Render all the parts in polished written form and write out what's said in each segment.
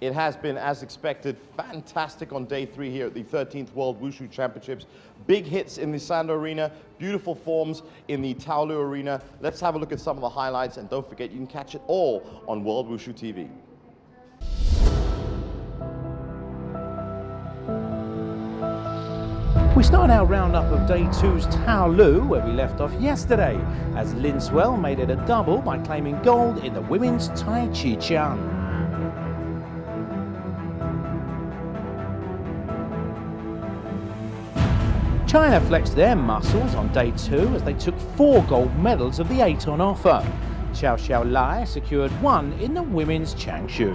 It has been, as expected, fantastic on day 3 here at the 13th World Wushu Championships. Big hits in the Sanda Arena, beautiful forms in the Taolu Arena. Let's have a look at some of the highlights, and don't forget you can catch it all on World Wushu TV. We start our roundup of day 2's Taolu, where we left off yesterday, as Lin Swell made it a double by claiming gold in the women's Tai Chi Chuan. China flexed their muscles on day 2 as they took 4 gold medals of the 8 on offer. Xiao Xiao Lai secured 1 in the women's Changshu.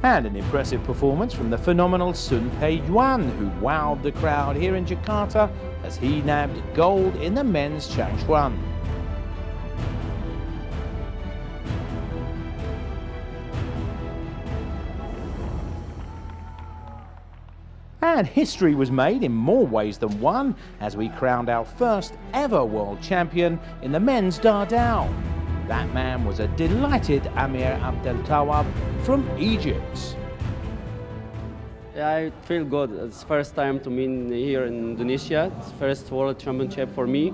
And an impressive performance from the phenomenal Sun Pei Yuan, who wowed the crowd here in Jakarta as he nabbed gold in the men's Changshuan. And history was made in more ways than one as we crowned our first ever world champion in the men's Dardao. That man was a delighted Amir Abdeltawab from Egypt. Yeah, I feel good. It's first time to me here in Indonesia. It's first world championship for me.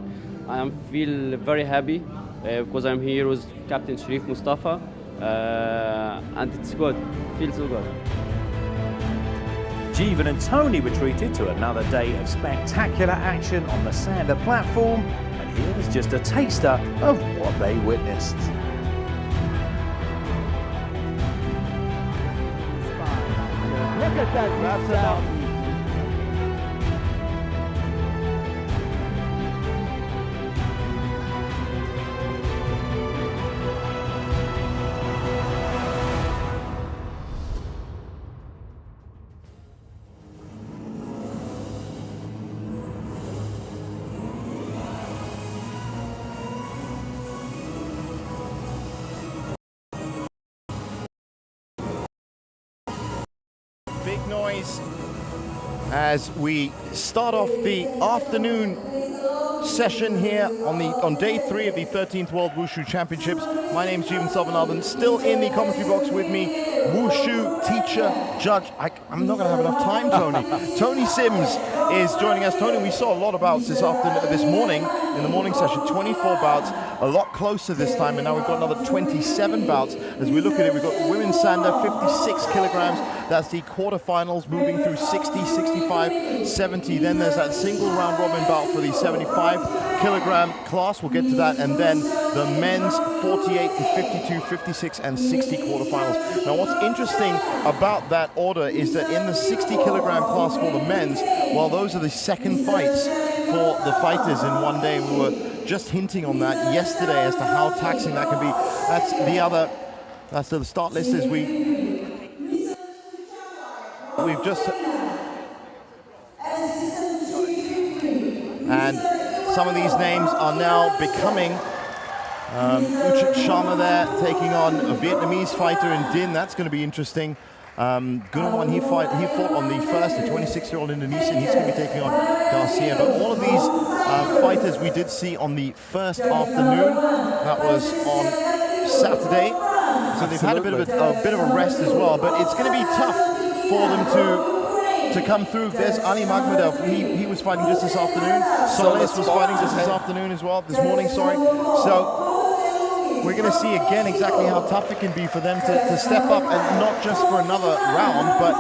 I feel very happy because I'm here with Captain Sharif Mustafa, and it's good. Feels so good. Jeevan and Tony were treated to another day of spectacular action on the Sanda platform, and here's just a taster of what they witnessed. Look at that, that's out. Big noise as we start off the afternoon session here on day 3 of the 13th World Wushu Championships. My name's Jeevan, still in the commentary box with me, Wushu teacher, judge. I'm not going to have enough time, Tony. Tony Sims is joining us. Tony, we saw a lot of bouts this morning in the morning session. 24 bouts, a lot closer this time, and now we've got another 27 bouts. As we look at it, we've got women's Sanda, 56 kilograms. That's the quarterfinals, moving through 60, 65, 70. Then there's that single round robin bout for the 75 kilogram class. We'll get to that. And then the men's 48 and 52, 56 and 60 quarterfinals. Now, what's interesting about that order is that in the 60 kilogram class for the men's, well, those are the second fights for the fighters in one day. We were just hinting on that yesterday as to how taxing that can be. That's the start list as we've just, and some of these names are now becoming Uchit Sharma there taking on a Vietnamese fighter in Din. That's going to be interesting. Gunawan, he fought on the first, the 26-year-old Indonesian. He's going to be taking on Garcia. But all of these fighters we did see on the first afternoon. That was on Saturday. So they've had a bit of a rest as well. But it's going to be tough for them to come through. There's Ali Maghmadov. He was fighting just this afternoon. Solis was fighting just this afternoon as well. This morning, sorry. So we're going to see again exactly how tough it can be for them to step up, and not just for another round, but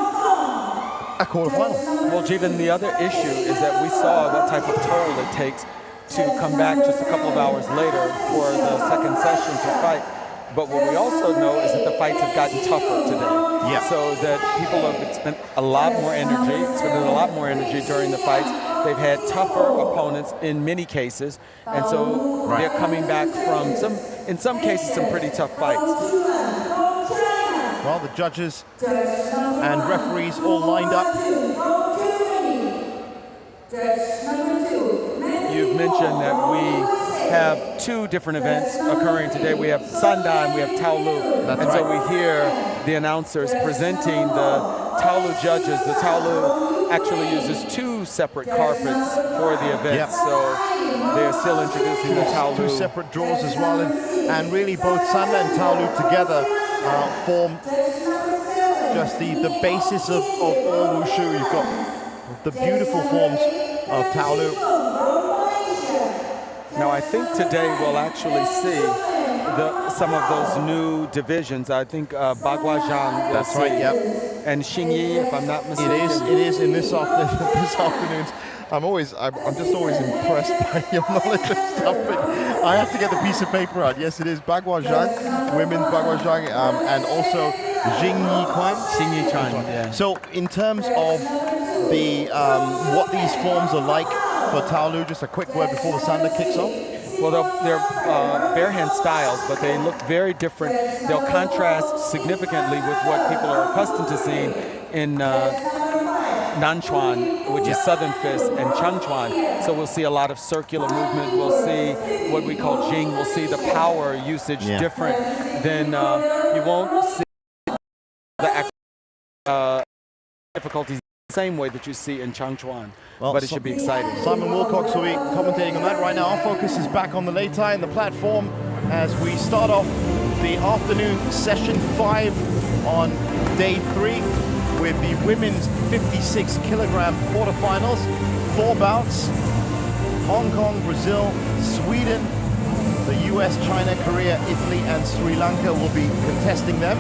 a quarterfinal. Well, Jeevan, the other issue is that we saw what type of toll it takes to come back just a couple of hours later for the second session to fight. But what we also know is that the fights have gotten tougher today. Yeah. So that people have spent a lot more energy during the fights. They've had tougher opponents in many cases, and so they're coming back from in some cases, some pretty tough fights. Well, the judges and referees all lined up. You've mentioned that we have 2 different events occurring today. We have Sanda and we have Taolu. So we hear the announcers presenting the Taolu judges, the Taolu actually uses 2 separate carpets for the event. Yep. So they're still introducing the Tao Two Lu. separate draws as well, and really both Sanda and Tao Lu together form just the basis of all wushu. You've got the beautiful forms of Tao Lu. Now I think today we'll actually see some of those new divisions. I think Bagua Zhang. That's right. Yep. And Xingyi, if I'm not mistaken. It is in this afternoon's. I'm just always impressed by your knowledge of stuff. But I have to get the piece of paper out. Yes, it is Bagua Zhang, women's Bagua Zhang, and also Xingyi Quan. Yeah. So in terms of the what these forms are like for Tao Lu, just a quick word before the Sanda kicks off. Well, they're bare hand styles, but they look very different. They'll contrast significantly with what people are accustomed to seeing in Nanchuan, which is Southern Fist, and Changchuan. So we'll see a lot of circular movement. We'll see what we call Jing. We'll see the power usage different than you won't see the difficulties the same way that you see in Changchuan. Well, but it should be exciting. Simon Wilcox will be commentating on that right now. Our focus is back on the Lei Tai and the platform as we start off the afternoon session 5 on day 3 with the women's 56 kilogram quarterfinals. 4 bouts: Hong Kong, Brazil, Sweden, the US, China, Korea, Italy, and Sri Lanka will be contesting them.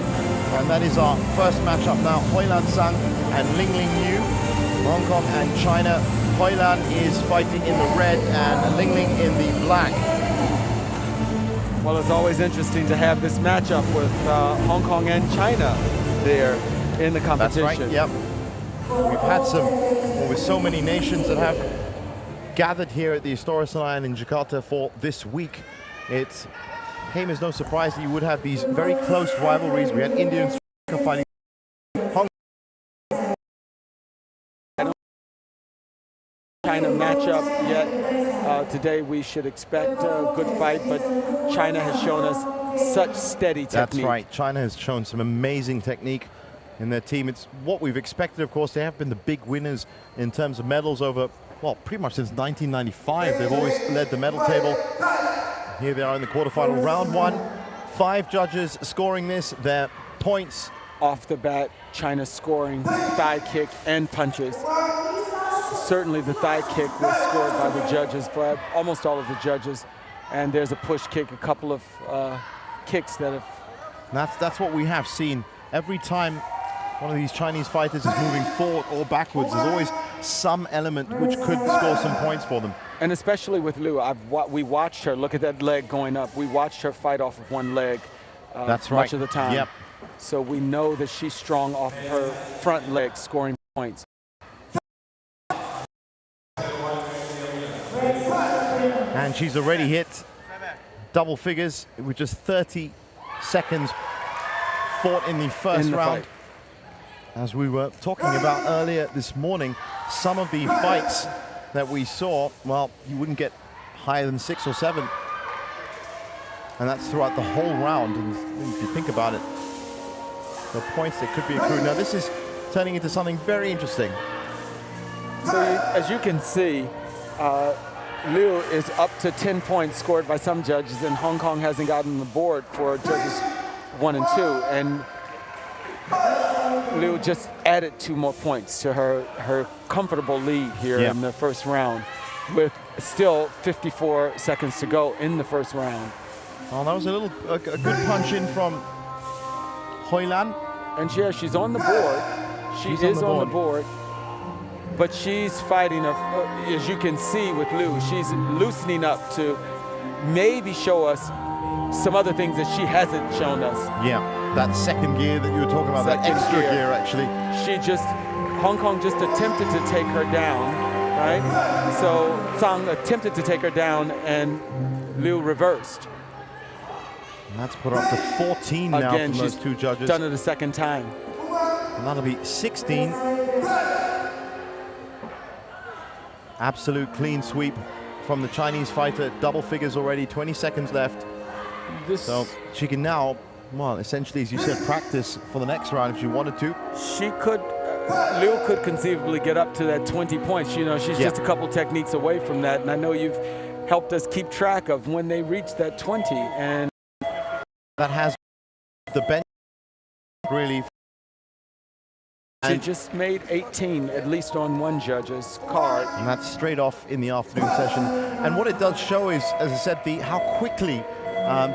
And that is our first matchup now. Hoilan Sang and Lingling Yu. Hong Kong and China. Hoilan is fighting in the red and Lingling in the black. Well, it's always interesting to have this matchup with Hong Kong and China there in the competition. That's right, yep. We've had with so many nations that have gathered here at the Istora Senayan in Jakarta for this week. It came as no surprise that you would have these very close rivalries. We had India and Sri Lanka fighting Hong China matchup yet. Today we should expect a good fight, but China has shown us such steady technique. That's right. China has shown some amazing technique in their team. It's what we've expected, of course. They have been the big winners in terms of medals over, well, pretty much since 1995. They've always led the medal table. Here they are in the quarterfinal. Round 1, 5 judges scoring this. Their points. Off the bat, China scoring thigh kick and punches. Certainly the thigh kick was scored by the judges, by almost all of the judges. And there's a push kick, a couple of kicks that have... That's what we have seen. Every time one of these Chinese fighters is moving forward or backwards, there's always some element which could score some points for them. And especially with Liu, we watched her, look at that leg going up. We watched her fight off of one leg That's right. much of the time. Yep. So we know that she's strong off of her front leg scoring points. And she's already hit double figures with just 30 seconds fought in the first round. Fight. As we were talking about earlier this morning, some of the fights that we saw, well, you wouldn't get higher than 6 or 7. And that's throughout the whole round. And if you think about it, the points that could be accrued. Now this is turning into something very interesting. So as you can see, Liu is up to 10 points scored by some judges, and Hong Kong hasn't gotten the board for judges 1 and 2. And Liu just added 2 more points to her comfortable lead here in the first round, with still 54 seconds to go in the first round. Oh, that was a good punch in from Hoilan. And she's on the board. She is on the board. But she's fighting, as you can see with Liu, she's loosening up to maybe show us some other things that she hasn't shown us. Yeah, that second gear that you were talking about, that extra gear actually. Hong Kong just attempted to take her down, right? So Zhang attempted to take her down and Liu reversed. And that's put her up to 14 now Again, from those 2 judges. Done it a second time. And that'll be 16. Absolute clean sweep from the Chinese fighter. Double figures already, 20 seconds left. So she can now, well, essentially, as you said, practice for the next round if she wanted to. She could Liu could conceivably get up to that 20 points. You know, she's just a couple techniques away from that, and I know you've helped us keep track of when they reach that 20. And that has the bench really. She just made 18, at least on one judge's card. And that's straight off in the afternoon session. And what it does show is, as I said, how quickly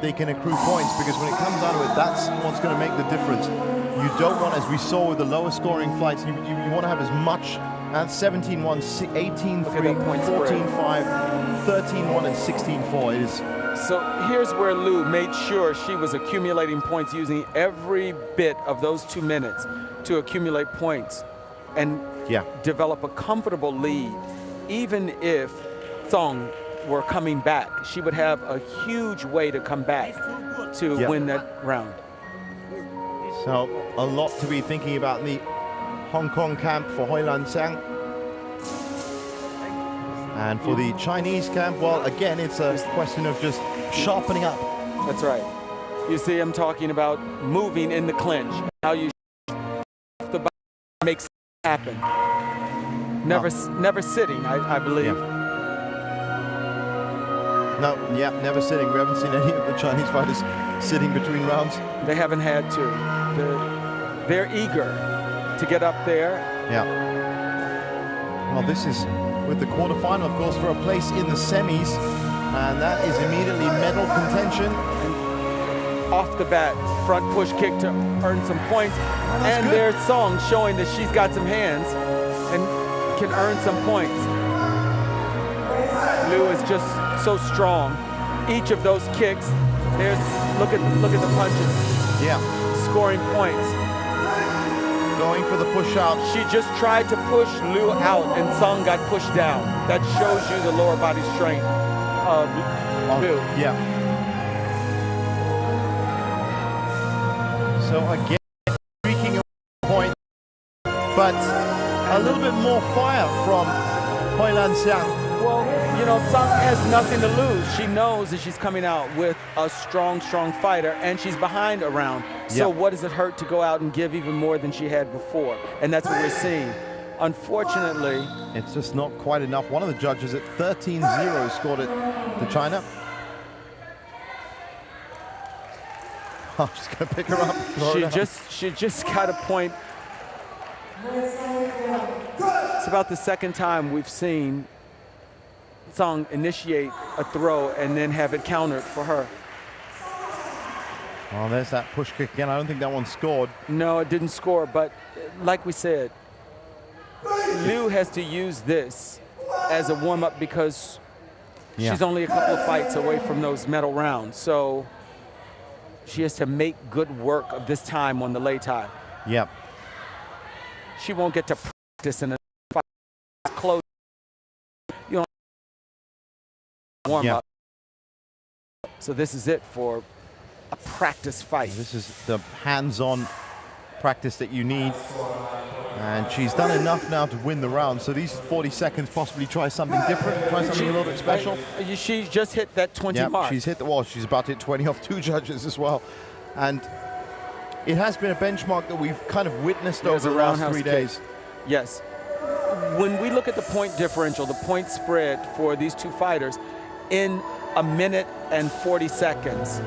they can accrue points, because when it comes down to it, that's what's going to make the difference. You don't want, as we saw with the lower scoring flights, you want to have as much as 17-1, 18-3, 14-5, 13-1, and 16-4. It is. So here's where Liu made sure she was accumulating points, using every bit of those 2 minutes to accumulate points and develop a comfortable lead. Even if Song were coming back, she would have a huge way to come back to win that round. So a lot to be thinking about in the Hong Kong camp for Hoilan Xiang. And for the Chinese camp, well, again, it's a question of just sharpening up. That's right. You see, I'm talking about moving in the clinch, how you the body makes it happen. Never sitting, I believe. No, never sitting. We haven't seen any of the Chinese fighters sitting between rounds. They haven't had to. They're eager to get up there. Yeah. Well, this is with the quarterfinal, of course, for a place in the semis, and that is immediately medal contention. And off the bat, front push kick to earn some points. And good. there's Song showing that she's got some hands and can earn some points. Liu is just so strong. Each of those kicks, look at the punches. Yeah. Scoring points. Going for the push out. She just tried to push Liu out, and Song got pushed down. That shows you the lower body strength of Liu. Yeah. So again, streaking a point, but a little bit more fire from Hoilan Xiang. Well, you know, Song has nothing to lose. She knows that she's coming out with a strong fighter, and she's behind a round. So what does it hurt to go out and give even more than she had before? And that's what we're seeing. Unfortunately, it's just not quite enough. One of the judges at 13-0 scored it to China. Oh, she's going to pick her up. She just got a point. It's about the second time we've seen Song initiate a throw and then have it countered for her. Oh, there's that push kick again. I don't think that one scored. No, it didn't score, but like we said, Liu has to use this as a warm-up because she's only a couple of fights away from those medal rounds. So she has to make good work of this time on the Lei Tai. Yep. She won't get to practice in a fight close. You know, warm up. So this is it for a practice fight. This is the hands-on practice that you need. And she's done enough now to win the round. So these 40 seconds, possibly try something different, try something a little bit special. She just hit that 20 mark. She's hit the wall. She's about to hit 20 off 2 judges as well. And it has been a benchmark that we've kind of witnessed over the last 3 days. Yes. When we look at the point differential, the point spread for these two fighters in a minute and 40 seconds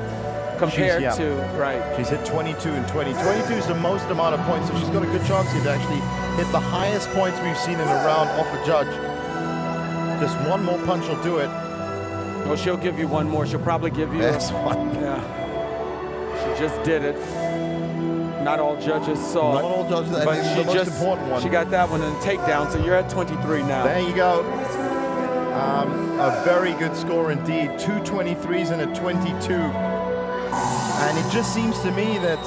compared to, she's hit 22 and 20. 22 is the most amount of points, so she's got a good chance here to actually hit the highest points we've seen in a round off a judge. Just one more punch will do it. Well, she'll give you one more. She'll probably give you one. Yeah. She just did it. Not all judges saw it. Not all judges, but she the most important one. She got that one in a takedown, so you're at 23 now. There you go. A very good score indeed. 2 23s and a 22. And it just seems to me that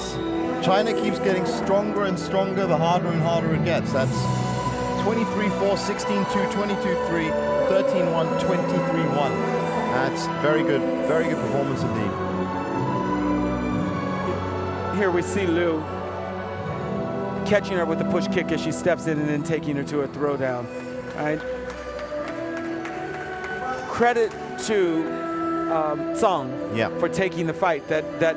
China keeps getting stronger and stronger the harder and harder it gets. That's 23-4, 16-2, 22-3, 13-1, 23-1. That's very good performance indeed. Here we see Liu catching her with the push kick as she steps in and then taking her to a throwdown. All right. Credit to Song for taking the fight. That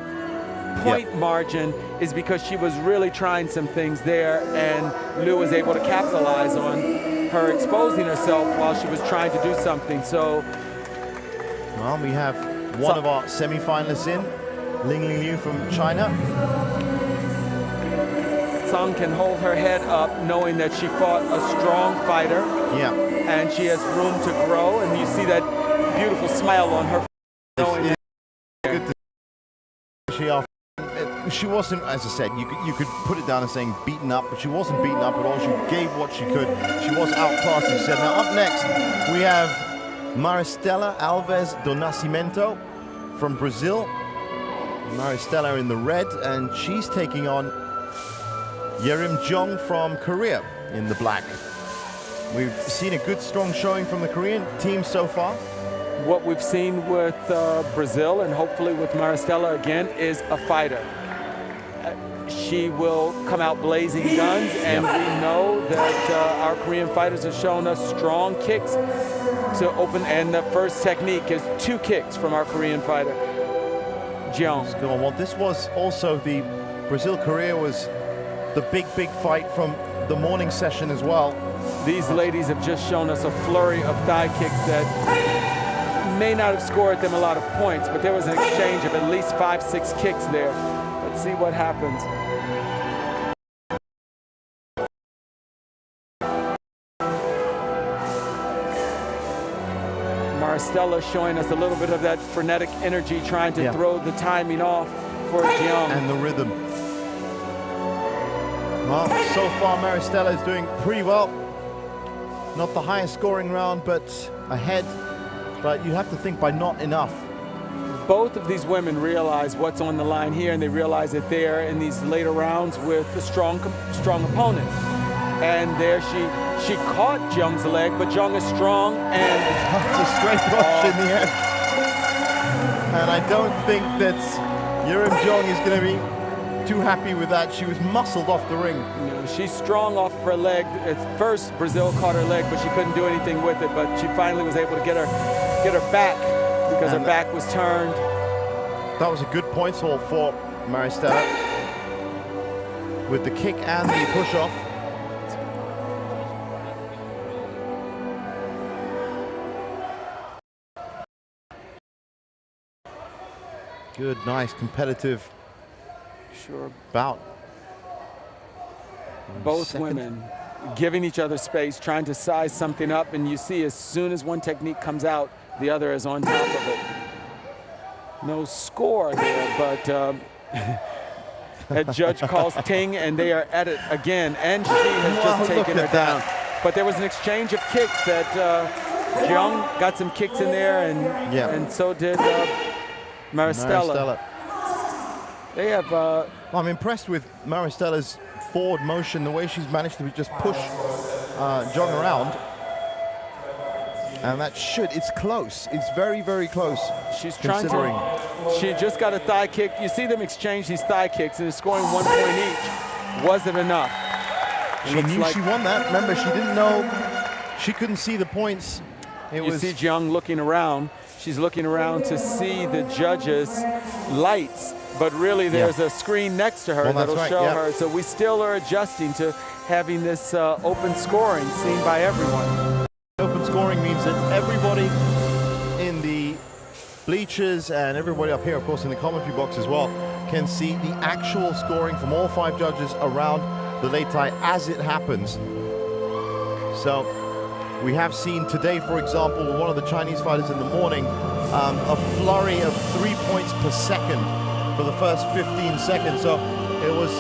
point margin is because she was really trying some things there, and Liu was able to capitalize on her exposing herself while she was trying to do something. So, well, we have one of our semi-finalists in, Ling Liu from China. Song can hold her head up knowing that she fought a strong fighter. Yeah. And she has room to grow, and you see that beautiful smile on her. It's good to she wasn't, as I said, you could put it down as saying beaten up, but she wasn't beaten up at all. She gave what she could. She was outclassed, as you said. Now up next, we have Maristela Alves do Nascimento from Brazil. Maristela in the red, and she's taking on Yerim Jong from Korea in the black. We've seen a good, strong showing from the Korean team so far. What we've seen with Brazil, and hopefully with Maristela again, is a fighter. She will come out blazing guns, and we know that our Korean fighters have shown us strong kicks to open, and the first technique is 2 kicks from our Korean fighter, Jeong. Well, this was also the Brazil-Korea was the big fight from the morning session as well. These ladies have just shown us a flurry of thigh kicks that may not have scored them a lot of points, but there was an exchange of at least 5-6 kicks there. Let's see what happens. Maristela showing us a little bit of that frenetic energy, trying to throw the timing off for Jeong. And the rhythm. Well, so far Maristela is doing pretty well. Not the highest scoring round, but ahead. But you have to think by not enough. Both of these women realize what's on the line here, and they realize that they're in these later rounds with a strong opponent. And there she caught Jeong's leg, but Jeong is strong, and it's a straight rush in the end. And I don't think that Yerim Jong is going to be too happy with that. She was muscled off the ring. You know, she's strong off her leg. At first, Brazil caught her leg, but she couldn't do anything with it. But she finally was able to get her back, because her back was turned. That was a good point hold for Maristela with the kick and the push-off. Good, nice, competitive bout. Both women giving each other space, trying to size something up, and you see as soon as one technique comes out, the other is on top of it. No score there, but a judge calls ting, and they are at it again, and she has just taken her down. But there was an exchange of kicks that Jeong got some kicks in there, and so did Maristela. They have. I'm impressed with Maristela's forward motion, the way she's managed to just push Jong around. And it's close. It's very, very close. She's trying to. She just got a thigh kick. You see them exchange these thigh kicks, and they're scoring 1 point each. Was it enough? She knew she won that. Remember, she didn't know. She couldn't see the points. You see Jeong looking around. She's looking around to see the judges' lights, but really there's a screen next to her that'll show her. So we still are adjusting to having this open scoring seen by everyone. Open scoring means that everybody in the bleachers and everybody up here, of course, in the commentary box as well, can see the actual scoring from all 5 judges around the Lei Tai as it happens. So we have seen today, for example, one of the Chinese fighters in the morning, a flurry of 3 points per second for the first 15 seconds. So it was...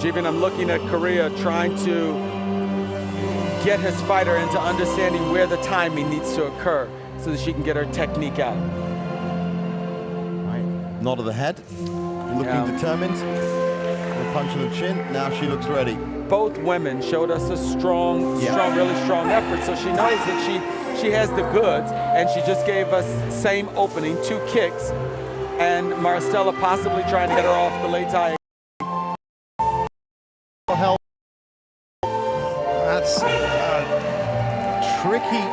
Jeevan, I'm looking at Korea trying to get his fighter into understanding where the timing needs to occur so that she can get her technique out. Right. Nod of the head, looking determined. A punch in the chin. Now she looks ready. Both women showed us a really strong effort, so she knows that she has the goods, and she just gave us same opening, 2 kicks, and Maristela possibly trying to get her off the Lei Tai. That's a tricky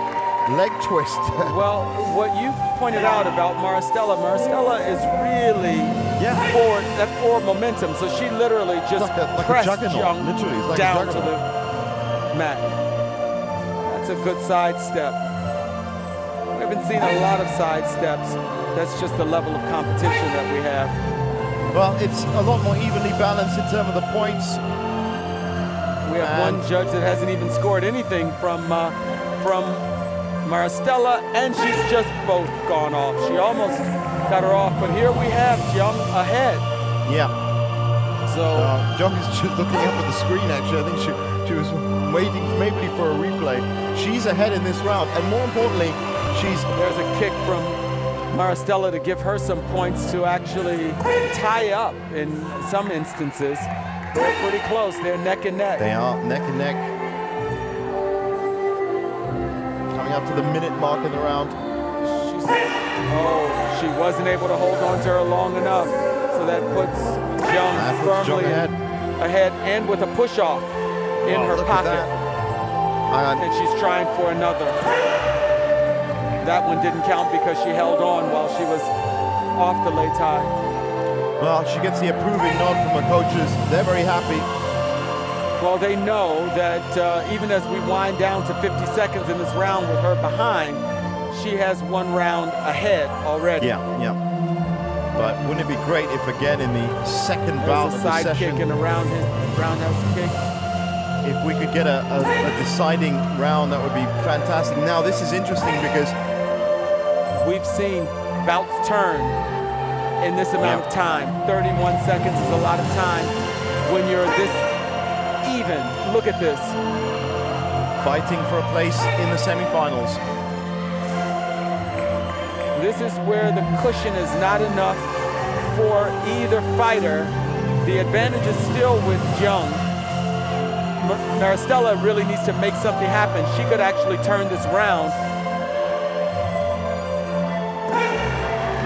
leg twist. Well, what you pointed out about Maristella is really that forward momentum. So she literally just like pressed a juggernaut. Jung Literally, it's like down a to juggernaut. the mat. That's a good side step. We haven't seen a lot of side steps. That's just the level of competition that we have. Well, it's a lot more evenly balanced in terms of the points. We have one judge that hasn't even scored anything from Maristella, and she's just both gone off. She almost got her off, but here we have Jung ahead. Yeah. So Jung is just looking up at the screen, actually. I think she was waiting maybe for a replay. She's ahead in this round, and more importantly, there's a kick from Maristella to give her some points to actually tie up in some instances. They're pretty close. They're neck and neck. They are neck and neck. Coming up to the minute mark in the round. She wasn't able to hold on to her long enough. So that puts Jung firmly ahead and with a push-off in her pocket. And she's trying for another. That one didn't count because she held on while she was off the lei tai. Well, she gets the approving nod from her coaches. They're very happy. Well, they know that even as we wind down to 50 seconds in this round with her behind, she has one round ahead already. Yeah. But wouldn't it be great if, again, in the second bout of the side session, kick and a roundhouse kick, if we could get a deciding round, that would be fantastic. Now, this is interesting because we've seen bouts turn in this amount of time. 31 seconds is a lot of time when you're this even. Look at this. Fighting for a place in the semifinals. This is where the cushion is not enough for either fighter. The advantage is still with Jung. Maristella really needs to make something happen. She could actually turn this round.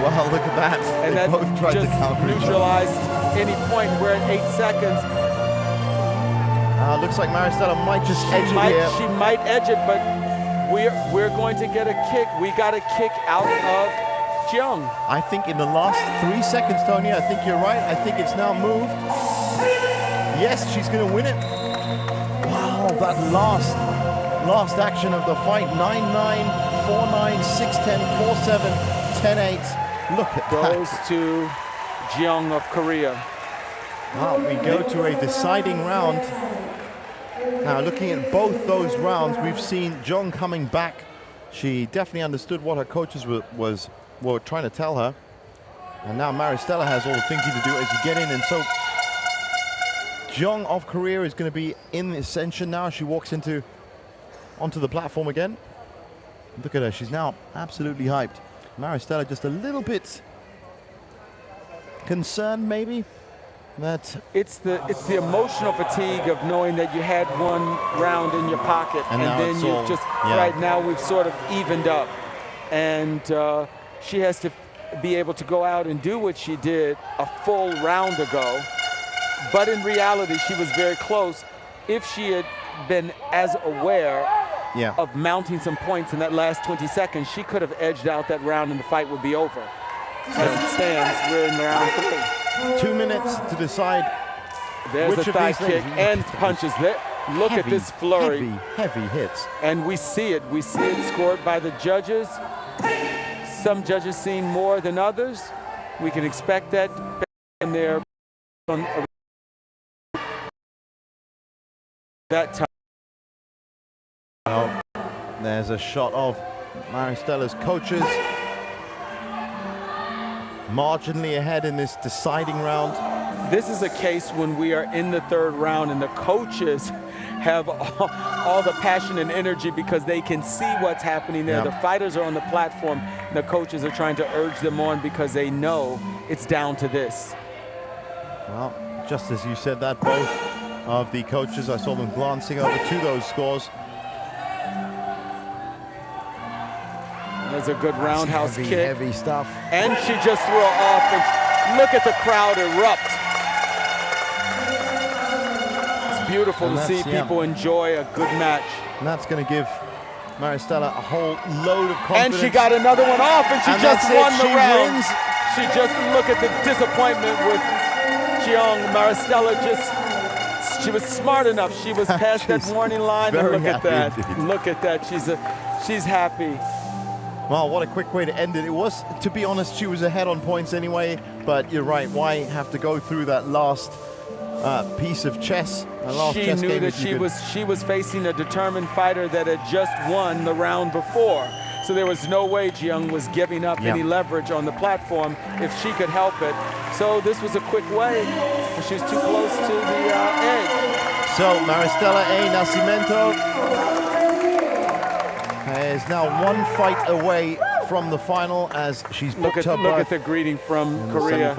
Wow, look at that. And they that both tried just to counter each other. neutralized any point. We're at 8 seconds. Looks like Maristella might just edge it here. She might edge it, but we're going to get a kick. We got a kick out of Jung. I think in the last 3 seconds, Tony, I think you're right. I think it's now moved. Yes, she's going to win it. Wow, that last action of the fight. 9-9, 4-9, 6-10, 4-7, 10-8. Look at Goes that. to Jung of Korea. Wow, we go to a deciding round. Now, looking at both those rounds, we've seen Jung coming back. She definitely understood what her coaches were trying to tell her. And now Maristella has all the thinking to do as you get in. And so Jung of Korea is going to be in the ascension now. She walks onto the platform again. Look at her. She's now absolutely hyped. Maristella just a little bit concerned, maybe. That it's the emotional fatigue of knowing that you had one round in your pocket, and then you've just right now we've sort of evened up, and she has to be able to go out and do what she did a full round ago. But in reality, she was very close. If she had been as aware of mounting some points in that last 20 seconds, she could have edged out that round and the fight would be over. As it stands, we're in round 3. 2 minutes to decide. There's a thigh kick and punches. Look at this flurry. Heavy hits. And we see it. We see it scored by the judges. Some judges seen more than others. We can expect that in their that time. Oh, there's a shot of Maristella's coaches. Marginally ahead in this deciding round. This is a case when we are in the third round and the coaches have all the passion and energy because they can see what's happening there. The fighters are on the platform. And the coaches are trying to urge them on because they know it's down to this. Well, just as you said that, both of the coaches, I saw them glancing over to those scores. There's a good roundhouse kick. Heavy stuff. And she just threw her off. And look at the crowd erupt. It's beautiful to see people enjoy a good match. And that's going to give Maristella a whole load of confidence. And she got another one off, and she just that's it. won the She round. wins. She just, look at the disappointment with Jiang. Maristella she was smart enough. She was past that warning line, and look at that. Indeed. Look at that. She's happy. Well, what a quick way to end it. It was, to be honest, she was ahead on points anyway, but you're right. Why have to go through that last piece of chess? She knew that she was facing a determined fighter that had just won the round before. So there was no way Jiang was giving up any leverage on the platform if she could help it. So this was a quick way, but she was too close to the edge. So Maristella A. Nascimento is now one fight away from the final as she's booked her Look at the greeting from Korea.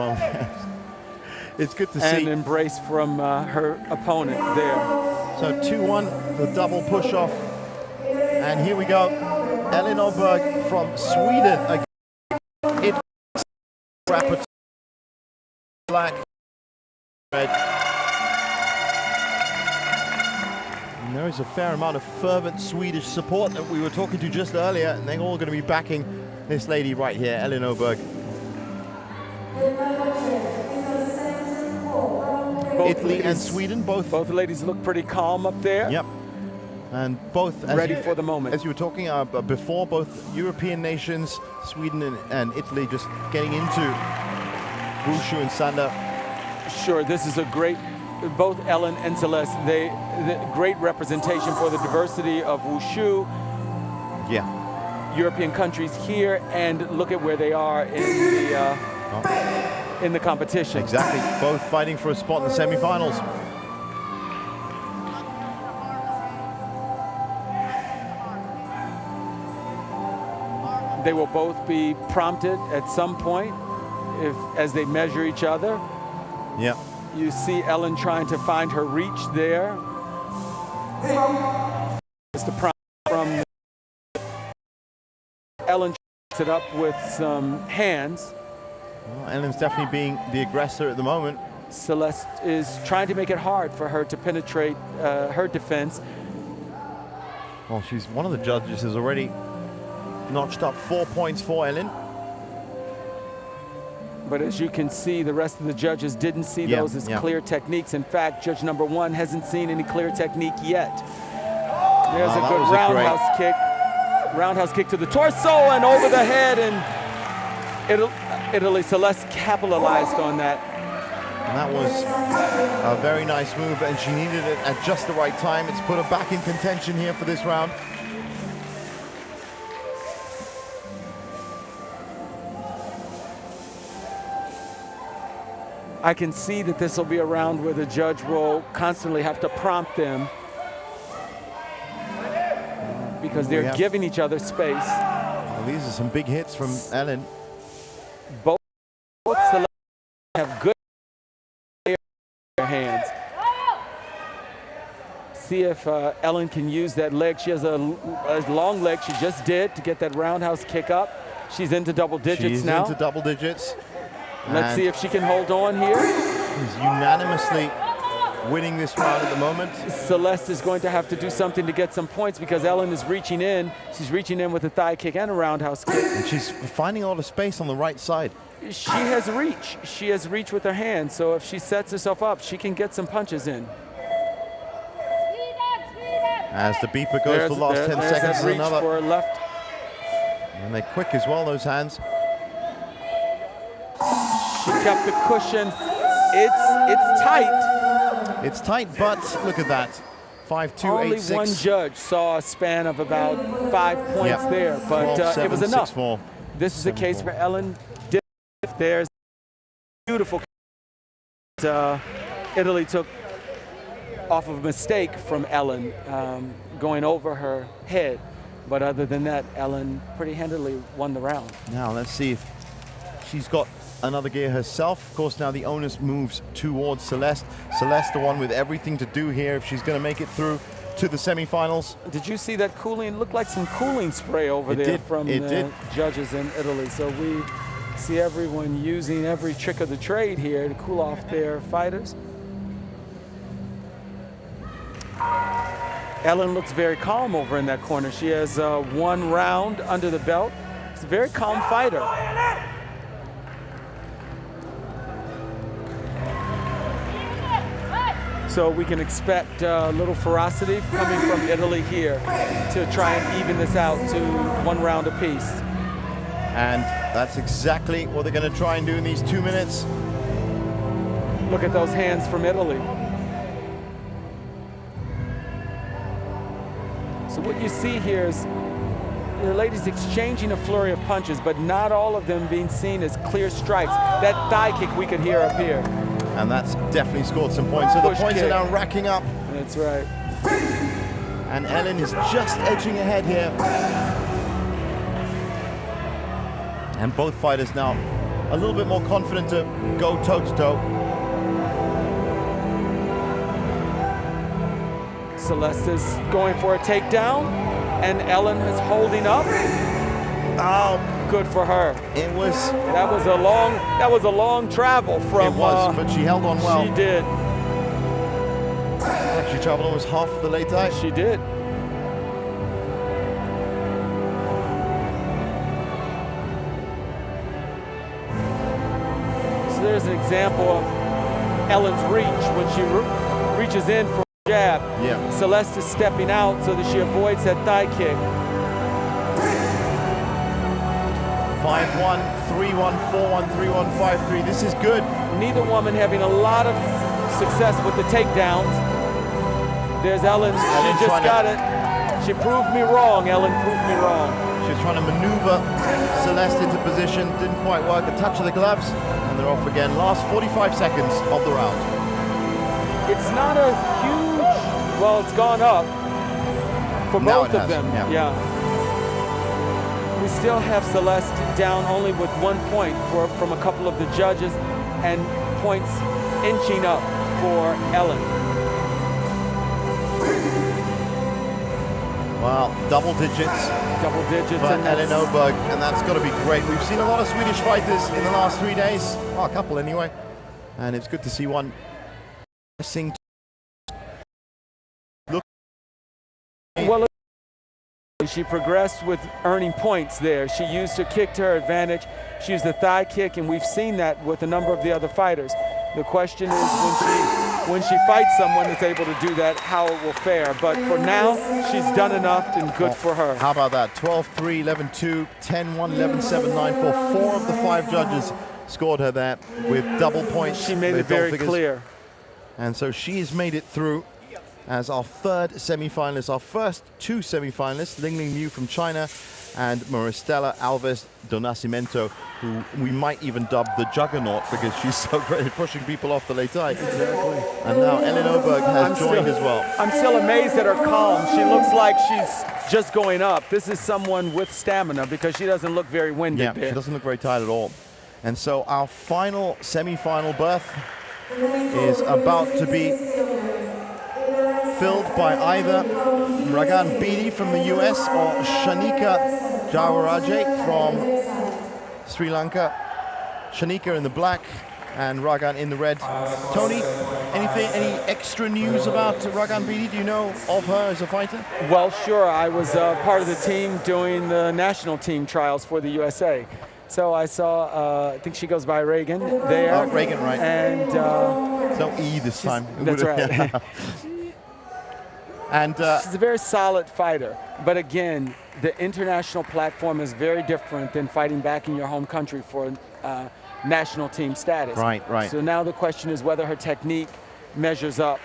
It's good to and see. And embrace from her opponent there. So 2-1, the double push-off. And here we go. Elin Oberg from Sweden again. It's rapid black. Red. And there is a fair amount of fervent Swedish support that we were talking to just earlier, and they're all going to be backing this lady right here, Elin Oberg. Italy and Sweden, both ladies look pretty calm up there. Yep. And both ready for the moment. As you were talking before, both European nations, Sweden and Italy, just getting into Wushu and Sanda. Sure, this is a great, both Ellen and Celeste, the great representation for the diversity of Wushu. Yeah. European countries here, and look at where they are in the competition. Exactly, both fighting for a spot in the semifinals. They will both be prompted at some point as they measure each other. Yeah. You see Ellen trying to find her reach there. It's the prompt from Ellen it up with some hands. Well, Ellen's definitely being the aggressor at the moment. Celeste is trying to make it hard for her to penetrate her defense. Well, one of the judges has already notched up 4 points for Ellen. But as you can see, the rest of the judges didn't see those as clear techniques. In fact, judge number 1 hasn't seen any clear technique yet. There's a good roundhouse kick. Roundhouse kick to the torso and over the head, and Italy Celeste capitalized on that. And that was a very nice move, and she needed it at just the right time. It's put her back in contention here for this round. I can see that this will be a round where the judge will constantly have to prompt them because they're giving each other space. Well, these are some big hits from Ellen. Both have good hands. See if Ellen can use that leg. She has a long leg she just did to get that roundhouse kick up. She's into double digits now. She's into double digits. Let's see if she can hold on here. She's unanimously winning this round at the moment. Celeste is going to have to do something to get some points because Ellen is reaching in. She's reaching in with a thigh kick and a roundhouse kick. And she's finding a lot of space on the right side. She has reach. She has reach with her hands. So if she sets herself up, she can get some punches in. As the beeper goes for the last 10 seconds, reach another. For left. And they're quick as well, those hands. She kept the cushion. It's tight. It's tight, but look at that. 5-2, Only 8-6. one judge saw a span of about 5 points there, but 12, 7, it was enough. 6-4. This is the case for Ellen. There's beautiful. Italy took off of a mistake from Ellen going over her head. But other than that, Ellen pretty handily won the round. Now let's see if she's got another gear herself. Of course, now the onus moves towards Celeste. Celeste, the one with everything to do here if she's going to make it through to the semifinals. Did you see that cooling? It looked like some cooling spray over there from the judges in Italy. So we see everyone using every trick of the trade here to cool off their fighters. Ellen looks very calm over in that corner. She has 1 round under the belt. She's a very calm fighter. So we can expect a little ferocity coming from Italy here to try and even this out to 1 round apiece. And that's exactly what they're going to try and do in these 2 minutes. Look at those hands from Italy. So what you see here is the ladies exchanging a flurry of punches, but not all of them being seen as clear strikes. That thigh kick we could hear up here. And that's definitely scored some points. So the points are now racking up. That's right. And Ellen is just edging ahead here. And both fighters now a little bit more confident to go toe-to-toe. Celeste is going for a takedown, and Ellen is holding up. Oh, good for her. It was. That was a long travel from. It was, but she held on well. She did. She traveled almost half of the late eye. She did. So there's an example of Ellen's reach when she reaches in for a jab. Yeah. Celeste is stepping out so that she avoids that thigh kick. 5-1, 3-1, 4-1, 3-1, 5-3. This is good. Neither woman having a lot of success with the takedowns. There's Ellen. She just got it. She proved me wrong. Ellen proved me wrong. She was trying to maneuver Celeste into position. Didn't quite work. A touch of the gloves, and they're off again. Last 45 seconds of the round. It's not a huge. Well, it's gone up for both of them. Yeah. We still have Celeste down only with 1 point from a couple of the judges, and points inching up for Ellen. Wow, double digits. Double digits. For Ellen Oberg, and that's got to be great. We've seen a lot of Swedish fighters in the last 3 days. Well, a couple anyway. And it's good to see one pressing. Well, she progressed with earning points there. She used her kick to her advantage. She used the thigh kick, and we've seen that with a number of the other fighters. The question is when she fights someone that's able to do that, how it will fare. But for now, she's done enough, and good for her. How about that? 12-3, 11-2, 10-1, 11-7, 9-4. 4 of the 5 judges scored her there with double points. She made it very clear. And so she's made it through as our 3rd semi-finalist. Our first 2 semi-finalists, Lingling Liu from China and Maristela Alves do Nascimento, who we might even dub the Juggernaut because she's so great at pushing people off the late eye. Exactly. And now Ellen Oberg has joined as well. I'm still amazed at her calm. She looks like she's just going up. This is someone with stamina because she doesn't look very winded. Yeah, she doesn't look very tired at all. And so our final semi-final berth is about to be filled by either Ragan Bedi from the US or Shanika Jawaraje from Sri Lanka. Shanika in the black and Ragan in the red. Tony, any extra news about Ragan Bedi? Do you know of her as a fighter? Well, sure. I was part of the team doing the national team trials for the USA. So I saw, I think she goes by Reagan there. Reagan, right. And no E this time. That's right. And she's a very solid fighter. But again, the international platform is very different than fighting back in your home country for national team status. Right, right. So now the question is whether her technique measures up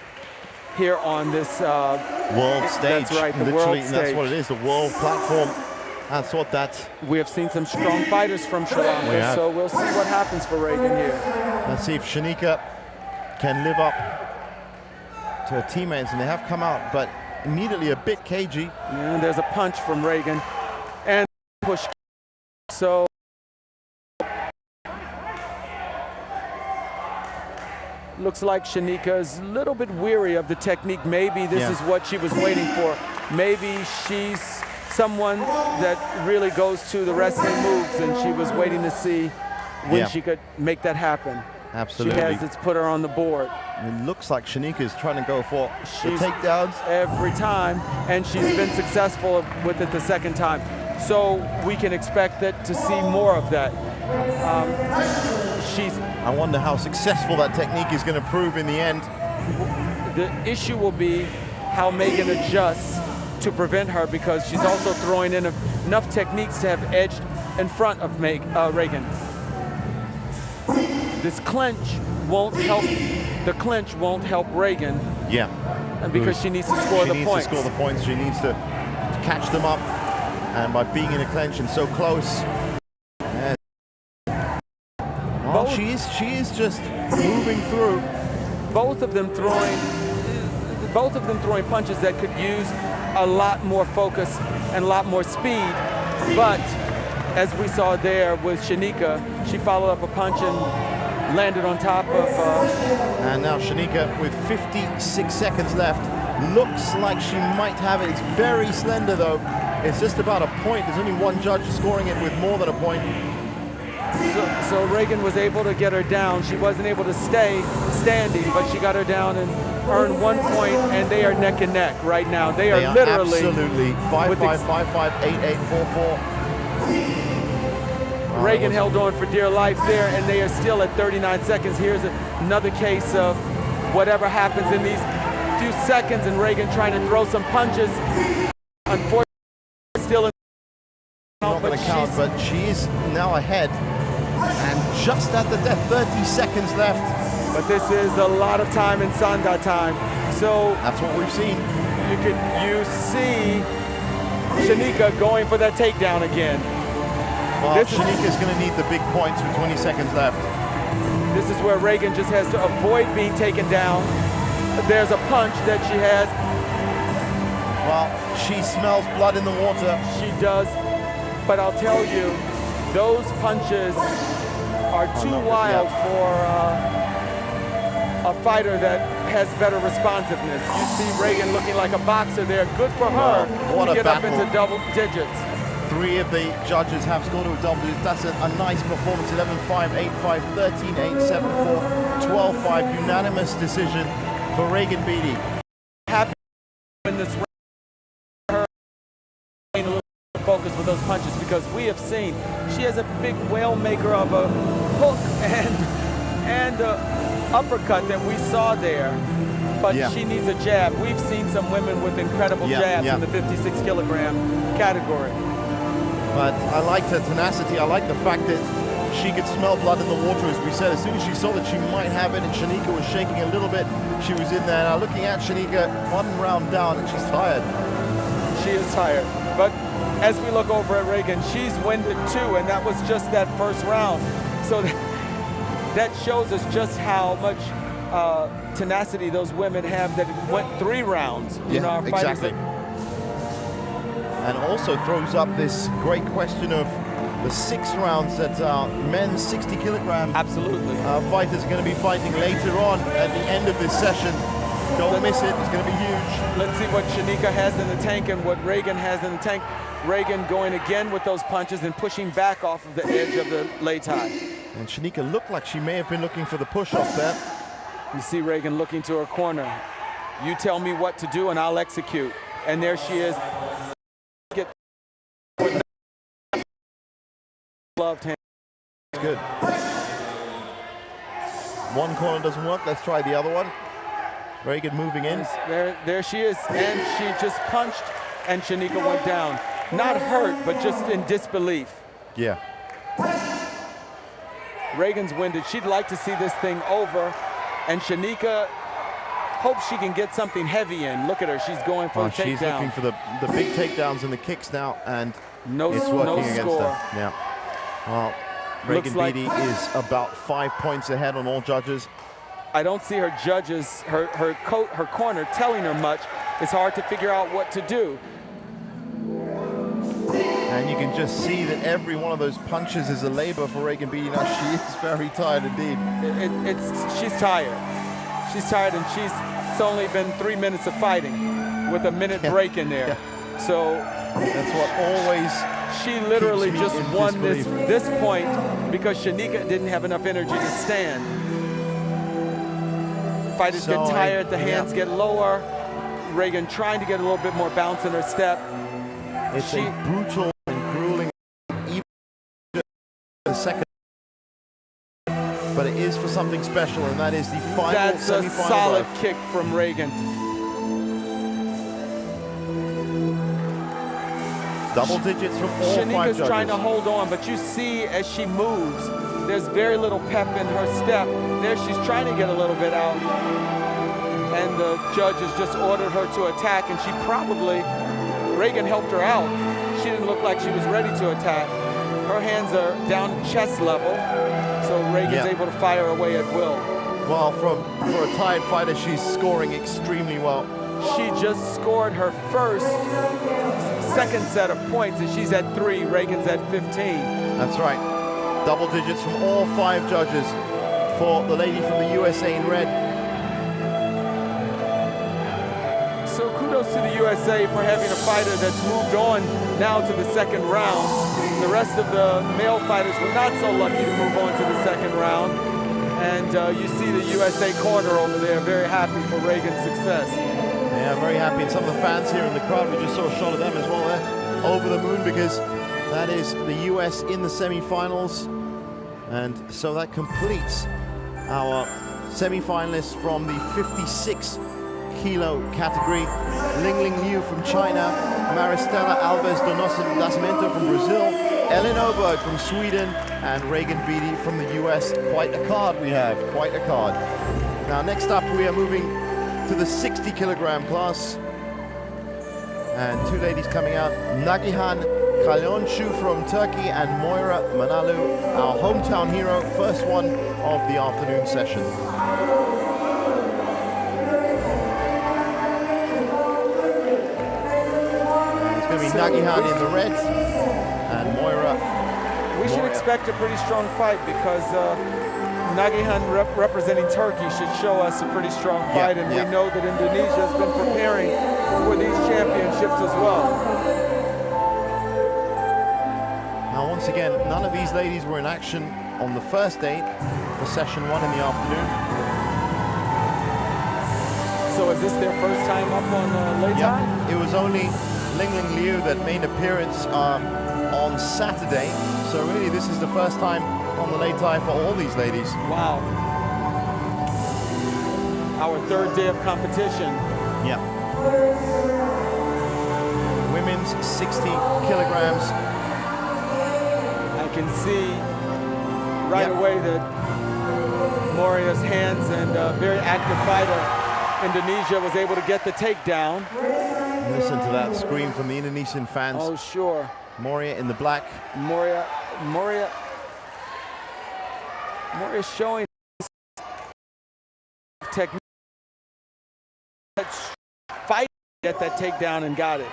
here on this world stage. That's right, the literally, world and stage. that's what it is, the world platform. That's what that. We have seen some strong fighters from Sri Lanka, so we'll see what happens for Reagan here. Let's see if Shanika can live up to her teammates, and they have come out, but immediately a bit cagey. And there's a punch from Reagan, and push. So looks like Shanika's a little bit weary of the technique. Maybe this is what she was waiting for. Maybe she's someone that really goes to the wrestling moves, and she was waiting to see when she could make that happen. Absolutely. she has that's put her on the board. It looks like Shanika is trying to go for the She's takedowns. every time, and she's been successful with it the second time. So we can expect to see more of that. I wonder how successful that technique is going to prove in the end. The issue will be how Megan adjusts to prevent her, because she's also throwing in enough techniques to have edged in front of Reagan. This clinch won't help. The clinch won't help Reagan. Yeah. And because she needs to score the points. She needs to score the points. She needs to catch them up. And by being in a clinch and so close, well, she is just moving through. Both of them throwing punches that could use a lot more focus and a lot more speed. But as we saw there with Shanika, she followed up a punch and landed on top of. And now Shanika, with 56 seconds left, looks like she might have it. It's very slender though. It's just about a point. There's only one judge scoring it with more than a point. So Reagan was able to get her down. She wasn't able to stay standing, but she got her down and earned 1 point, and they are neck and neck right now. They are literally absolutely 5-5, 5-5, 8-8, 4-4. Reagan held on for dear life there, and they are still at 39 seconds. Here's another case of whatever happens in these few seconds, and Reagan trying to throw some punches. Unfortunately, still in. Not going to count, but she's now ahead. And just at the death, 30 seconds left. But this is a lot of time in Sanda time. So that's what we've seen. You see Shanika going for that takedown again. Well, Shanika's going to need the big points with 20 seconds left. This is where Reagan just has to avoid being taken down. There's a punch that she has. Well, she smells blood in the water. She does. But I'll tell you, those punches are too wild for a fighter that has better responsiveness. You see Reagan looking like a boxer there. Good for her to get up into double digits. 3 of the judges have scored with double digits. That's a nice performance. 11-5, 8-5, 13-8, 7-4, 12-5. Unanimous decision for Reagan Beatty. Happy in this round. A little focus with those punches, because we have seen she has a big whale maker of a hook and uppercut that we saw there, but she needs a jab. We've seen some women with incredible jabs in the 56 kilogram category. But I liked her tenacity. I like the fact that she could smell blood in the water, as we said. As soon as she saw that she might have it and Shanika was shaking a little bit, she was in there. Now looking at Shanika, 1 round down, and she's tired. She is tired. But as we look over at Reagan, she's winded too, and that was just that first round. So that shows us just how much tenacity those women have that it went 3 rounds. You know, our exactly. And also throws up this great question of the 6 rounds that men's 60 kilogram fighters are going to be fighting later on at the end of this session. Don't miss it. It's going to be huge. Let's see what Shanika has in the tank and what Reagan has in the tank. Reagan going again with those punches and pushing back off of the edge of the lei tai. And Shanika looked like she may have been looking for the push off there. You see Reagan looking to her corner. You tell me what to do and I'll execute. And there she is. Gloved hand. Good. One corner doesn't work. Let's try the other one. Reagan moving in. There she is, and she just punched, and Shanika went down. Not hurt, but just in disbelief. Yeah. Reagan's winded. She'd like to see this thing over, and Shanika hopes she can get something heavy in. Look at her. She's going for a takedown. She's looking for the big takedowns and the kicks now, and it's working no against score. her. Yeah. Well, Reagan Beatty is about 5 points ahead on all judges. I don't see her judges, her corner telling her much. It's hard to figure out what to do. And you can just see that every one of those punches is a labor for Reagan Beatty. Now she is very tired indeed. She's tired. She's tired, and it's only been 3 minutes of fighting with a minute break in there. Yeah. So that's what always. She literally just won this point because Shanika didn't have enough energy to stand. Fighters get tired, the hands get lower. Reagan trying to get a little bit more bounce in her step. It's a brutal and grueling, even the second, but it is for something special, and that is the final That's a semifinal solid berth. kick from Reagan. Double digits from all 5 Shanika's judges. trying to hold on, but you see as she moves, there's very little pep in her step. There she's trying to get a little bit out. And the judge has just ordered her to attack, and she probably, Reagan helped her out. She didn't look like she was ready to attack. Her hands are down chest level, so Reagan's able to fire away at will. Well, for a tied fighter, she's scoring extremely well. She just scored her second set of points, and she's at 3, Reagan's at 15. That's right. Double digits from all 5 judges for the lady from the USA in red. So kudos to the USA for having a fighter that's moved on now to the second round. The rest of the male fighters were not so lucky to move on to the second round. And you see the USA corner over there, very happy for Reagan's success. Yeah, very happy. And some of the fans here in the crowd, we just saw a shot of them as well there, over the moon, because that is the US in the semifinals. And so that completes our semifinalists from the 56-kilo category. Ling Liu from China, Maristela Alves do Nascimento from Brazil, Ellen Oberg from Sweden, and Reagan Beatty from the US. Quite a card we have, quite a card. Now next up we are moving to the 60-kilogram class. And 2 ladies coming out, Nagihan Kalyoncu from Turkey and Moira Manalu, our hometown hero, first one of the afternoon session. It's going to be Nagihan in the red and Moira. We should expect a pretty strong fight because Nagihan representing Turkey should show us a pretty strong fight, and we know that Indonesia has been preparing for these championships as well. Now once again, none of these ladies were in action on the first day for session 1 in the afternoon. So is this their first time up on late time? It was only Ling Liu that made an appearance on Saturday. So really this is the first time on the late tie for all these ladies. Wow. Our third day of competition. Yeah. Women's 60 kilograms. I can see right away that Moria's hands and a very active fighter, Indonesia, was able to get the takedown. Listen to that scream from the Indonesian fans. Oh, sure. Moria in the black. Moria showing technique. Fight, get that takedown and got it.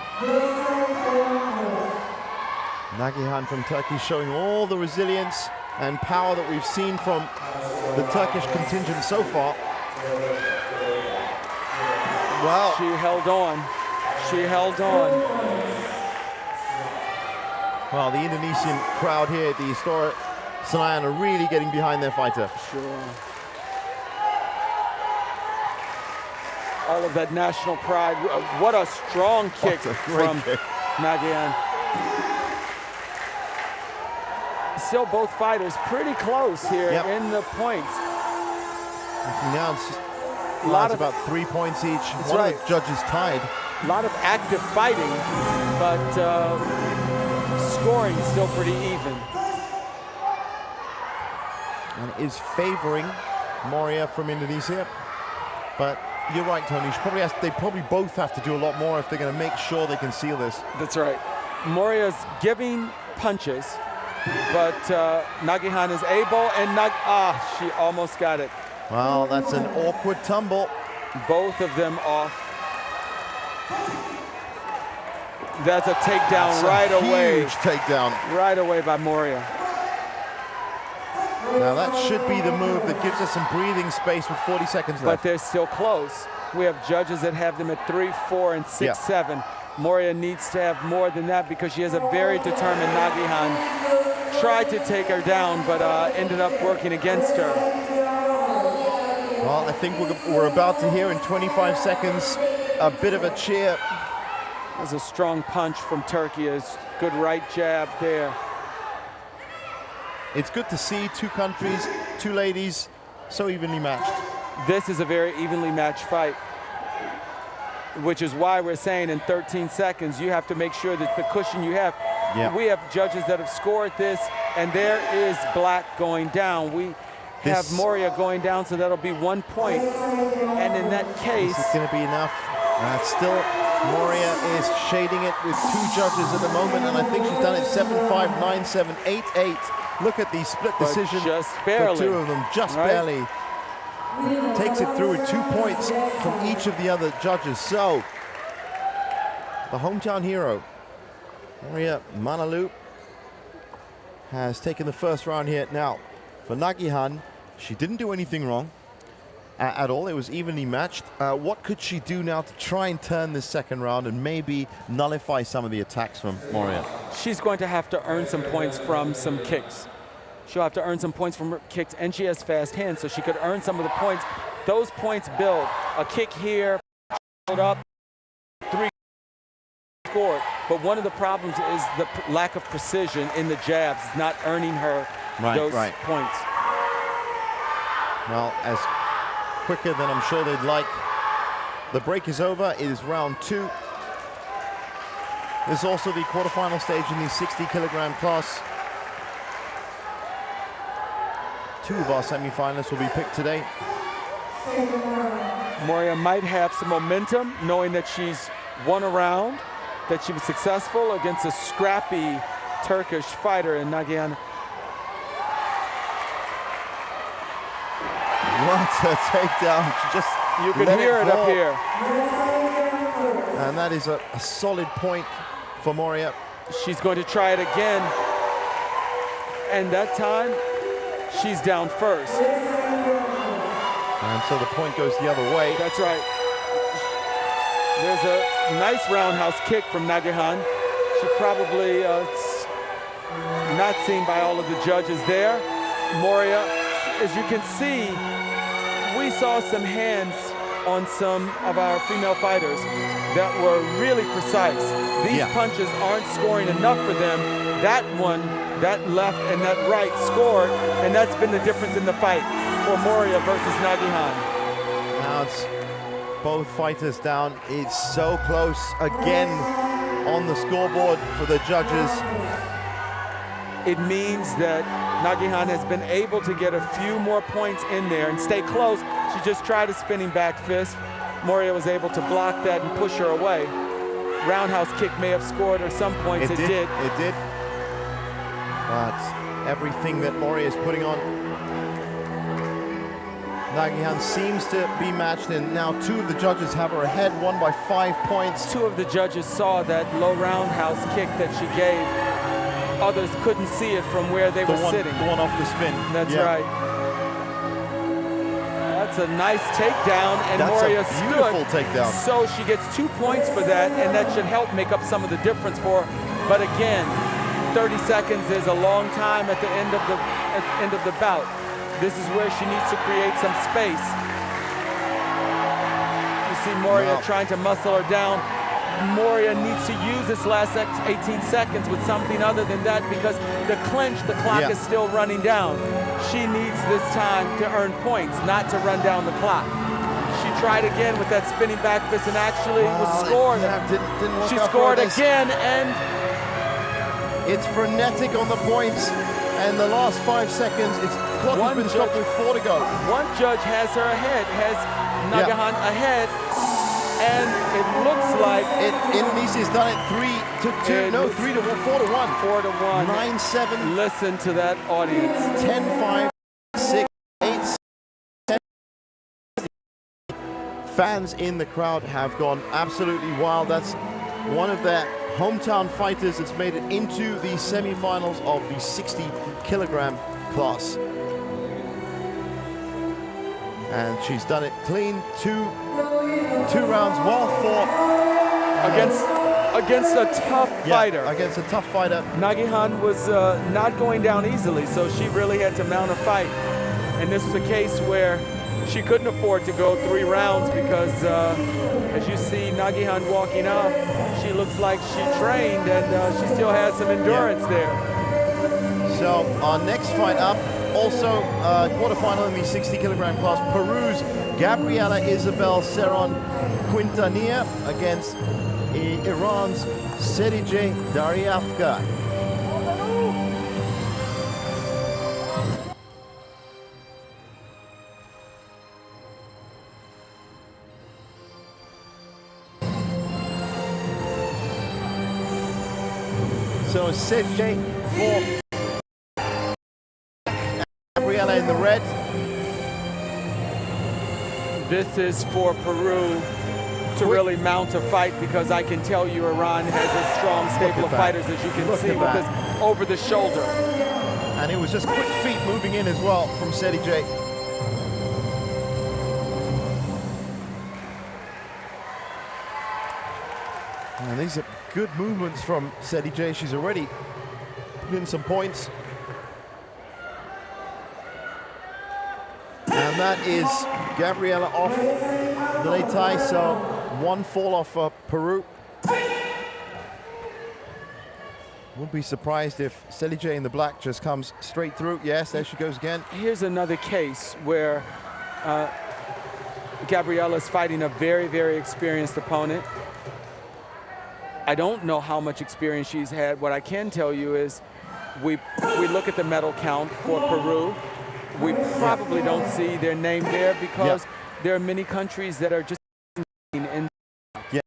Nagihan from Turkey showing all the resilience and power that we've seen from the Turkish contingent so far. Wow. She held on. She held on. Well, the Indonesian crowd here at the historic Senayan are really getting behind their fighter. Sure. All of that national pride. What a strong kick from Nagihan. Still both fighters pretty close here in the points. Now it's about 3 points each. One of the judges tied. A lot of active fighting, but scoring still pretty even. And is favoring Moria from Indonesia. But you're right, Tony. They probably both have to do a lot more if they're going to make sure they can seal this. That's right. Moria's giving punches, but Nagihan is able, and she almost got it. Well, that's an awkward tumble. Both of them off. That's a takedown right away. Huge takedown. Right away by Moria. Now that should be the move that gives us some breathing space with 40 seconds left. But they're still close. We have judges that have them at 3, 4, and 6, 7. Moria needs to have more than that because she has a very determined Nagihan. Tried to take her down, but ended up working against her. Well, I think we're about to hear in 25 seconds a bit of a cheer. There's a strong punch from Turkey. A good right jab there. It's good to see two countries, two ladies, so evenly matched. This is a very evenly matched fight, which is why we're saying in 13 seconds, you have to make sure that the cushion you have. Yeah. We have judges that have scored this, and there is black going down. We have Moria going down, so that'll be 1 point. And in that case, this is going to be enough. Still, Moria is shading it with two judges at the moment, and I think she's done it 7-5, 9-7, 8-8. Look at the split decision just barely. for two of them, just barely. Takes it through with 2 points from each of the other judges. So, the hometown hero, Moria Manalu, has taken the first round here. Now, for Nagihan, she didn't do anything wrong at all. It was evenly matched. What could she do now to try and turn this second round and maybe nullify some of the attacks from Moria? She's going to have to earn some points from some kicks. She'll have to earn some points from her kicks, and she has fast hands, so she could earn some of the points. Those points build. A kick here, hold up, 3 scored. But one of the problems is the lack of precision in the jabs, not earning her those points. Well, as quicker than I'm sure they'd like. The break is over. It is round 2. This is also the quarterfinal stage in the 60-kilogram class. 2 of our semi-finalists will be picked today. Moria might have some momentum, knowing that she's won a round, that she was successful against a scrappy Turkish fighter in Nagihan. What a takedown. She just you can hear it up here. And that is a solid point for Moria. She's going to try it again. And that time, she's down first. And so the point goes the other way. That's right. There's a nice roundhouse kick from Nagihan. She probably not seen by all of the judges there. Moria, as you can see, we saw some hands on some of our female fighters that were really precise. These punches aren't scoring enough for them. That one, that left and that right scored, and that's been the difference in the fight for Moria versus Nagihan. Now it's both fighters down. It's so close again on the scoreboard for the judges. It means that Nagihan has been able to get a few more points in there and stay close. She just tried a spinning back fist. Moria was able to block that and push her away. Roundhouse kick may have scored her some points. It did. It did. But everything that Moria is putting on, Nagihan seems to be matched, and now 2 of the judges have her ahead, one by 5 points. 2 of the judges saw that low roundhouse kick that she gave. Others couldn't see it from where they were sitting. The one off the spin. That's right. That's a nice takedown, and Moria stood. That's a beautiful takedown. So she gets 2 points for that, and that should help make up some of the difference for her. But again, 30 seconds is a long time at the end of the bout. This is where she needs to create some space. You see Moria trying to muscle her down. Moria needs to use this last 18 seconds with something other than that, because the clinch, the clock is still running down. She needs this time to earn points, not to run down the clock. She tried again with that spinning back fist and actually was scored. Didn't work she out scored again, and it's frenetic on the points. And the last 5 seconds, it's clock has been stopped with 4 to go. One judge has her ahead, has Nagihan ahead. And it looks like Indonesia's done it 3-2. No, 4 to 1. 4 to 1. 9-7. Listen to that audience. 10-5, 6, 8, 10. Fans in the crowd have gone absolutely wild. That's one of their hometown fighters that's made it into the semi-finals of the 60-kilogram class. And she's done it clean. Two rounds, well fought. Against a tough fighter. Against a tough fighter. Nagihan was not going down easily, so she really had to mount a fight. And this is a case where she couldn't afford to go 3 rounds because as you see Nagihan walking up, she looks like she trained and she still has some endurance there. So our next fight up, also quarterfinal in the 60 kilogram class, Peru's Gabriela Isabel Serron Quintanilla against Iran's Serije Daryevka. So Serije for Gabriela in the red. This is for Peru to really mount a fight, because I can tell you Iran has a strong stable of fighters, as you can see, with this over the shoulder. And it was just quick feet moving in as well from Serije. And these are good movements from Serije. She's already put in some points. And that is Gabriela off the late tie, so 1 fall off for Peru. Wouldn't be surprised if Serije in the black just comes straight through. Yes, there she goes again. Here's another case where Gabriela's fighting a very, very experienced opponent. I don't know how much experience she's had. What I can tell you is we look at the medal count for Peru. We probably don't see their name there because there are many countries that are just in. Yeah,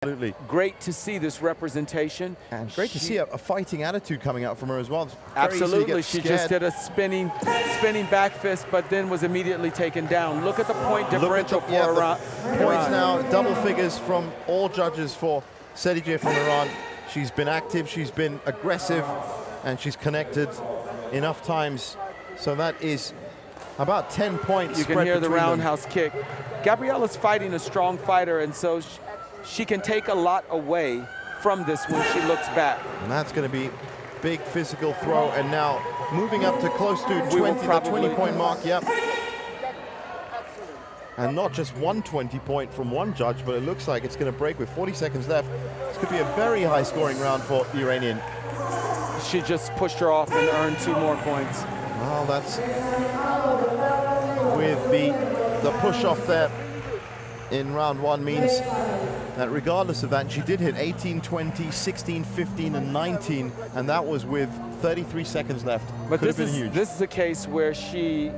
absolutely. Great to see this representation. And great to see a fighting attitude coming out from her as well. Absolutely, she just did a spinning back fist, but then was immediately taken down. Look at the point differential for Iran. Points now, double figures from all judges for Serije from Iran. She's been active, she's been aggressive, and she's connected enough times. So that is about 10 points. You can hear the roundhouse kick. Gabriela's fighting a strong fighter, and so she can take a lot away from this when she looks back. And that's going to be big physical throw, and now moving up to close to 20, the 20-point mark, yep. And not just 120 point from one judge, but it looks like it's going to break with 40 seconds left. This could be a very high-scoring round for the Iranian. She just pushed her off and earned 2 more points. Well, that's with the push off there in round 1 means that regardless of that, she did hit 18, 20, 16, 15, and 19, and that was with 33 seconds left. But Could have been huge. This is a case where she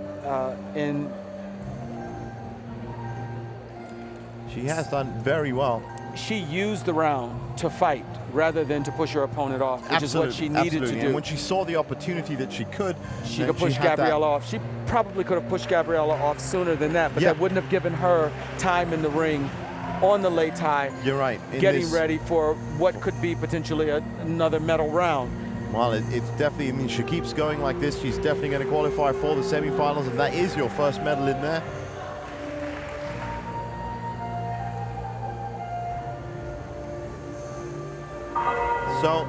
She has done very well. She used the round to fight rather than to push her opponent off, which is what she needed to do. And when she saw the opportunity that she could push Gabriela off. She probably could have pushed Gabriela off sooner than that, but that wouldn't have given her time in the ring on the late tie. You're right. Getting ready for what could be potentially another medal round. Well, it's definitely, I mean, she keeps going like this, she's definitely going to qualify for the semifinals, and that is your first medal in there. So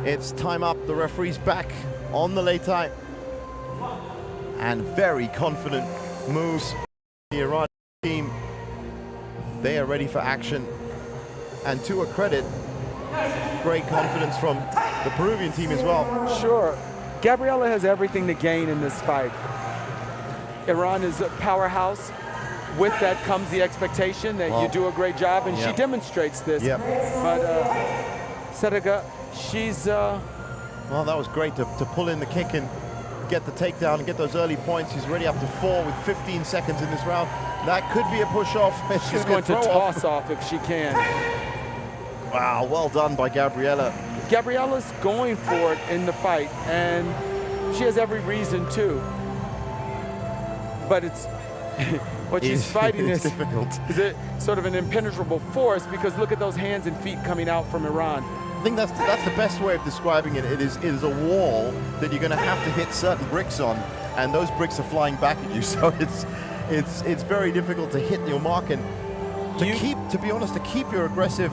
it's time up. The referee's back on the late tie. And very confident moves. The Iran team, they are ready for action. And to a credit, great confidence from the Peruvian team as well. Sure. Gabriela has everything to gain in this fight. Iran is a powerhouse. With that comes the expectation that you do a great job, and she demonstrates this. But Serije, she's... Well, that was great to pull in the kick and get the takedown and get those early points. She's already up to 4 with 15 seconds in this round. That could be a push-off. She's going to toss off if she can. Wow, well done by Gabriela. Gabriela's going for it in the fight, and she has every reason to. But it's... what she's fighting is difficult. Is it sort of an impenetrable force, because look at those hands and feet coming out from Iran. I think that's the best way of describing it. It is a wall that you're going to have to hit certain bricks on, and those bricks are flying back at you. So it's very difficult to hit your mark, and to be honest, to keep your aggressive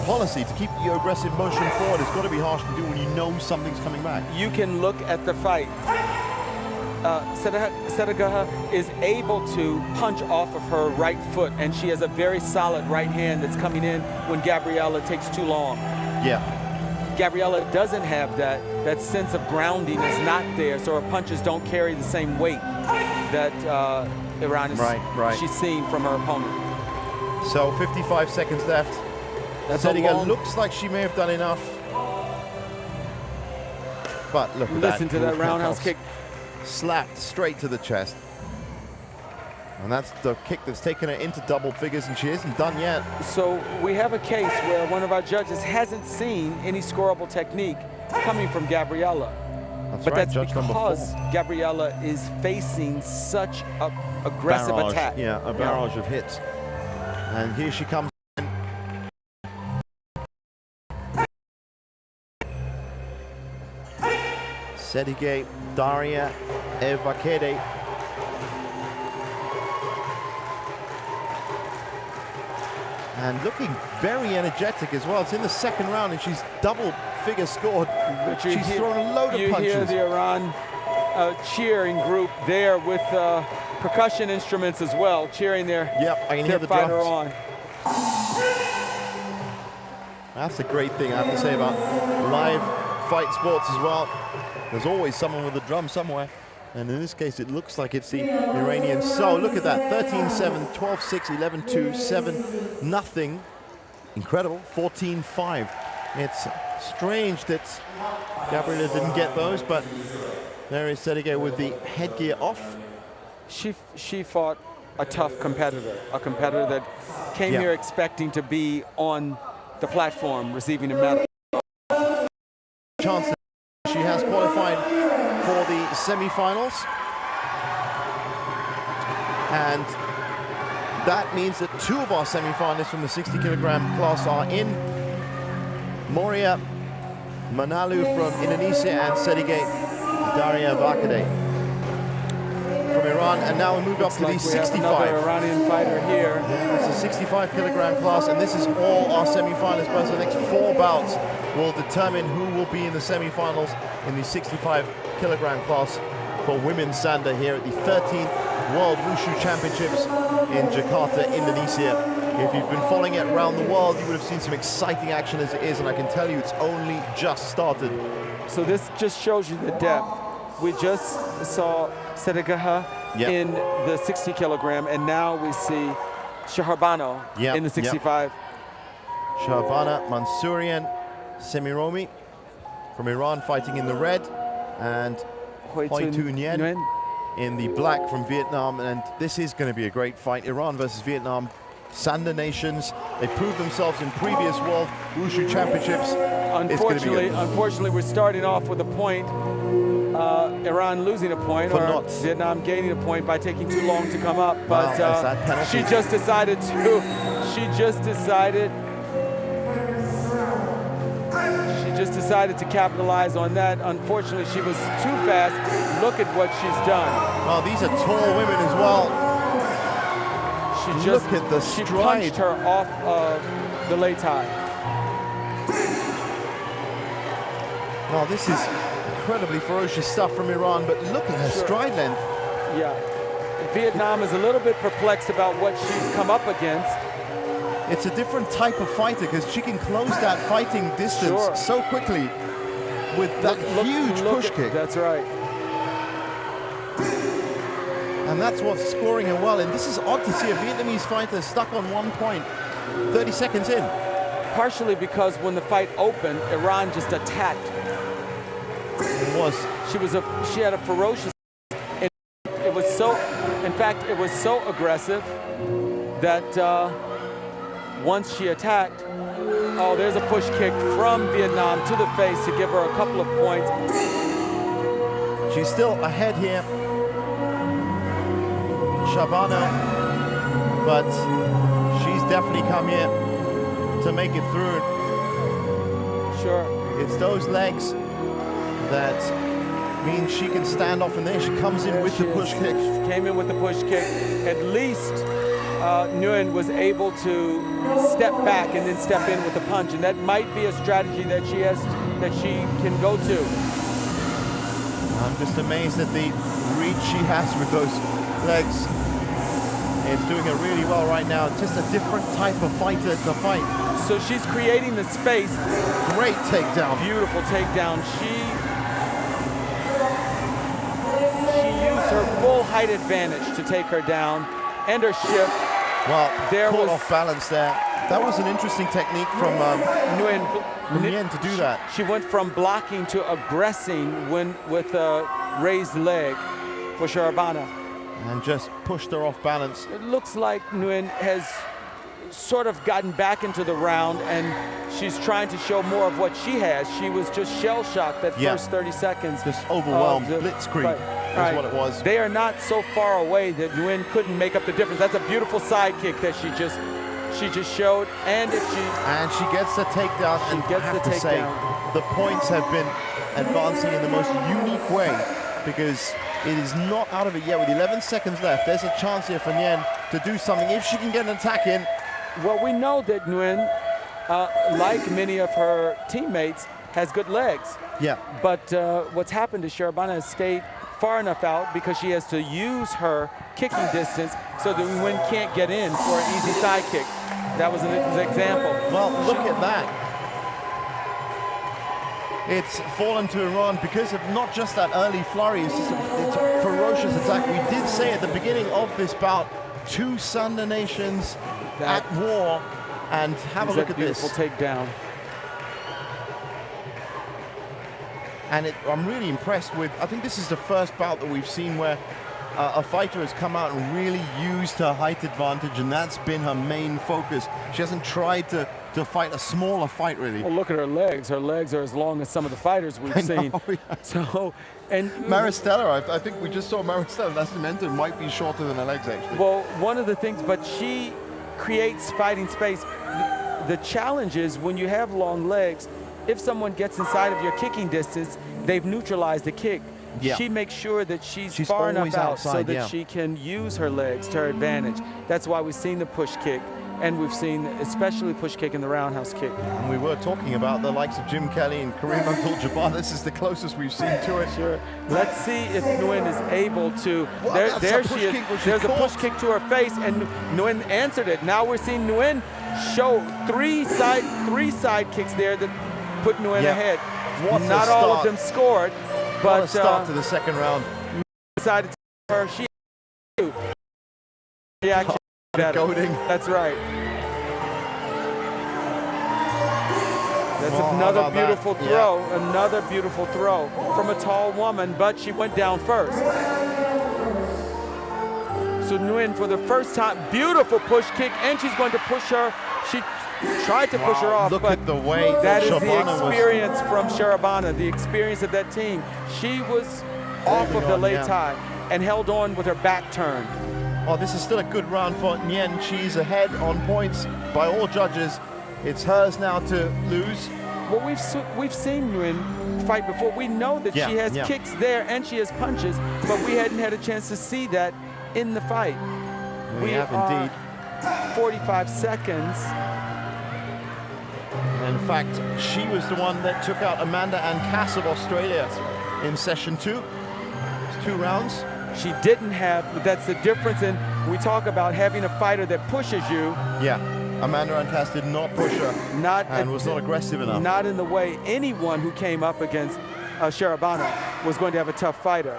policy, to keep your aggressive motion forward, it's got to be harsh to do when you know something's coming back. You can look at the fight. Sanda is able to punch off of her right foot, and she has a very solid right hand that's coming in when Gabriella takes too long. Yeah. Gabriella doesn't have that. That sense of grounding is not there, so her punches don't carry the same weight that Iran is she's seen from her opponent. So 55 seconds left. Sediga looks like she may have done enough. But look at that. Listen to that roundhouse kick. Slapped straight to the chest. And that's the kick that's taken her into double figures, and she isn't done yet. So we have a case where one of our judges hasn't seen any scoreable technique coming from Gabriella. That's because Gabriella is facing such an aggressive attack. Yeah, a barrage of hits. And here she comes. Sediga Daria Evakede. And looking very energetic as well. It's in the second round and she's double figure scored. She's thrown a load of punches. You hear the Iran cheering group there with percussion instruments as well, cheering their, I can hear the fighter drums. That's a great thing I have to say about live fight sports as well. There's always someone with a drum somewhere. And in this case, it looks like it's the Iranians. So look at that, 13-7, 12-6, 11-2, 7-0. Incredible, 14-5. It's strange that Gabriella didn't get those, but there is Sediga with the headgear off. She fought a tough competitor, a competitor that came here expecting to be on the platform, receiving a medal. Chance she has qualified for the semi-finals, and that means that two of our semi-finalists from the 60 kilogram class are in. Moria Manalu from Indonesia and Sediga Daria Vakade from Iran. And now we move up to the 65. Another Iranian fighter here. It's a 65 kilogram class, and this is all our semi-finalists. But the next 4 bouts will determine who will be in the semi-finals in the 65 kilogram class for women's Sanda here at the 13th World Wushu Championships in Jakarta, Indonesia. If you've been following it around the world, you would have seen some exciting action as it is, and I can tell you it's only just started. So this just shows you the depth. We just saw Sediga in the 60 kilogram, and now we see Shahrbano in the 65. Shahrbana Mansourian Semiromi from Iran fighting in the red, and Hoi Tu Nguyen in the black from Vietnam. And this is going to be a great fight. Iran versus Vietnam, Sanda nations. They proved themselves in previous World Wushu Championships. Unfortunately, we're starting off with a point. Iran losing a point, or Vietnam gaining a point by taking too long to come up. But she just decided to capitalize on that. Unfortunately, she was too fast. Look at what she's done. Well, these are tall women as well. Look at the stride. She punched her off of the lei tai. Well, this is incredibly ferocious stuff from Iran, but look at her stride length. Yeah. Vietnam is a little bit perplexed about what she's come up against. It's a different type of fighter because she can close that fighting distance so quickly with that huge push kick. That's right. And that's what's scoring her well. And this is odd to see a Vietnamese fighter stuck on 1 point 30 seconds in. Partially because when the fight opened, Iran just attacked. She had a ferocious. It was so. In fact, it was so aggressive that once she attacked, there's a push kick from Vietnam to the face to give her a couple of points. She's still ahead here, Shahrbano, but she's definitely come here to make it through. Sure. It's those legs that means she can stand off, and there she comes in with the push kick. She came in with the push kick. At least Nguyen was able to step back and then step in with the punch, and that might be a strategy that she can go to. I'm just amazed at the reach she has with those legs. It's doing it really well right now. Just a different type of fighter to fight. So she's creating the space. Great takedown. Beautiful takedown. She used her full height advantage to take her down and her shift. Well, there caught was off balance there. That was an interesting technique from Nguyen to do that. She went from blocking to aggressing with a raised leg for Sharabana. And just pushed her off balance. It looks like Nguyen has sort of gotten back into the round, and she's trying to show more of what she has. She was just shell-shocked that first 30 seconds. Just overwhelmed, blitzkrieg is what it was. They are not so far away that Nguyen couldn't make up the difference. That's a beautiful side kick that she just showed, and if she gets the takedown, and I have to say, the points have been advancing in the most unique way, because it is not out of it yet with 11 seconds left. There's a chance here for Nguyen to do something if she can get an attack in. Well, we know that Nguyen, like many of her teammates, has good legs. Yeah. But what's happened to Sharabana has stayed far enough out because she has to use her kicking distance so that Nguyen can't get in for an easy thigh kick. That was an example. Well, look at that. It's fallen to Iran because of not just that early flurry, it's a ferocious attack. We did say at the beginning of this bout, two Sanda nations at war, and have a look at this. Beautiful takedown. And I'm really impressed with, I think this is the first bout that we've seen where a fighter has come out and really used her height advantage, and that's been her main focus. She hasn't tried to fight a smaller fight, really. Well, look at her legs. Her legs are as long as some of the fighters we've seen. Yeah. So, and Maristella, I think we just saw Maristella. Nascimento might be shorter than her legs, actually. Well, one of the things, but she creates fighting space. The challenge is when you have long legs, if someone gets inside of your kicking distance, they've neutralized the kick. Yeah. She makes sure that she's far enough out so that she can use her legs to her advantage. That's why we've seen the push kick, and we've seen especially push kick in the roundhouse kick. And we were talking about the likes of Jim Kelly and Kareem Abdul-Jabbar. This is the closest we've seen to it. Sure. Let's see if Nguyen is able to. There she is. There's a push kick to her face, and Nguyen answered it. Now we're seeing Nguyen show three side kicks there that put Nguyen ahead. Not all of them scored. But what a start to the second round. Decided to her. She actually better. That's right. That's another beautiful throw. Yeah. Another beautiful throw from a tall woman, but she went down first. So Nguyen, for the first time, beautiful push kick, and she's going to push her. She tried to push her off, look but at the way that is Sharabana the experience from Sharabana, the experience of that team. She was off of the late tie and held on with her back turned. Oh, this is still a good round for Nguyen. She's ahead on points by all judges. It's hers now to lose. Well, we've seen Nguyen fight before. We know that she has kicks there and she has punches, but we hadn't had a chance to see that in the fight. We have indeed. 45 seconds. In fact, she was the one that took out Amanda and Cass of Australia in session 2. It's 2 rounds. She didn't have, that's the difference in, we talk about having a fighter that pushes you. Yeah, Amanda and Cass did not push her and was not aggressive enough. Not in the way anyone who came up against Sharabana was going to have a tough fighter.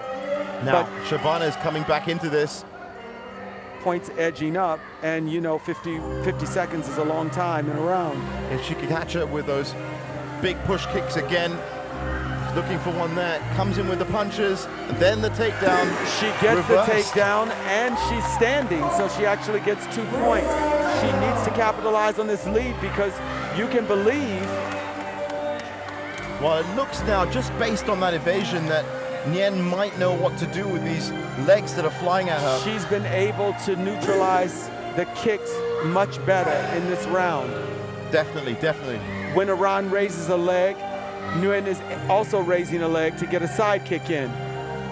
Now, Sharabana is coming back into this. Points edging up, and you know 50 seconds is a long time in a round. If she can catch her with those big push kicks again, she's looking for one there, comes in with the punches, and then the takedown. She gets the takedown, and she's standing, so she actually gets 2 points. She needs to capitalize on this lead because you can believe. Well, it looks now, just based on that evasion, that Nguyen might know what to do with these legs that are flying at her. She's been able to neutralize the kicks much better in this round. Definitely, definitely. When Iran raises a leg, Nguyen is also raising a leg to get a side kick in.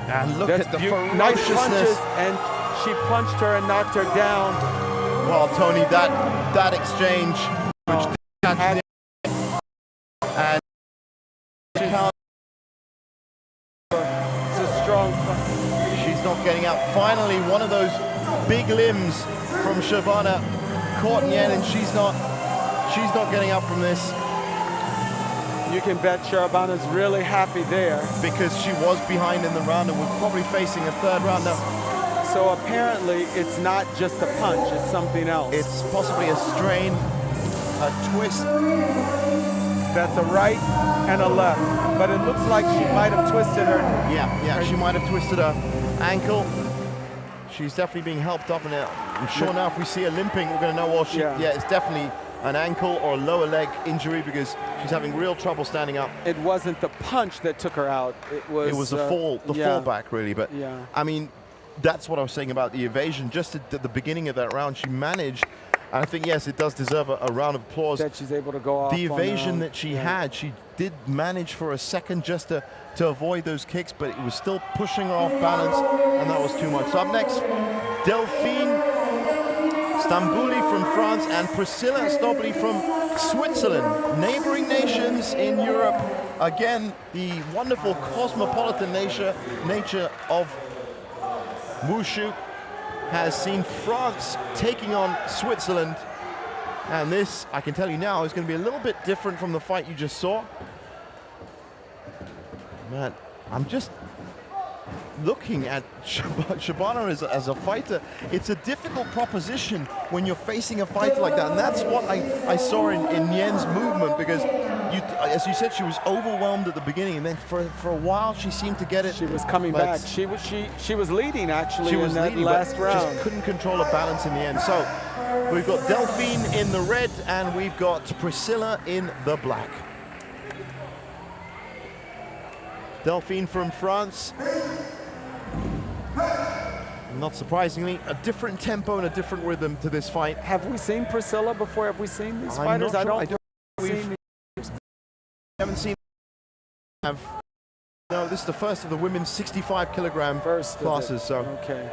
And look at the ferociousness. Nice punches, and she punched her and knocked her down. Well, Tony, that exchange, which and so not getting out. Finally, one of those big limbs from Shabana caught Nyen, and she's not getting up from this. You can bet Shabana's really happy there. Because she was behind in the round and we're probably facing a third round now. So apparently it's not just a punch, it's something else. It's possibly a strain, a twist. That's a right and a left. But it looks like she might have twisted her. Yeah, she might have twisted her ankle. She's definitely being helped up, and I'm sure now if we see her limping, we're going to know, well, it's definitely an ankle or a lower leg injury because she's having real trouble standing up. It wasn't the punch that took her out. It was the fall, fall back really. But I mean, that's what I was saying about the evasion. Just at the beginning of that round, she managed. And I think, yes, it does deserve a round of applause. That she's able to go off. The evasion that she had, she did manage for a second just to avoid those kicks, but it was still pushing her off balance, and that was too much. So up next, Delphine Stambouli from France and Priscilla Stobli from Switzerland. Neighboring nations in Europe. Again, the wonderful cosmopolitan nature of Wushu has seen France taking on Switzerland. And this, I can tell you now, is going to be a little bit different from the fight you just saw. Man, I'm just looking at Shabana as a fighter. It's a difficult proposition when you're facing a fighter like that. And that's what I saw in Nyen's movement, because as you said, she was overwhelmed at the beginning, and then for a while she seemed to get it. She was coming back. She was leading actually in that last round. Just couldn't control her balance in the end. So we've got Delphine in the red and we've got Priscilla in the black. Delphine from France. Not surprisingly, a different tempo and a different rhythm to this fight. Have we seen Priscilla before? Have we seen these fighters? I haven't seen. No, this is the first of the women's 65 kilogram classes. So okay,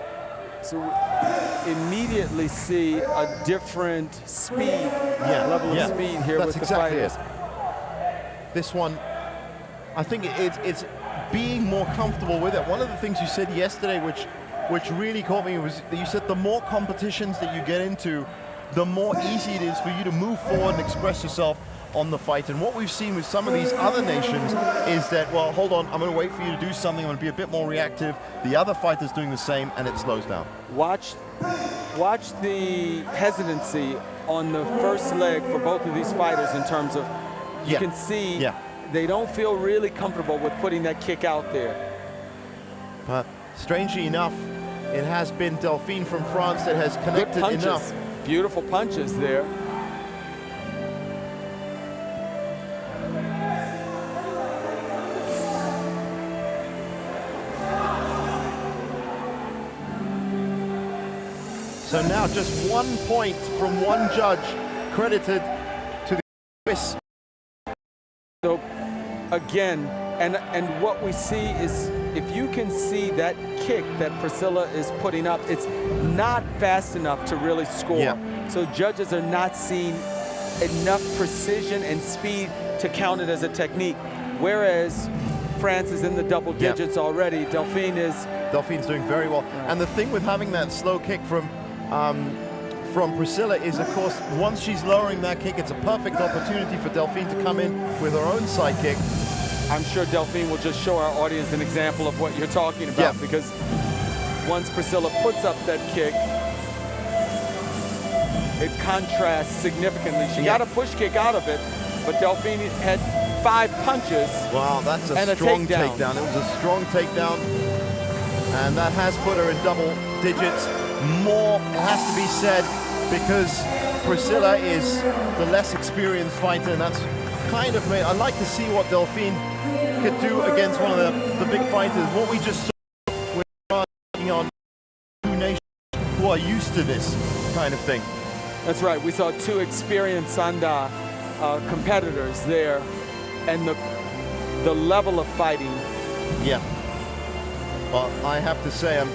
so we immediately see a different speed, level of speed here with the fighters. This one, I think it's being more comfortable with it. One of the things you said yesterday, which really caught me, was that you said the more competitions that you get into, the more easy it is for you to move forward and express yourself on the fight. And what we've seen with some of these other nations is that, well, hold on, I'm going to wait for you to do something, I'm going to be a bit more reactive. The other fighter's doing the same, and it slows down. Watch the hesitancy on the first leg for both of these fighters in terms of, you can see they don't feel really comfortable with putting that kick out there. But strangely enough, it has been Delphine from France that has connected enough. Beautiful punches there. So now just 1 point from one judge credited to the Swiss. So again, and what we see is, if you can see that kick that Priscilla is putting up, it's not fast enough to really score. So judges are not seeing enough precision and speed to count it as a technique. Whereas France is in the double digits already. Delphine's doing very well. And the thing with having that slow kick from Priscilla is, of course, once she's lowering that kick, it's a perfect opportunity for Delphine to come in with her own side kick. I'm sure Delphine will just show our audience an example of what you're talking about, because once Priscilla puts up that kick, it contrasts significantly. She got a push kick out of it, but Delphine had 5 punches. Wow, that's a strong takedown. It was a strong takedown, and that has put her in double digits. More has to be said, because Priscilla is the less experienced fighter, and that's kind of made. I'd like to see what Delphine could do against one of the big fighters. What we just saw, we're working on 2 nations who are used to this kind of thing. That's right. We saw 2 experienced Sanda competitors there, and the level of fighting. Yeah. Well, I have to say, I'm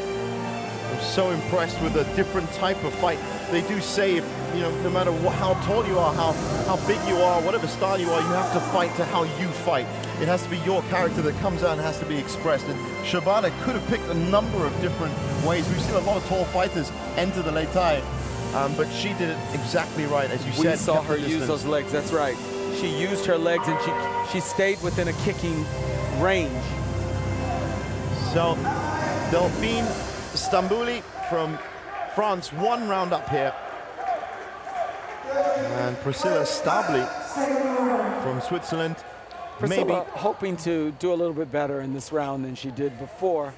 so impressed with a different type of fight. They do say, if no matter how tall you are, how big you are, whatever style you are, you have to fight to how you fight. It has to be your character that comes out and has to be expressed. And Shabana could have picked a number of different ways. We've seen a lot of tall fighters enter the Lei Tai, but she did it exactly right, as you said. We saw her use those legs, that's right. She used her legs and she stayed within a kicking range. So, Delphine Stambouli from France, 1 round up here. And Priscilla Stabli from Switzerland. Priscilla maybe hoping to do a little bit better in this round than she did before.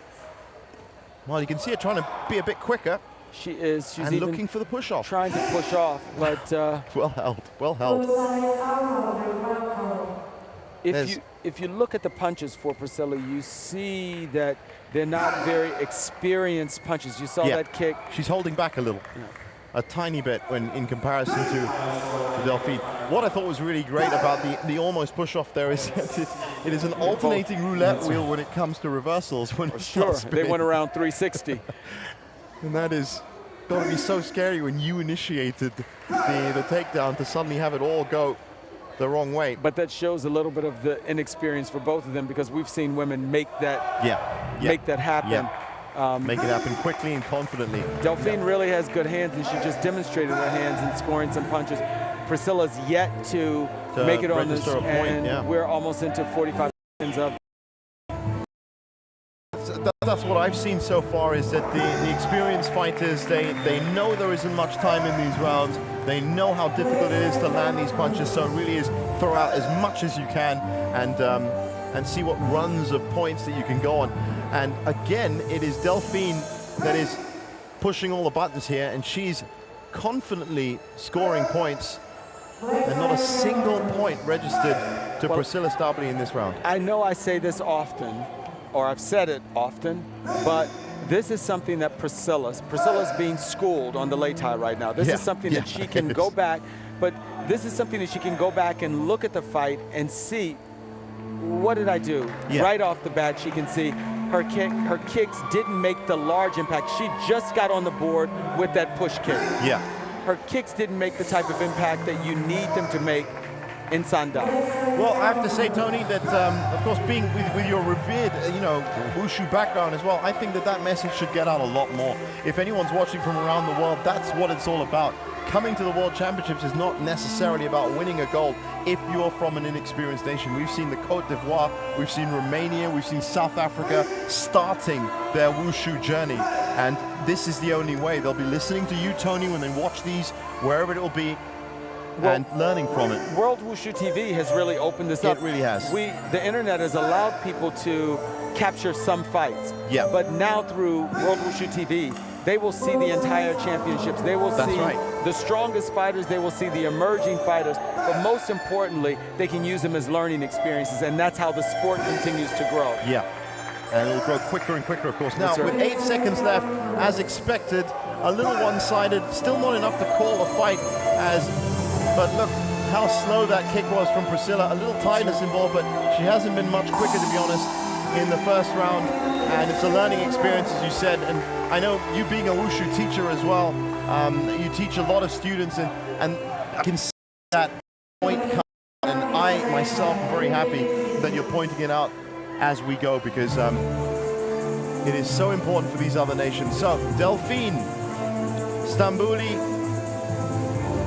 Well, you can see her trying to be a bit quicker. She is. She's and even looking for the push-off. Trying to push off, but well held, well held. If you look at the punches for Priscilla, you see that they're not very experienced punches. You saw that kick. She's holding back a little. Yeah. A tiny bit when in comparison to Delphine. What I thought was really great about the almost push-off there is it is an alternating roulette wheel when it comes to reversals. When sure, they went around 360. And that is got to be so scary when you initiated the takedown to suddenly have it all go the wrong way. But that shows a little bit of the inexperience for both of them, because we've seen women make that make that happen. Make it happen quickly and confidently. Delphine really has good hands, and she just demonstrated her hands in scoring some punches. Priscilla's yet to make it on this, and we're almost into 45 seconds of. That's what I've seen so far, is that the experienced fighters, they know there isn't much time in these rounds. They know how difficult it is to land these punches, so it really is throw out as much as you can and see what runs of points that you can go on. And again, it is Delphine that is pushing all the buttons here, and she's confidently scoring points, and not a single point registered to Priscilla Stabli in this round. I know I say this often, or I've said it often, but this is something that Priscilla's being schooled on the Lei Tai right now. This is something that she can go back, but this is something that she can go back and look at the fight and see, what did I do? Right off the bat, she can see her kicks didn't make the large impact. She just got on the board with that push kick. Her kicks didn't make the type of impact that you need them to make in Sanda. Well, I have to say, Tony, that of course, being with your revered, wushu background as well, I think that message should get out a lot more. If anyone's watching from around the world, that's what it's all about. Coming to the World Championships is not necessarily about winning a gold if you're from an inexperienced nation. We've seen the Côte d'Ivoire, we've seen Romania, we've seen South Africa starting their wushu journey. And this is the only way. They'll be listening to you, Tony, when they watch these, wherever it will be, and learning from it. World Wushu TV has really opened this up. It really has. The internet has allowed people to capture some fights. But now through World Wushu TV, they will see the entire championships. They will see the strongest fighters. They will see the emerging fighters. But most importantly, they can use them as learning experiences, and that's how the sport continues to grow. And it'll grow quicker and quicker, of course. Now, with 8 seconds left, as expected, a little one-sided, still not enough to call a fight but look how slow that kick was from Priscilla. A little tightness involved, but she hasn't been much quicker, to be honest, in the first round. And it's a learning experience, as you said. And I know you being a wushu teacher as well, you teach a lot of students, and I can see that point come out. And I, myself, am very happy that you're pointing it out as we go, because it is so important for these other nations. So, Delphine Stambouli,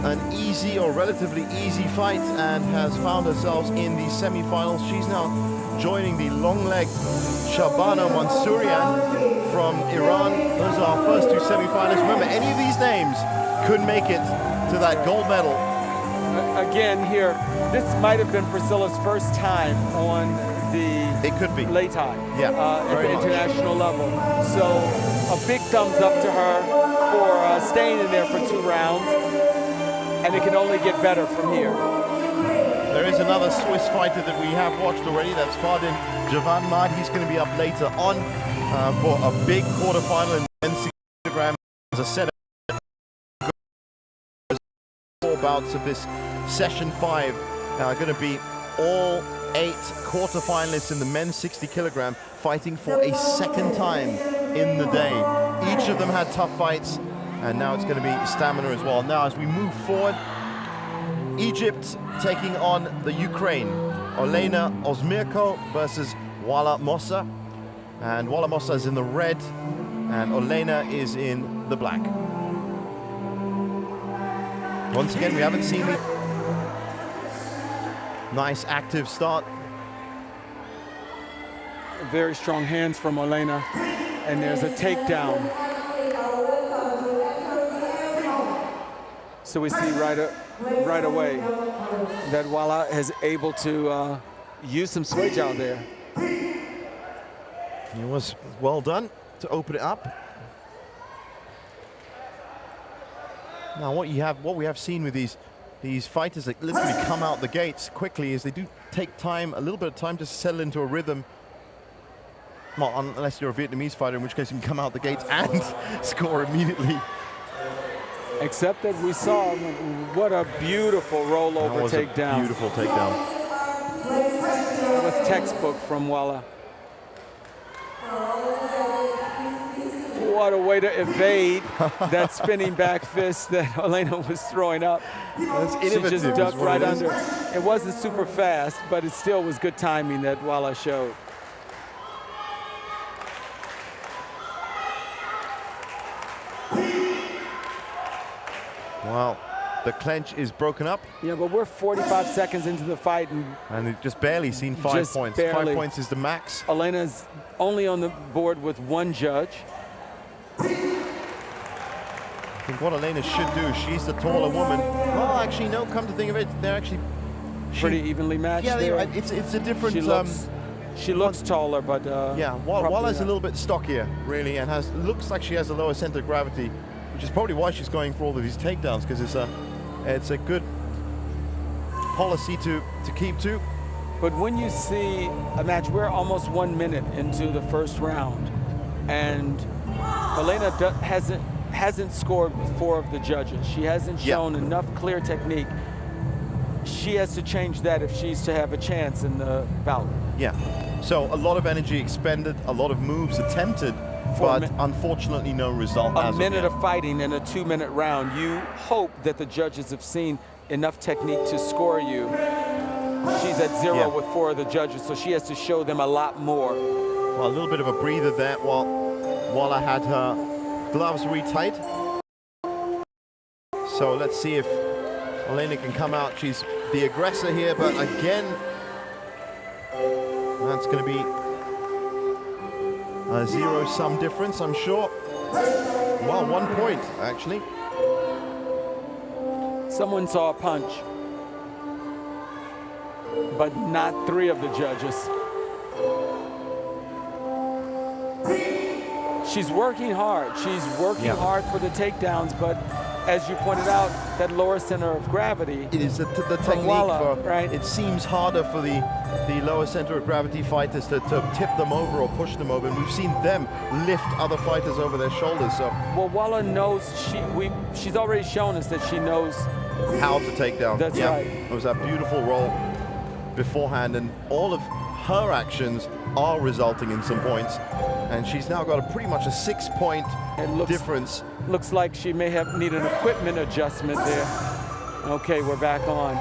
an easy or relatively easy fight, and has found herself in the semi-finals. She's now joining the long-legged Shabana Mansourian from Iran. Those are our first 2 semi-finalists. Remember, any of these names could make it to that gold medal. Again here, this might have been Priscilla's first time on the Lei Tai at the international level. So a big thumbs up to her for staying in there for 2 rounds. And it can only get better from here. There is another Swiss fighter that we have watched already. That's Fardin Javanmad. He's going to be up later on for a big quarterfinal in men's 60 kilograms. As I said, 4 bouts of this session 5 are going to be all 8 quarterfinalists in the men's 60 kilogram fighting for a second time in the day. Each of them had tough fights, and now it's going to be stamina as well. Now, as we move forward, Egypt taking on the Ukraine. Olena Osmirko versus Wala Mossa. And Wala Mossa is in the red, and Olena is in the black. Once again, we haven't seen the nice active start. Very strong hands from Olena, and there's a takedown. So we see right away that Wala is able to use some switch out there. It was well done to open it up. Now, what we have seen with these fighters that literally come out the gates quickly is they do take time, a little bit of time to settle into a rhythm. Well, unless you're a Vietnamese fighter, in which case you can come out the gates and score immediately. Except that we saw what a beautiful rollover takedown. That was a beautiful takedown. That was textbook from Wala. What a way to evade that spinning back fist that Olena was throwing up. That's She innovative. just ducked right under. It wasn't super fast, but it still was good timing that Wala showed. Wow, the clench is broken up. Yeah, but we're 45 seconds into the fight, And we've just barely seen 5 Just points. barely. 5 points is the max. Olena's only on the board with one judge. I think what Olena should do, she's the taller woman. Well, actually, no, come to think of it, they're actually Pretty evenly matched yeah, there. it's a different. She looks taller, but yeah, Walla's a little bit stockier, really, and looks like she has a lower center of gravity, which is probably why she's going for all of these takedowns, because it's a good policy to keep to. But when you see a match, we're almost 1 minute into the first round, and Olena hasn't scored with 4 of the judges. She hasn't shown enough clear technique. She has to change that if she's to have a chance in the bout. Yeah, so a lot of energy expended, a lot of moves attempted, but unfortunately no result. A minute of fighting in a 2-minute round, you hope that the judges have seen enough technique to score you. She's at 0 with 4 of the judges, so she has to show them a lot more. Well, a little bit of a breather there while I had her gloves retight. So let's see if Olena can come out. She's the aggressor here, but again, that's going to be a zero-sum difference, I'm sure. Well, 1 point, actually. Someone saw a punch, but not 3 of the judges. She's working hard. She's working hard for the takedowns, but as you pointed out, that lower center of gravity. It is the technique Wala, for, right? It seems harder for the lower center of gravity fighters to tip them over or push them over, and we've seen them lift other fighters over their shoulders. So, well, Wala knows, she's already shown us that she knows how to take down. That's right. It was that beautiful roll beforehand, and all of her actions are resulting in some points, and she's now got pretty much a 6-point difference. Looks like she may have needed an equipment adjustment there. Okay, we're back on.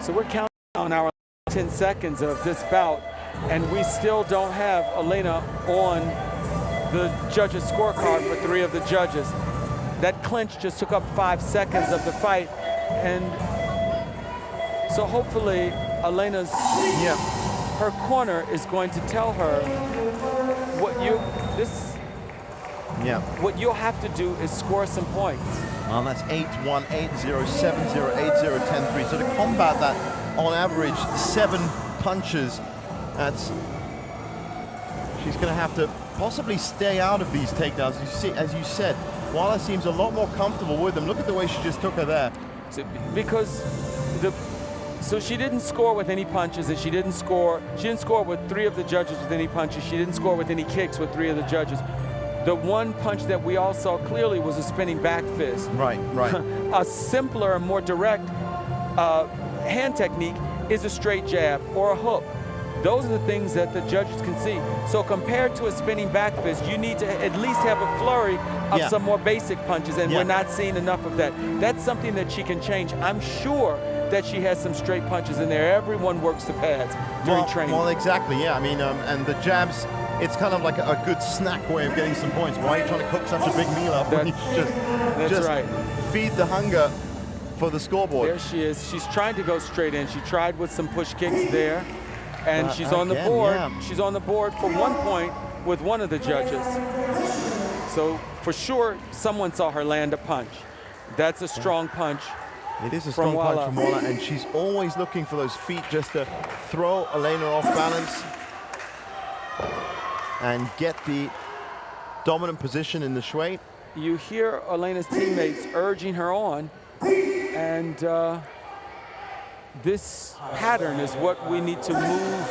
So we're counting on our 10 seconds of this bout, and we still don't have Olena on the judges' scorecard for 3 of the judges. That clinch just took up 5 seconds of the fight, and so hopefully Olena's her corner is going to tell her what you'll have to do is score some points. Well, that's 8-1, 8-0, 7-0, 8-0, 10-3. So to combat that, on average, 7 punches, she's going to have to possibly stay out of these takedowns. You see, as you said, Wala seems a lot more comfortable with them. Look at the way she just took her there. So she didn't score with any punches, and she didn't score with 3 of the judges with any punches. She didn't score with any kicks with 3 of the judges. The one punch that we all saw clearly was a spinning back fist. Right. A simpler and more direct hand technique is a straight jab or a hook. Those are the things that the judges can see. So compared to a spinning back fist, you need to at least have a flurry of some more basic punches, and we're not seeing enough of that. That's something that she can change. I'm sure that she has some straight punches in there. Everyone works the pads during training. Well, exactly, yeah. I mean, and the jabs, it's kind of like a good snack way of getting some points. Why are you trying to cook such a big meal up when you just right. feed the hunger for the scoreboard? There she is. She's trying to go straight in. She tried with some push kicks there, and she's on the again, board. yeah. She's on the board for 1 point with one of the judges. So for sure, someone saw her land a punch. That's a strong punch. It is a strong punch from Walla, and she's always looking for those feet just to throw Elena off balance and get the dominant position in the Shui. You hear Elena's teammates urging her on, and this pattern is what we need to move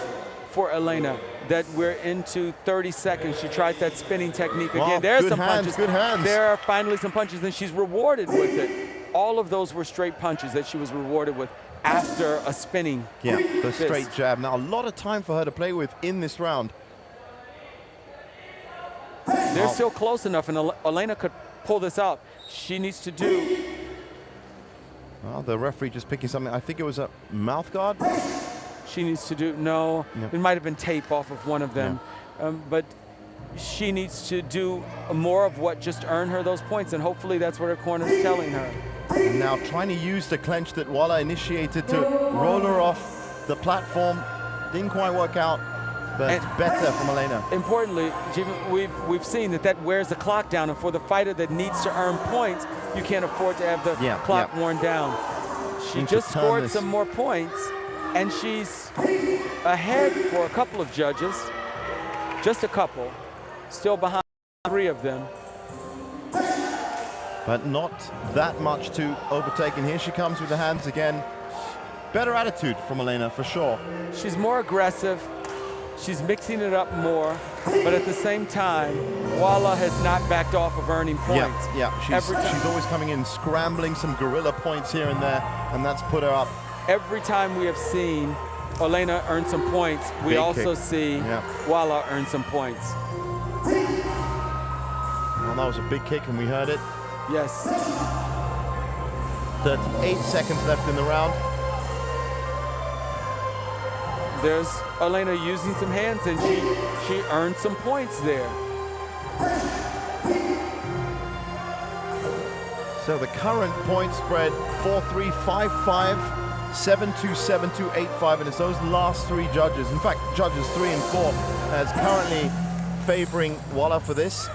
for Elena, that we're into 30 seconds. She tried that spinning technique again. Wow, There's good some hands, punches. good hands. There are finally some punches, and she's rewarded with it. All of those were straight punches that she was rewarded with after a spinning the fist. straight jab. Now, a lot of time for her to play with in this round. They're still close enough, and Elena could pull this out. She needs to do... Well, the referee just picking something. I think it was a mouth guard. She needs to do... No, it might have been tape off of one of them. But she needs to do more of what just earned her those points, and hopefully that's what her corner is telling her. And now trying to use the clench that Walla initiated to roll her off the platform. Didn't quite work out, but it's better from Elena. Importantly, we've seen that wears the clock down, and for the fighter that needs to earn points, you can't afford to have the clock worn down. She just scored some more points, and she's ahead for a couple of judges, just a couple, still behind 3 of them. But not that much to overtake, and here she comes with the hands again. Better attitude from Elena, for sure. She's more aggressive. She's mixing it up more, but at the same time, Walla has not backed off of earning points. She's always coming in, scrambling some guerrilla points here and there, and that's put her up. Every time we have seen Elena earn some points, we also see Walla earn some points. Well, that was a big kick, and we heard it. Yes. 38 seconds left in the round. There's Elena using some hands, and she earned some points there. So the current point spread 4-3, 5-5, 7-2, 7-2, 8-5, and it's those last 3 judges. In fact, judges 3 and 4 as currently favoring Walla for this.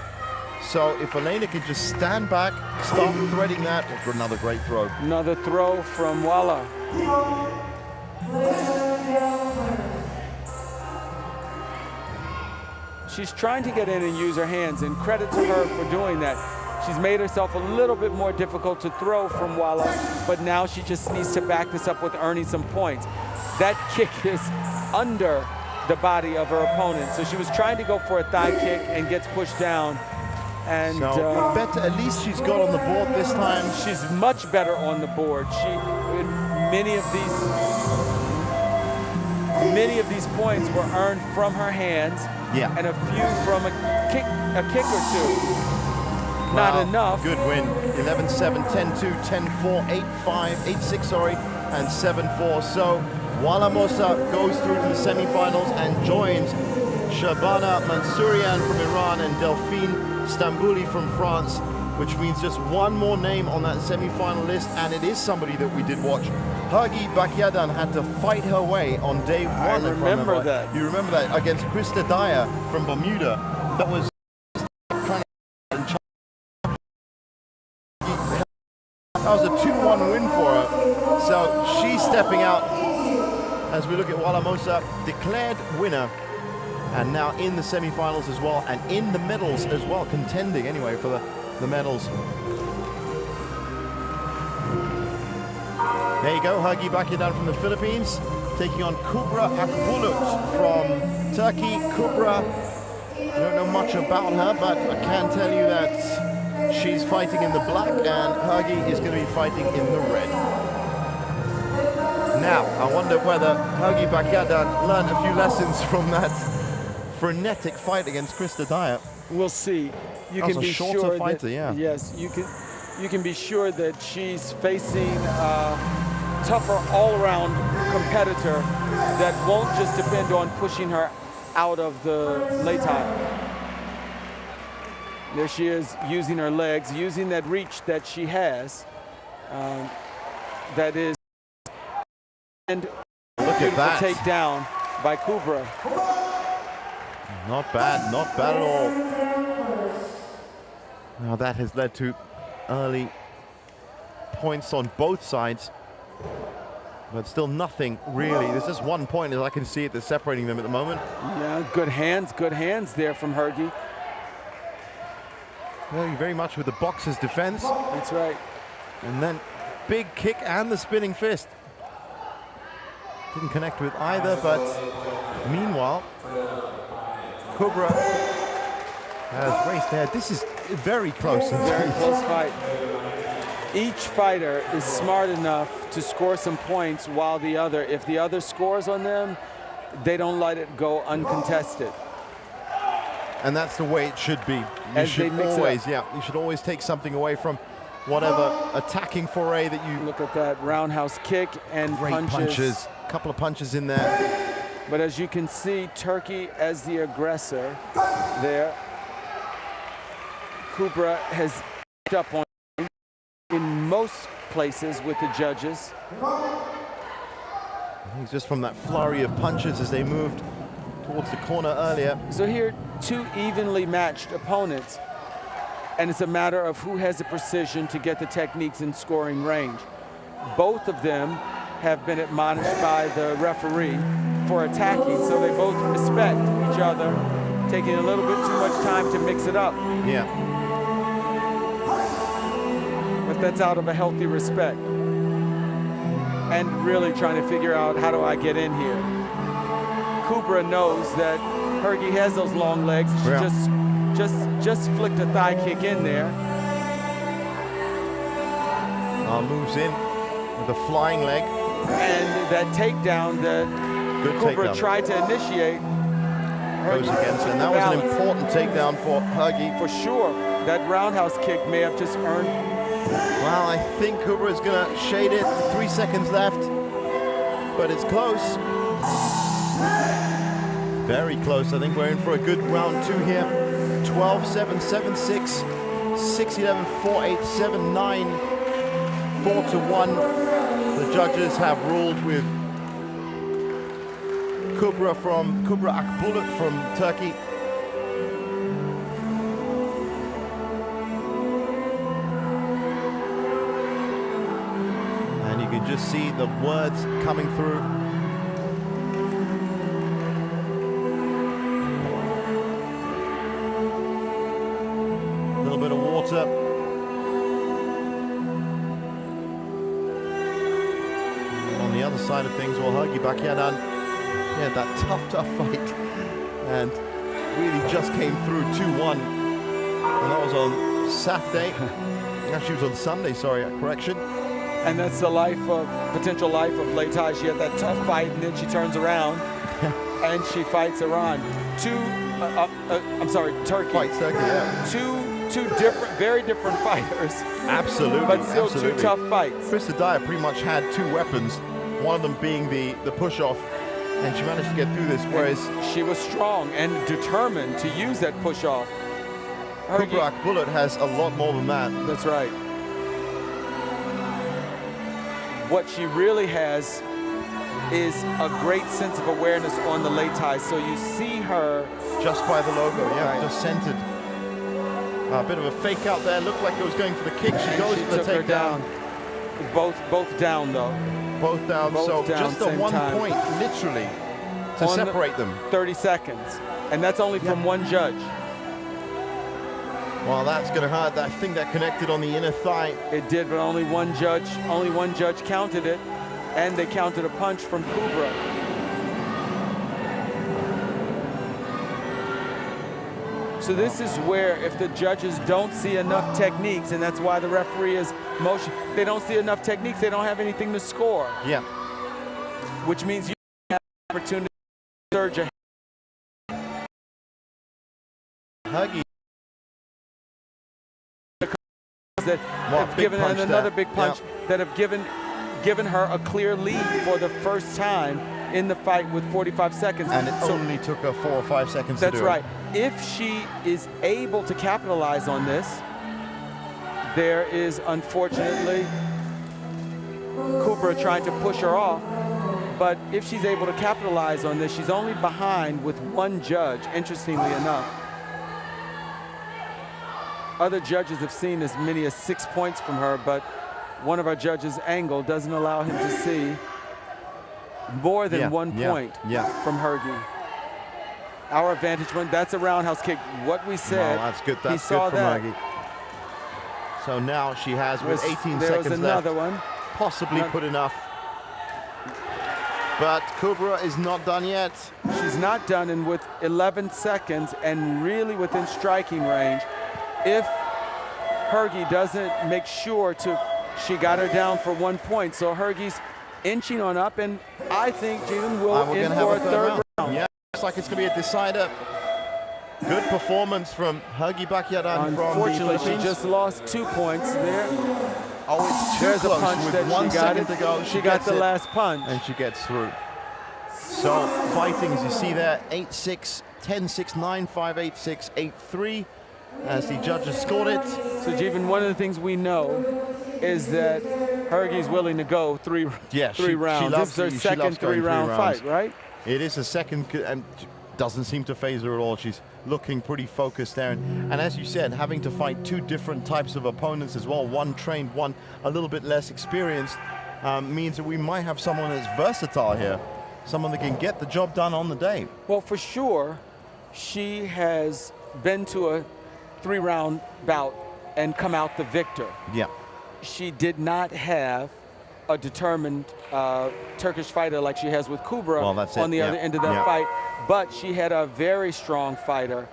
So if Elena can just stand back, start threading that, another great throw. Another throw from Walla. She's trying to get in and use her hands, and credit to her for doing that. She's made herself a little bit more difficult to throw from Walla, but now she just needs to back this up with earning some points. That kick is under the body of her opponent, so she was trying to go for a thigh kick and gets pushed down. And so better, at least she's got on the board this time. She's much better on the board. Many of these points were earned from her hands, and a few from a kick or 2. Not enough. Good win. 11-7, 10-2, 10-4, 8-5, 8-6, sorry, and 7-4. So Walla Mossa goes through to the semifinals and joins Shabana Mansourian from Iran and Delphine Stambouli from France, which means just one more name on that semi-final list, and it is somebody that we did watch. Hagi Bakyadan had to fight her way on day 1. I remember that. You remember that against Krista Dyer from Bermuda. That was a 2-1 win for her. So she's stepping out as we look at Walla Mossa, declared winner. And now in the semi-finals as well, and in the medals as well, contending anyway for the medals. There you go, Hagi Bakyadan from the Philippines, taking on Kubra Akbulut from Turkey. Kubra, I don't know much about her, but I can tell you that she's fighting in the black, and Hagi is going to be fighting in the red. Now, I wonder whether Hagi Bakyadan learned a few lessons from that frenetic fight against Krista Dyer. We'll see. You That was can a be shorter sure fighter, that, yeah. Yes, you can be sure that she's facing a tougher all-around competitor that won't just depend on pushing her out of the Leitai. There she is, using her legs, using that reach that she has. That is, and Look at that. takedown by Kubra. Not bad at all. Now that has led to early points on both sides, but still nothing really. There's just 1 point, as I can see it, that's separating them at the moment. Yeah, good hands there from Hagi. Very much with the boxer's defense. That's right. And then big kick and the spinning fist. Didn't connect with either, but meanwhile, Kubra has raced ahead. This is very close. Very close fight. Each fighter is smart enough to score some points while the other, if the other scores on them, they don't let it go uncontested. And that's the way it should be. You should always take something away from whatever attacking foray that you... Look at that roundhouse kick and great punches. A couple of punches in there. But as you can see, Turkey as the aggressor there. Kubra has picked up on him in most places with the judges. He's just from that flurry of punches as they moved towards the corner earlier. So here, two evenly matched opponents, and it's a matter of who has the precision to get the techniques in scoring range. Both of them have been admonished by the referee for attacking, so they both respect each other, taking a little bit too much time to mix it up. Yeah. But that's out of a healthy respect. And really trying to figure out, how do I get in here? Kubra knows that Hagi has those long legs. She just flicked a thigh kick in there. Moves in with a flying leg. And that takedown that Kubra tried to initiate goes against it. And that was an important takedown for Hagi. For sure. That roundhouse kick may have just earned. Well, I think Kubra is going to shade it. 3 seconds left. But it's close. Very close. I think we're in for a good round two here. 12-7, 7-6, 6-11, 4-8, 7-9, 4-1. The judges have ruled with Kubra Akbulut from Turkey. And you can just see the words coming through. A little bit of water. Other side of things, well, Hagi Bakyadan, yeah, that tough fight, and really just came through 2-1, and that was on Saturday. Actually, it was on Sunday. Sorry, correction. And that's the potential life of Leitai. She had that tough fight, and then she turns around and she fights Iran. Turkey. Fights Turkey, yeah. Two different, very different fighters. Absolutely, but still two tough fights. Krista Dyer pretty much had two weapons. One of them being the push-off, and she managed to get through this, whereas... And she was strong and determined to use that push-off. Kubra Akbulut has a lot more than that. That's right. What she really has is a great sense of awareness on the Leitai, so you see her... Just by the logo, yeah, right. Just centered. A bit of a fake out there, looked like it was going for the kick. She goes for the takedown. Both down, though. Both down, so just the 1 point, literally, to separate them. 30 seconds, and that's only from one judge. Well, that's going to hurt. I think that connected on the inner thigh. It did, but only one judge counted it, and they counted a punch from Kubra. So this is where, if the judges don't see enough techniques, and that's why the referee is motion, they don't see enough techniques, they don't have anything to score. Yeah. which means you have an opportunity to surge ahead. Huggy. That have given and another big punch that have given her a clear lead for the first time in the fight with 45 seconds. And it only took her 4 or 5 seconds to do it. That's right. If she is able to capitalize on this, there is unfortunately Cooper trying to push her off. But if she's able to capitalize on this, she's only behind with one judge, interestingly enough. Other judges have seen as many as 6 points from her, but one of our judges' angle doesn't allow him to see more than 1 point from Hergy. Our vantage point, that's a roundhouse kick. What we said, that's good. That's he saw good from that. Hergy. So now she has, with 18 there seconds was another left, one. possibly put enough. But Kubra is not done yet. She's not done, and with 11 seconds and really within striking range, if Hergy doesn't make sure to, she got her down for 1 point. So Hergy's inching on up, and I think June will in for a third round. Yeah, looks like it's going to be a decider. Good performance from Hergy Bakyadan from the Unfortunately, she Philippines. just lost 2 points there. Oh, it's too There's close. a punch With that 1 she got second to go. She got the last punch. And she gets through. So fighting, as you see there, 8-6, 10-6, 9-5, 8-6, 8-3, as the judges scored it. So, Jeevan, one of the things we know is that Hergy's willing to go three rounds. This is her second 3-round fight, right? It is a second, and doesn't seem to phase her at all. She's looking pretty focused there. And as you said, having to fight 2 different types of opponents as well, one trained, one a little bit less experienced, means that we might have someone that's versatile here, someone that can get the job done on the day. Well, for sure, she has been to a 3-round bout and come out the victor. Yeah. She did not have a determined Turkish fighter like she has with Kubra on the other end of that fight, but she had a very strong fighter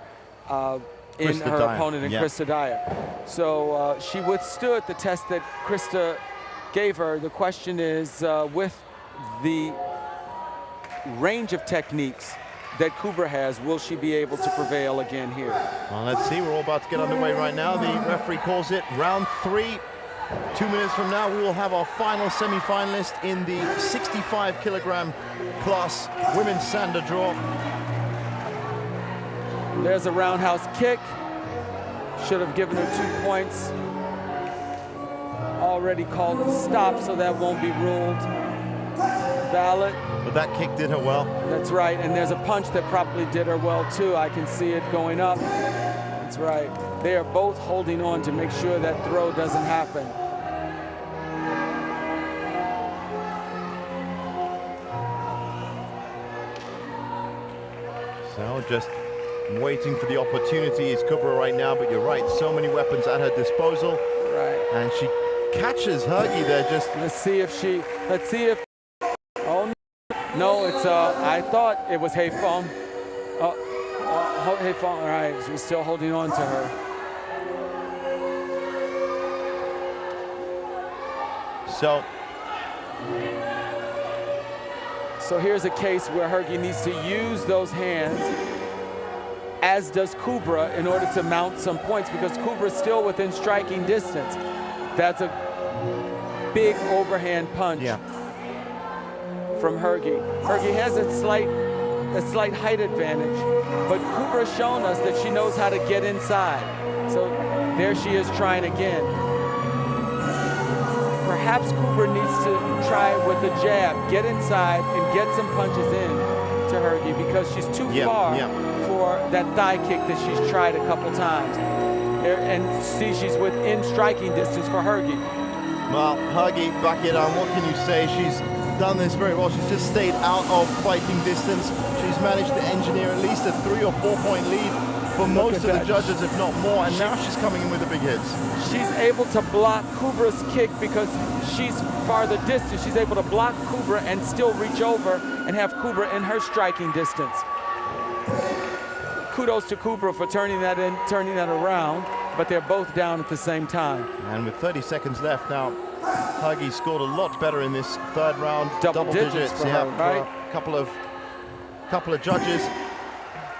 in her opponent, in Krista Dyer. So she withstood the test that Krista gave her. The question is, with the range of techniques that Kubra has, will she be able to prevail again here? Well, let's see. We're all about to get underway right now. The referee calls it round 3. 2 minutes from now, we will have our final semi-finalist in the 65-kilogram plus women's Sanda draw. There's a roundhouse kick. Should have given her 2 points. Already called the stop, so that won't be ruled valid. But that kick did her well. That's right, and there's a punch that probably did her well too. I can see it going up. That's right. They are both holding on to make sure that throw doesn't happen. So just waiting for the opportunity is Kubra right now, but you're right, so many weapons at her disposal. Right. And she catches Hergy there. Just let's see if oh no, it's I thought it was Haifong. Haifong, all right, she's still holding on to her. So here's a case where Hergy needs to use those hands, as does Kubra, in order to mount some points, because Kubra's still within striking distance. That's a big overhand punch from Hergy. Hergy has a slight height advantage, but Kubra's shown us that she knows how to get inside. So there she is trying again. Perhaps Kubra needs to try with a jab, get inside and get some punches in to Hergy, because she's too far for that thigh kick that she's tried a couple times. And see, she's within striking distance for Hergy. Well, Hergy Bakyadan, what can you say? She's done this very well. She's just stayed out of fighting distance. She's managed to engineer at least a 3 or 4 point lead for most of the judges, if not more, and now she's coming in with the big hits. She's able to block Kubra's kick because she's farther distance. She's able to block Kubra and still reach over and have Kubra in her striking distance. Kudos to Kubra for turning that around, but they're both down at the same time. And with 30 seconds left now, Huggy scored a lot better in this third round. Double digits for her, right? For a couple of judges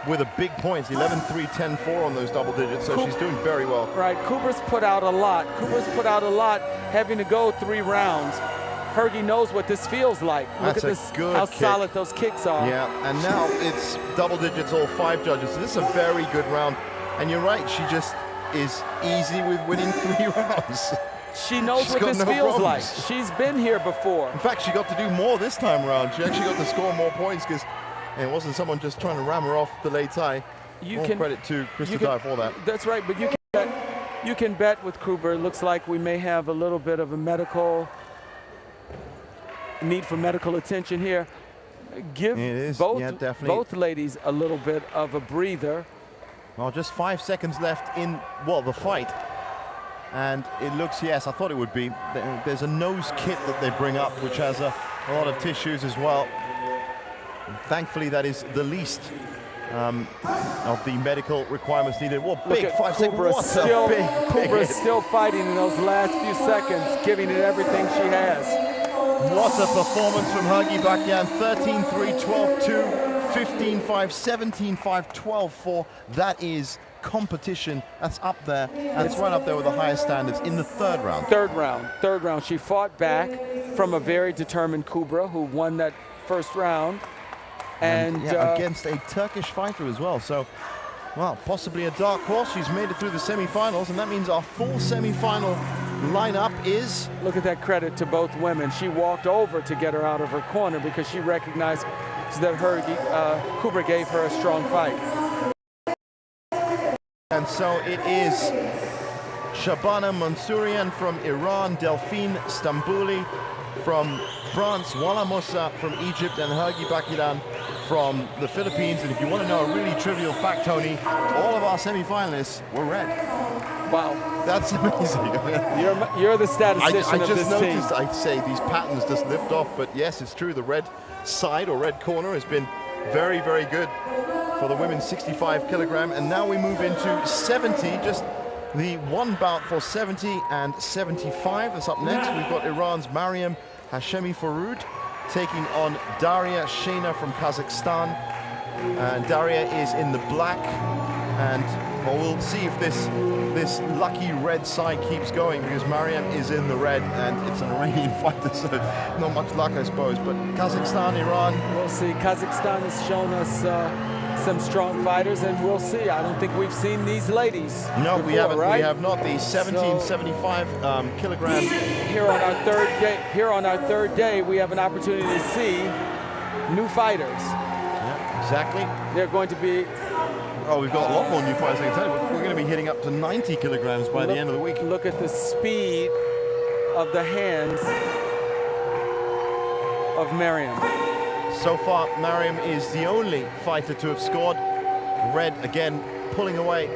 with a big points, 11-3, 10-4 on those double digits, so she's doing very well. Right, Cooper's put out a lot. Having to go 3 rounds. Hergy knows what this feels like. Look at this, how solid those kicks are. Yeah, and now it's double digits, all 5 judges. So this is a very good round. And you're right, she just is easy with winning 3 rounds. She knows what this feels like. She's been here before. In fact, she got to do more this time around. She actually got to score more points because it wasn't someone just trying to ram her off the late tie. More credit to Krista Dyer for that. That's right, but you can bet with Kruber. It looks like we may have a little bit of a need for medical attention here. Give both ladies a little bit of a breather. Well, just 5 seconds left in, the fight. And it looks, yes, I thought it would be. There's a nose kit that they bring up, which has a lot of tissues as well. And thankfully, that is the least of the medical requirements needed. Well, big 5 seconds. Cooper is still fighting in those last few seconds, giving it everything she has. What a performance from Huggy Bakian. 13-3, 12-2, 15-5, 17-5, 12-4. That is competition. That's up there. That's right up there with the highest standards in the third round. Third round. She fought back from a very determined Kubra who won that first round. And against a Turkish fighter as well. So, well, possibly a dark horse. She's made it through the semifinals, and that means our full semifinal lineup is... Look at that credit to both women. She walked over to get her out of her corner because she recognized that Kubra gave her a strong fight. And so it is Shabana Mansourian from Iran, Delphine Stambouli from France, Wala Moussa from Egypt, and Huggy Bakilan from the Philippines. And if you want to know a really trivial fact, Tony, all of our semi-finalists were red. Wow. That's amazing. You're the statistician of this team. I just noticed, I say, these patterns just lift off, but yes, it's true. The red side or red corner has been very, very good for the women's 65 kilogram. And now we move into 70, just the one bout for 70 and 75. That's up next. We've got Iran's Mariam Hashemi Faroud taking on Daria Shena from Kazakhstan. And Daria is in the black, and well, we'll see if this lucky red side keeps going, because Mariam is in the red and it's an Iranian fighter, so not much luck, I suppose. But Kazakhstan, Iran, we'll see. Kazakhstan has shown us some strong fighters, and we'll see. I don't think we've seen these ladies. No, before, we haven't. Right? We have not. The 1775 kilogram. Here on our third day, we have an opportunity to see new fighters. Yeah, exactly. They're going to be. Oh, we've got a lot more new fighters, I can tell you. We're going to be hitting up to 90 kilograms by the end of the week. Look at the speed of the hands of Mariam. So far, Mariam is the only fighter to have scored. Red, again, pulling away.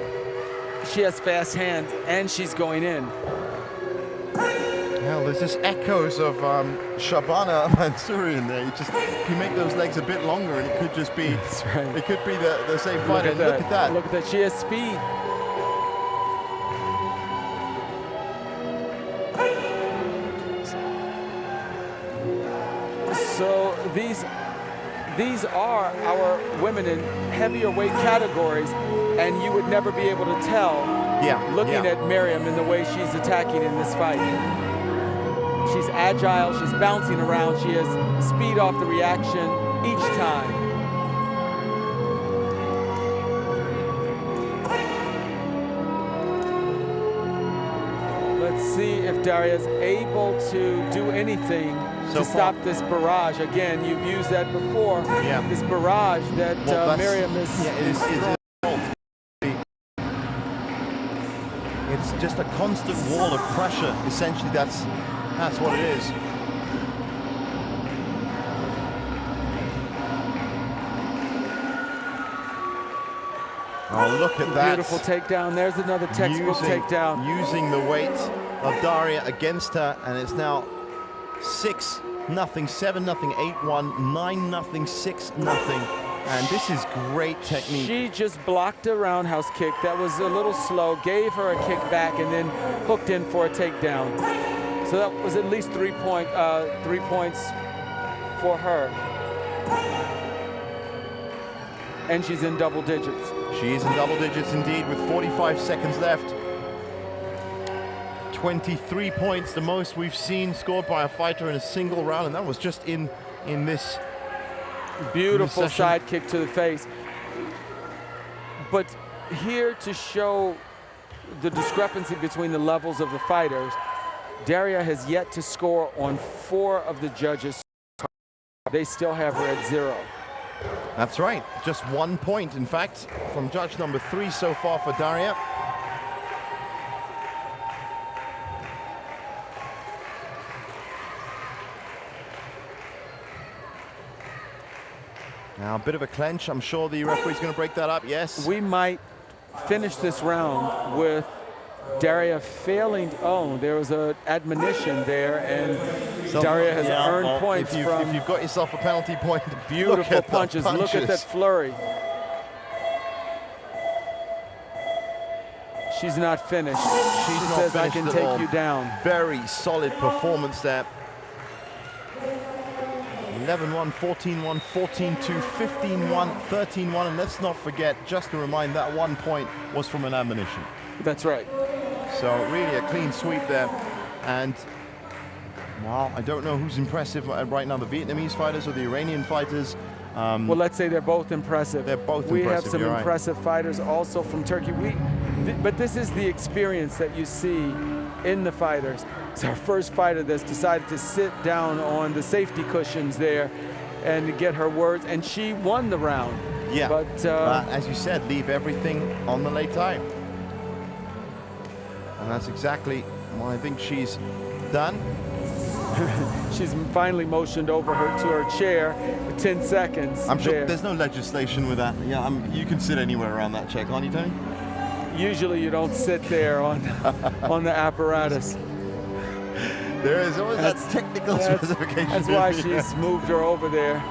She has fast hands, and she's going in. Well, there's just echoes of Shabana Mansouri in there. You make those legs a bit longer, and it could just be. That's right. It could be the same fighter. Look at that. Look at that. She has speed. So these are our women in heavier weight categories, and you would never be able to tell looking at Mariam in the way she's attacking in this fight. She's agile, she's bouncing around, she has speed off the reaction each time. Let's see if Daria's able to do anything to stop this barrage. Again, you've used that before. Yeah. This barrage that Mariam is. It's just a constant wall of pressure. Essentially, that's what it is. Oh, look at that. Beautiful takedown. There's another textbook takedown. Using the weight of Daria against her, and it's now 6-0, 7-0, 8-1, 9-0, 6-0. And this is great technique. She just blocked a roundhouse kick that was a little slow, gave her a kick back, and then hooked in for a takedown. So that was at least 3 points for her. And she's in double digits. She is in double digits indeed with 45 seconds left. 23 points, the most we've seen scored by a fighter in a single round, and that was just in this beautiful side kick to the face. But here to show the discrepancy between the levels of the fighters, Daria has yet to score on 4 of the judges. They still have her at 0. That's right, just 1 point, in fact, from judge number 3 so far for Daria. Now, a bit of a clench. I'm sure the referee's going to break that up, yes. We might finish this round with Daria failing. Oh, there was an admonition there, and so, Daria has earned points if you've got yourself a penalty point. Beautiful punches. Look at that flurry. She's not finished. She says, I can take you down. Very solid performance there. 11-1, 14-1, 14-2, 15-1, 13-1, and let's not forget, just to remind, that 1 point was from an admonition. That's right. So really a clean sweep there, and well, I don't know who's impressive right now, the Vietnamese fighters or the Iranian fighters. Well, let's say they're both impressive. They're both we impressive. We have some impressive fighters also from Turkey. But this is the experience that you see in the fighters. It's our first fighter that's decided to sit down on the safety cushions there and get her words, and she won the round. Yeah, but as you said, leave everything on the late tie. And that's exactly what I think she's done. She's finally motioned over her to her chair, 10 seconds. I'm sure there's no legislation with that. Yeah, you can sit anywhere around that chair, can't you, Tony? Usually you don't sit there on the apparatus. There is always that technical specification. That's why she's moved her over there.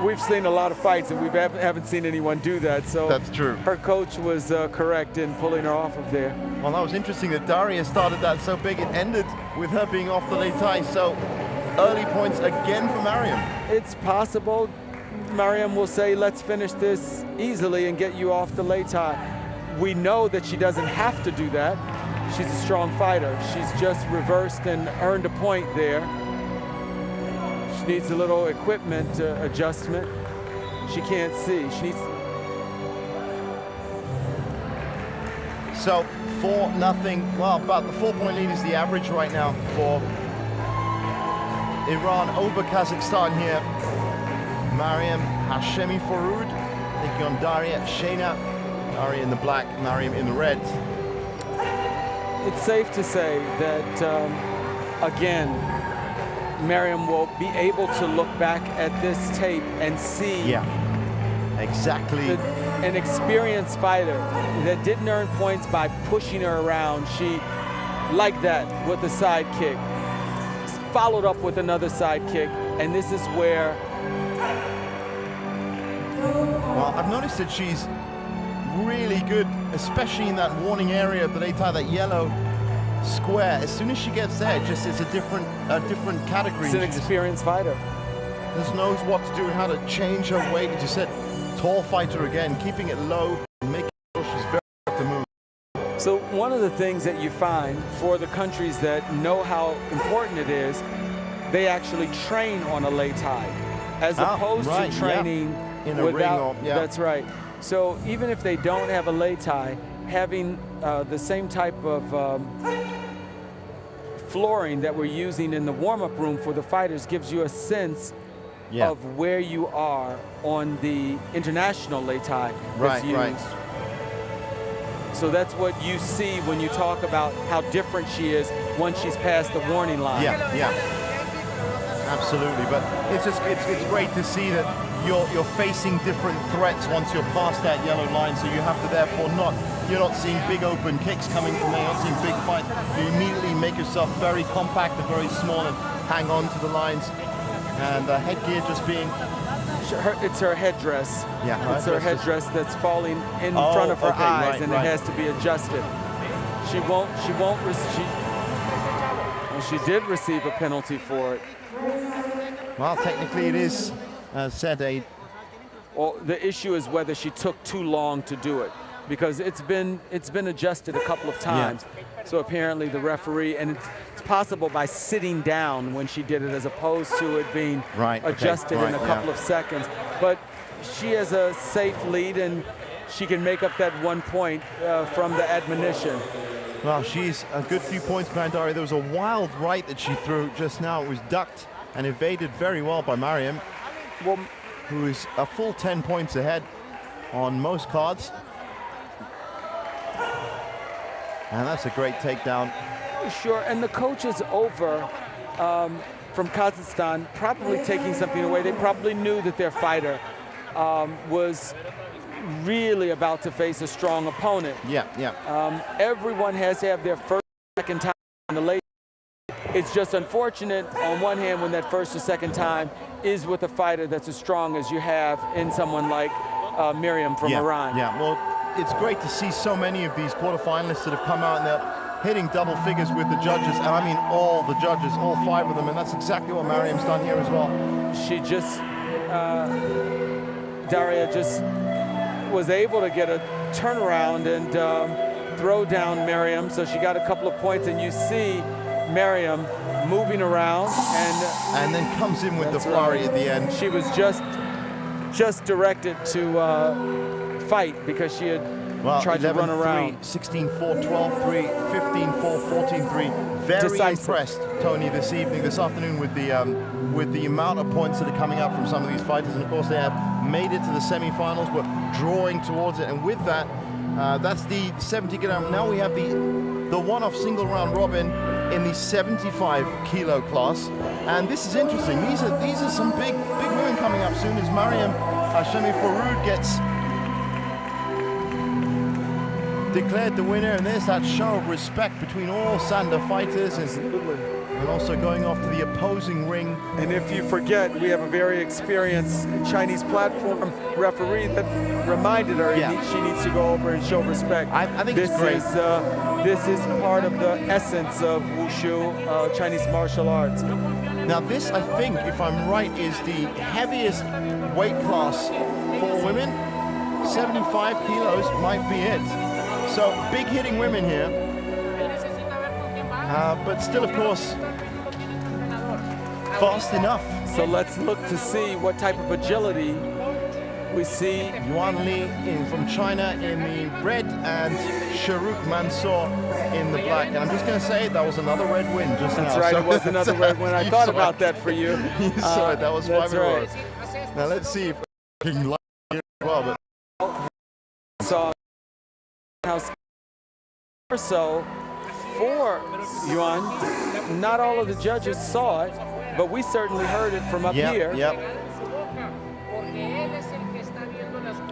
We've seen a lot of fights, and we haven't seen anyone do that. So that's true. Her coach was correct in pulling her off of there. Well, that was interesting that Daria started that so big. It ended with her being off the late tie. So early points again for Mariam. It's possible Mariam will say, let's finish this easily and get you off the late tie. We know that she doesn't have to do that. She's a strong fighter. She's just reversed and earned a point there. She needs a little equipment adjustment. She can't see. She needs. So 4-0. Well, about the 4-point lead is the average right now for Iran over Kazakhstan here. Mariam Hashemi Faroud taking on Daria Shayna. Daria in the black, Mariam in the red. It's safe to say that, again, Mariam will be able to look back at this tape and see exactly an experienced fighter that didn't earn points by pushing her around. She liked that with the side kick, followed up with another side kick, and this is where... Well, I've noticed that she's really good, especially in that warning area of the late tie, that yellow square. As soon as she gets there, it's a different category. It's an experienced fighter. Just knows what to do and how to change her weight. As you said, tall fighter again, keeping it low, making sure she's very quick to move. So one of the things that you find for the countries that know how important it is, they actually train on a lei tai, as opposed to training in a ring. Or, That's right. So even if they don't have a lei tai, having the same type of flooring that we're using in the warm-up room for the fighters gives you a sense of where you are on the international lei tai that's used. So that's what you see when you talk about how different she is once she's past the warning line. Absolutely. But it's great to see that you're facing different threats once you're past that yellow line. So you have to therefore you're not seeing big open kicks coming from there. You're not seeing big fights. You immediately make yourself very compact and very small and hang on to the lines. And the headgear just being... It's her headdress. Yeah, it's her headdress that's falling in front of her eyes, and it has to be adjusted. She did receive a penalty for it. Well, technically it is, said a... Well, the issue is whether she took too long to do it, because it's been adjusted a couple of times. Yeah. So apparently the referee, and it's possible by sitting down when she did it, as opposed to it being adjusted in a couple of seconds. But she has a safe lead, and she can make up that 1 point from the admonition. Well, she's a good few points behind Daria. There was a wild right that she threw just now. It was ducked and evaded very well by Mariam, who is a full 10 points ahead on most cards. And that's a great takedown. Sure, and the coaches over from Kazakhstan probably taking something away. They probably knew that their fighter was really about to face a strong opponent. Everyone has to have their first, second time in the late. It's just unfortunate on one hand when that first or second time is with a fighter that's as strong as you have in someone like Miriam from Iran. Well, it's great to see so many of these quarterfinalists that have come out and they're hitting double figures with the judges, and I mean all the judges, all 5 of them, and that's exactly what Mariam's done here as well. She just, Daria just was able to get a turnaround and throw down Miriam, so she got a couple of points, and you see Miriam moving around and then comes in with the flurry at the end. She was just directed to fight because she had tried to run around. 16-4, 12-3, 15-4, 14-3. Very impressed, Tony, this afternoon with the amount of points that are coming up from some of these fighters, and of course they have made it to the semifinals. We're drawing towards it, and with that, that's the 70 kilogram. Now we have the one-off single round robin in the 75 kilo class, and this is interesting. These are some big women coming up soon as Mariam Hashemi-Faroud gets declared the winner, and there's that show of respect between all Sanda fighters, and also going off to the opposing ring. And if you forget, we have a very experienced Chinese platform referee that reminded her she needs to go over and show respect. I think it's great. This is part of the essence of Wushu, Chinese martial arts. Now this, I think, if I'm right, is the heaviest weight class for women. 75 kilos might be it. So big hitting women here, but still, of course, fast enough. So let's look to see what type of agility we see. Yuan Li from China in the red and Sharuk Mansour in the black. And I'm just going to say that was another red win just now. That's right, it was another red win. I thought about that for you. You saw it, that was 5 in a row. Right. Now let's see if we can like it as well. But saw how or so for Yuan. Not all of the judges saw it, but we certainly heard it from up here.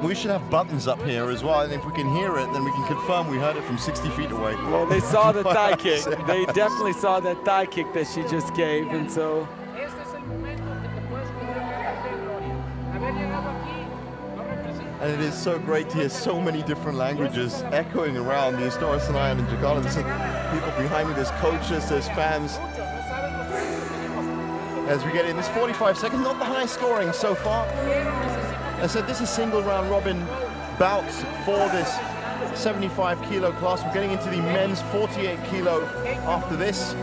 We should have buttons up here as well, and if we can hear it, then we can confirm we heard it from 60 feet away. Well, they saw the thigh kick. They definitely saw that thigh kick that she just gave, and so. And it is so great to hear so many different languages echoing around the Historic Island in Jakarta. There's people behind me, there's coaches, there's fans. As we get in this 45 seconds, not the high scoring so far. As I said, this is single round robin bouts for this 75 kilo class. We're getting into the men's 48 kilo after this.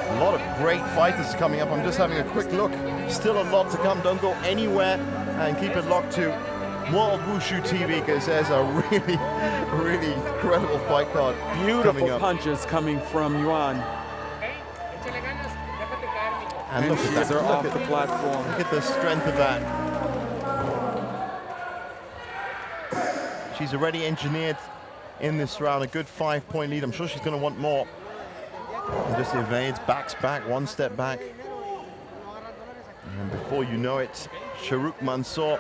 A lot of great fighters coming up. I'm just having a quick look. Still a lot to come. Don't go anywhere and keep it locked to World Wushu TV, because there's a really, really incredible fight card. Beautiful punches coming from Yuan. And look at that. Off the platform. Look at the strength of that. She's already engineered in this round a good 5-point lead. I'm sure she's going to want more. And just evades, backs back, one step back. And before you know it, Sharuk Mansour,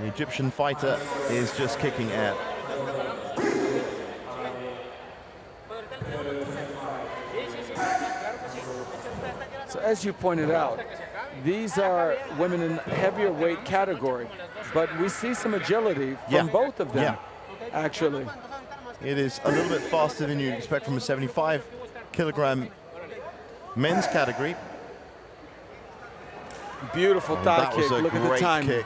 the Egyptian fighter, is just kicking air. So as you pointed out, These are women in heavier weight category, but we see some agility from both of them, actually. It is a little bit faster than you'd expect from a 75-kilogram men's category. Beautiful thigh kick. Look at the timing. Kick.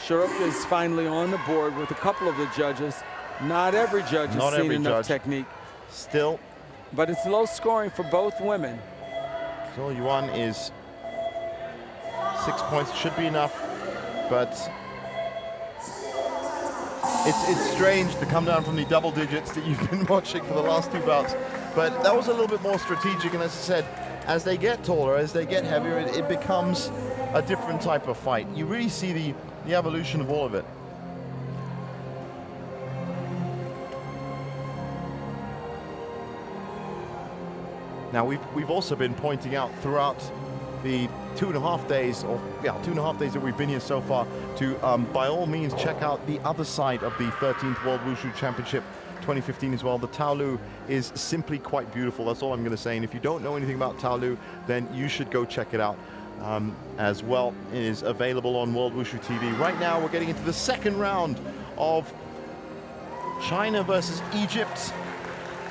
Sharuk is finally on the board with a couple of the judges. Not every judge has seen enough technique. Still. But it's low scoring for both women. So Yuan is 6 points, should be enough, but it's strange to come down from the double digits that you've been watching for the last two bouts. But that was a little bit more strategic, and as I said, as they get taller, as they get heavier, it becomes a different type of fight. You really see the evolution of all of it. Now we've also been pointing out throughout the 2.5 days, or 2.5 days that we've been here so far, to by all means check out the other side of the 13th World Wushu Championship 2015 as well. The Taolu is simply quite beautiful. That's all I'm going to say. And if you don't know anything about Taolu, then you should go check it out as well. It is available on World Wushu TV. Right now we're getting into the second round of China versus Egypt,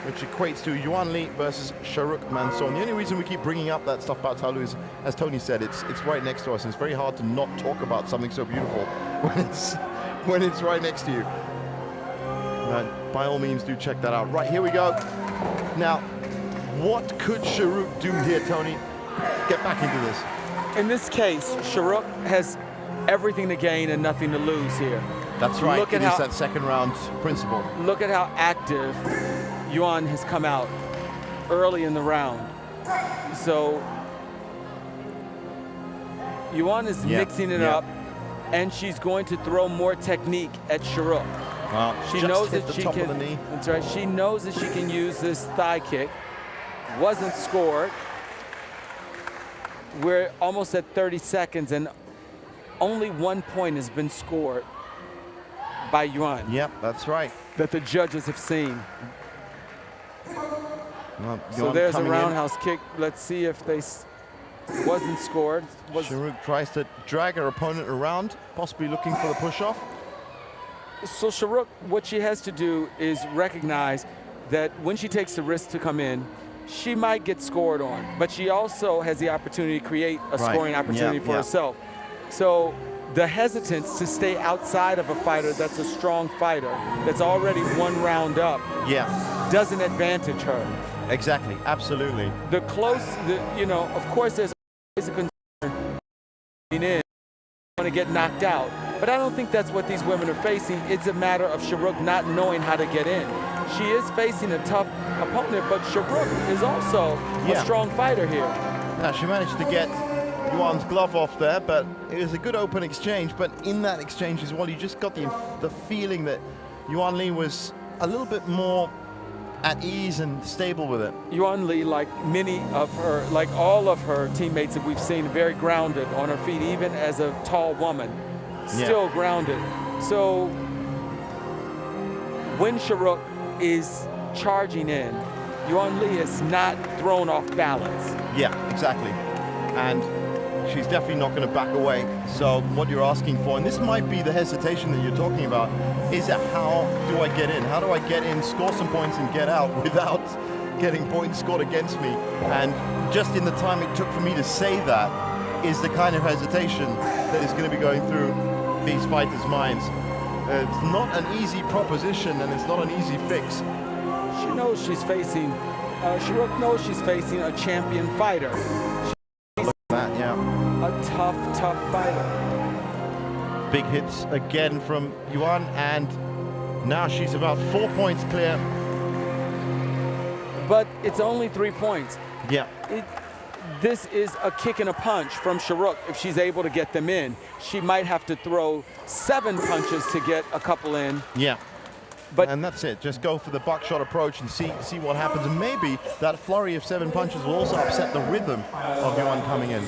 which equates to Yuan Li versus Sharuk Mansour. And the only reason we keep bringing up that stuff about Taolu is, as Tony said, it's right next to us, and it's very hard to not talk about something so beautiful when it's right next to you. By all means, do check that out. Right, here we go. Now, what could Sharuk do here, Tony? Get back into this. In this case, Sharuk has everything to gain and nothing to lose here. That's right. Look at that second round principle. Look at how active Yuan has come out early in the round. So Yuan is mixing it up, and she's going to throw more technique at Sharuk. She knows that she can. That's right. She knows that she can use this thigh kick. Wasn't scored. We're almost at 30 seconds, and only 1 point has been scored by Yuan. Yep, that's right. That the judges have seen. Well, so there's a roundhouse kick. Let's see if they wasn't scored. Sharuk tries to drag her opponent around, possibly looking for the push-off. So Sharuk, what she has to do is recognize that when she takes the risk to come in, she might get scored on, but she also has the opportunity to create a scoring opportunity for herself. So the hesitance to stay outside of a fighter that's a strong fighter, that's already 1 round up, doesn't advantage her. Exactly, absolutely. The close, of course there's always a concern in, want to get knocked out. But I don't think that's what these women are facing. It's a matter of Sharuk not knowing how to get in. She is facing a tough opponent, but Sharuk is also a strong fighter here. Now, she managed to get Yuan's glove off there, but it was a good open exchange. But in that exchange as well, you just got the feeling that Yuan Li was a little bit more at ease and stable with it. Yuan Li, like many of her, like all of her teammates that we've seen, very grounded on her feet, even as a tall woman. Still grounded. So when Sharuk is charging in, Yuan Li is not thrown off balance. Yeah, exactly. And she's definitely not going to back away. So what you're asking for, and this might be the hesitation that you're talking about, is that how do I get in? How do I get in, score some points, and get out without getting points scored against me? And just in the time it took for me to say that is the kind of hesitation that is going to be going through these fighters' minds. It's not an easy proposition, and it's not an easy fix. She knows she's facing, Sharuk knows she's facing a champion fighter. Look at that, a tough fighter. Big hits again from Yuan, and now she's about 4 points clear. But it's only 3 points. Yeah. This is a kick and a punch from Sharuk. If she's able to get them in, she might have to throw 7 punches to get a couple in. Yeah. And that's it. Just go for the buckshot approach and see what happens. And maybe that flurry of 7 punches will also upset the rhythm of Yuan coming in.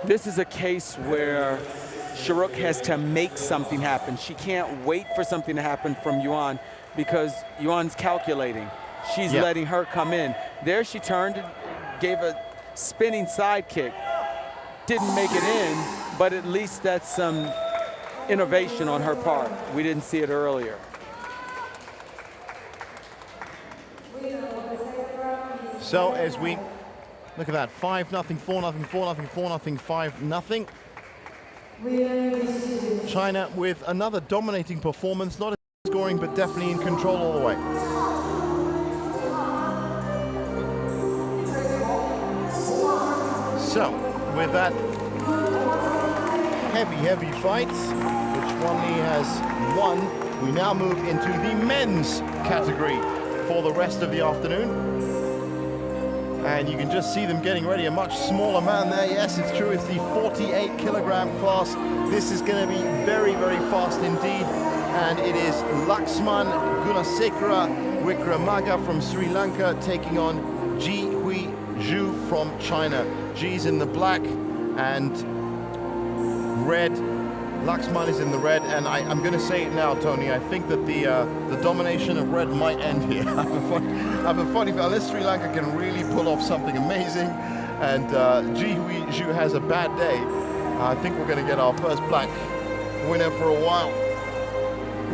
This is a case where Sharuk has to make something happen. She can't wait for something to happen from Yuan because Yuan's calculating. she's letting her come in. There she turned and gave a spinning side kick. Didn't make it in, but at least that's some innovation on her part. We didn't see it earlier. So as we look at that, 5-0, 4-0, 4-0, 4-0, 5-0. China with another dominating performance, not scoring, but definitely in control all the way. So, with that heavy fight, which Wanli has won, we now move into the men's category for the rest of the afternoon. And you can just see them getting ready. A much smaller man there. Yes, it's true. It's the 48 kilogram class. This is going to be very, very fast indeed. And it is Laxman Gunasekara Wickramaga from Sri Lanka taking on Ji Hui Zhu from China. Ji's in the black and red. Laxman is in the red, and I'm going to say it now, Tony. I think that the domination of red might end here. I have a funny feeling, unless Sri Lanka can really pull off something amazing, and Ji Hui Zhu has a bad day, I think we're going to get our first black winner for a while.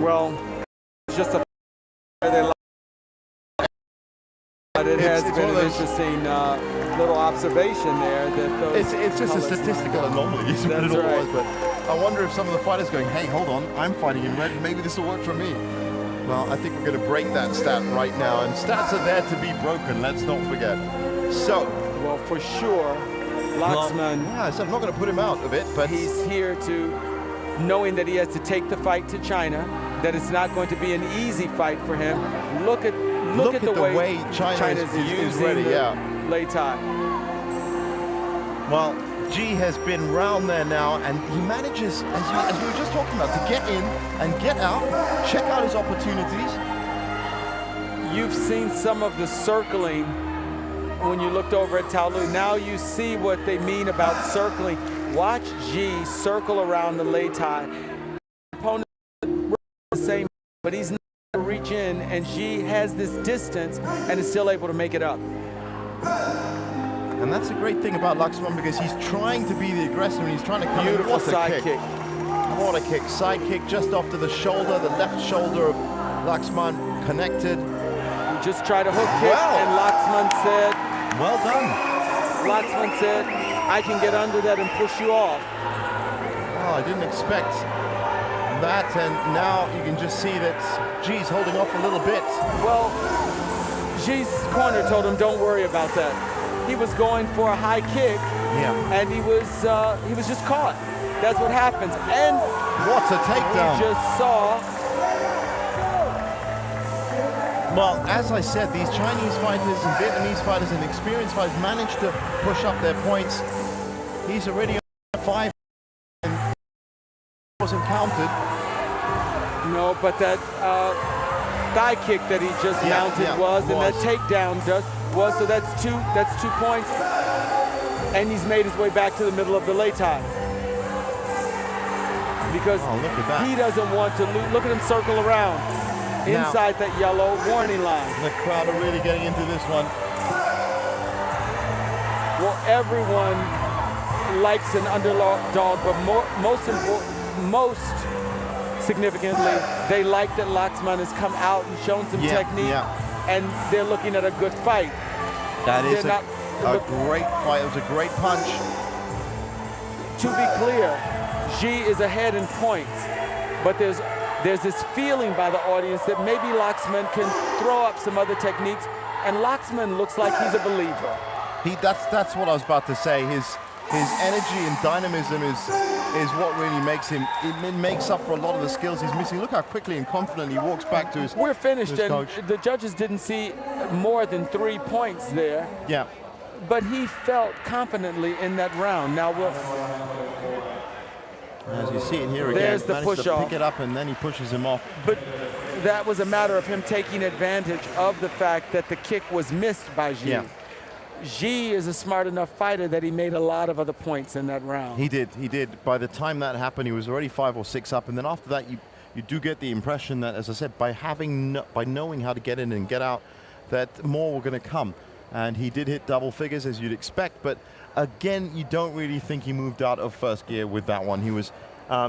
Well, it's just a but it has been an interesting little observation there. That it's just a statistical anomaly, is what it all was. But I wonder if some of the fighters going, hey, hold on, I'm fighting in red, maybe this will work for me. Well, I think we're going to break that stat right now, and stats are there to be broken, let's not forget. So, well, for sure, Laxman, so I'm not going to put him out of it, but he's here to, knowing that he has to take the fight to China, that it's not going to be an easy fight for him. Look at the way China's using ready, the Lei Tai. Well, Ji has been round there now, and he manages, as we were just talking about, to get in and get out, check out his opportunities. You've seen some of the circling when you looked over at Tao Lu. Now you see what they mean about circling. Watch Ji circle around the Lei Tai. Opponent the same, but he's not able to reach in, and Ji has this distance and is still able to make it up. And that's a great thing about Laxman, because he's trying to be the aggressor and he's trying to come in. Beautiful side kick. What a kick. Side kick just off to the shoulder, the left shoulder of Laxman connected. He just tried a hook kick, and Laxman said, well done. Laxman said, I can get under that and push you off. Oh, I didn't expect that, and now you can just see that Ji's holding off a little bit. Well, Ji's corner told him, don't worry about that. He was going for a high kick, and he was just caught. That's what happens. And what a takedown! We just saw. Well, as I said, these Chinese fighters and Vietnamese fighters and experienced fighters managed to push up their points. He's already on 5 and wasn't counted. No, but that thigh kick that he just mounted was, and that takedown was, so that's two points, and he's made his way back to the middle of the Lei Tai. Because he doesn't want to lose. Look at him circle around inside that yellow warning line. The crowd are really getting into this one. Well, everyone likes an underdog, but most significantly, they like that Laxman has come out and shown some technique, and they're looking at a good fight. That is a great fight. It was a great punch. To be clear, Ji is ahead in points, but there's this feeling by the audience that maybe Laxman can throw up some other techniques, and Laxman looks like he's a believer. That's what I was about to say. His energy and dynamism is what really makes him. It makes up for a lot of the skills he's missing. Look how quickly and confident he walks back to his. We're finished, and coach. The judges didn't see more than 3 points there. Yeah. But he felt confidently in that round. Now as you see it here again, there's the push off. Pick it up, and then he pushes him off. But that was a matter of him taking advantage of the fact that the kick was missed by Ji. Yeah. Ji is a smart enough fighter that he made a lot of other points in that round. He did. By the time that happened, he was already 5 or 6 up, and then after that, you do get the impression that, as I said, by knowing how to get in and get out, that more were going to come. And he did hit double figures, as you'd expect, but again, you don't really think he moved out of first gear with that one. He was,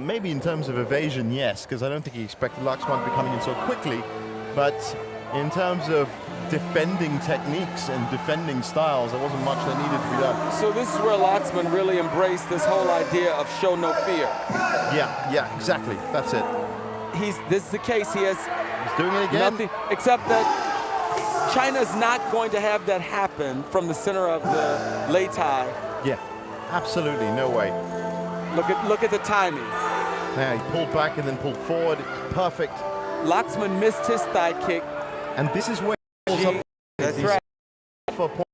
maybe in terms of evasion, yes, because I don't think he expected Laxman to be coming in so quickly, but in terms of defending techniques and defending styles, there wasn't much that needed to be done. So this is where Laxman really embraced this whole idea of show no fear. Yeah, exactly, that's it. This is the case, he's doing it again. Nothing, except that China's not going to have that happen from the center of the Lei Tai. Yeah, absolutely, no way. Look at the timing. Yeah, he pulled back and then pulled forward. Perfect. Laxman missed his thigh kick. And this is where that's right. For point,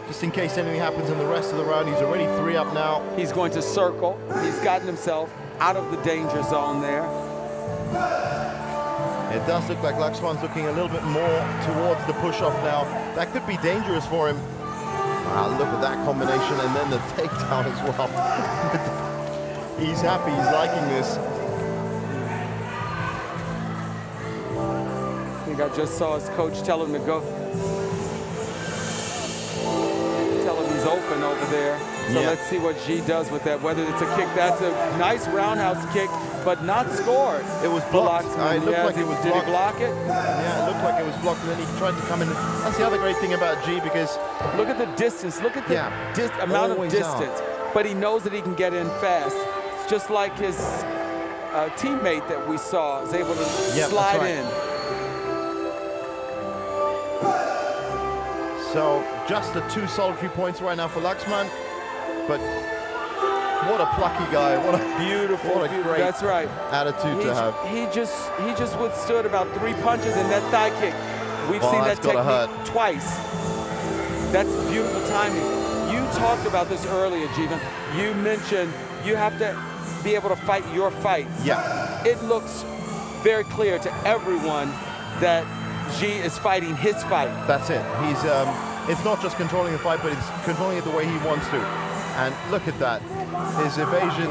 just in case anything happens in the rest of the round. He's already 3 up now. He's going to circle. He's gotten himself out of the danger zone there. It does look like Laxman's looking a little bit more towards the push-off now. That could be dangerous for him. Wow, look at that combination, and then the takedown as well. He's happy, he's liking this. I think I just saw his coach tell him to go. Tell him he's open over there. So let's see what Ji does with that, whether it's a kick. That's a nice roundhouse kick, but not scored. It was blocked. It looked like it was Did blocked. he block it? Yeah, it looked like it was blocked, and then he tried to come in. That's the other great thing about Ji, because look at the distance. Look at the amount of distance. But he knows that he can get in fast. It's just like his teammate that we saw is able to slide in. So just the 2 solitary points right now for Laxman. But what a plucky guy! What a beautiful, what a great attitude to have. He just withstood about 3 punches and that thigh kick. We've seen that technique twice. That's beautiful timing. You talked about this earlier, Jeevan. You mentioned you have to be able to fight your fight. Yeah. It looks very clear to everyone that Ji is fighting his fight. That's it. He's it's not just controlling the fight, but it's controlling it the way he wants to. And look at that. His evasion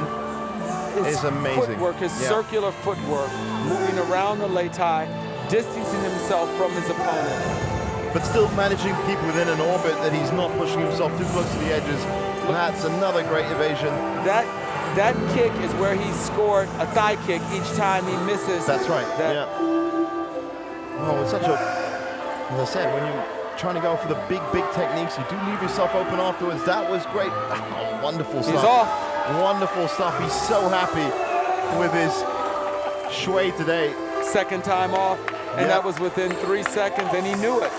is amazing. Footwork, his circular footwork, moving around the Lei Tai, distancing himself from his opponent. But still managing to keep within an orbit that he's not pushing himself too close to the edges. And that's another great evasion. That kick is where he scored a thigh kick each time he misses. That's right, Oh, it's such a, as I said, when you're trying to go for the big techniques, you do leave yourself open afterwards. That was great. Oh, wonderful stuff. He's off. Wonderful stuff. He's so happy with his shui today. Second time off, and that was within 3 seconds, and he knew it.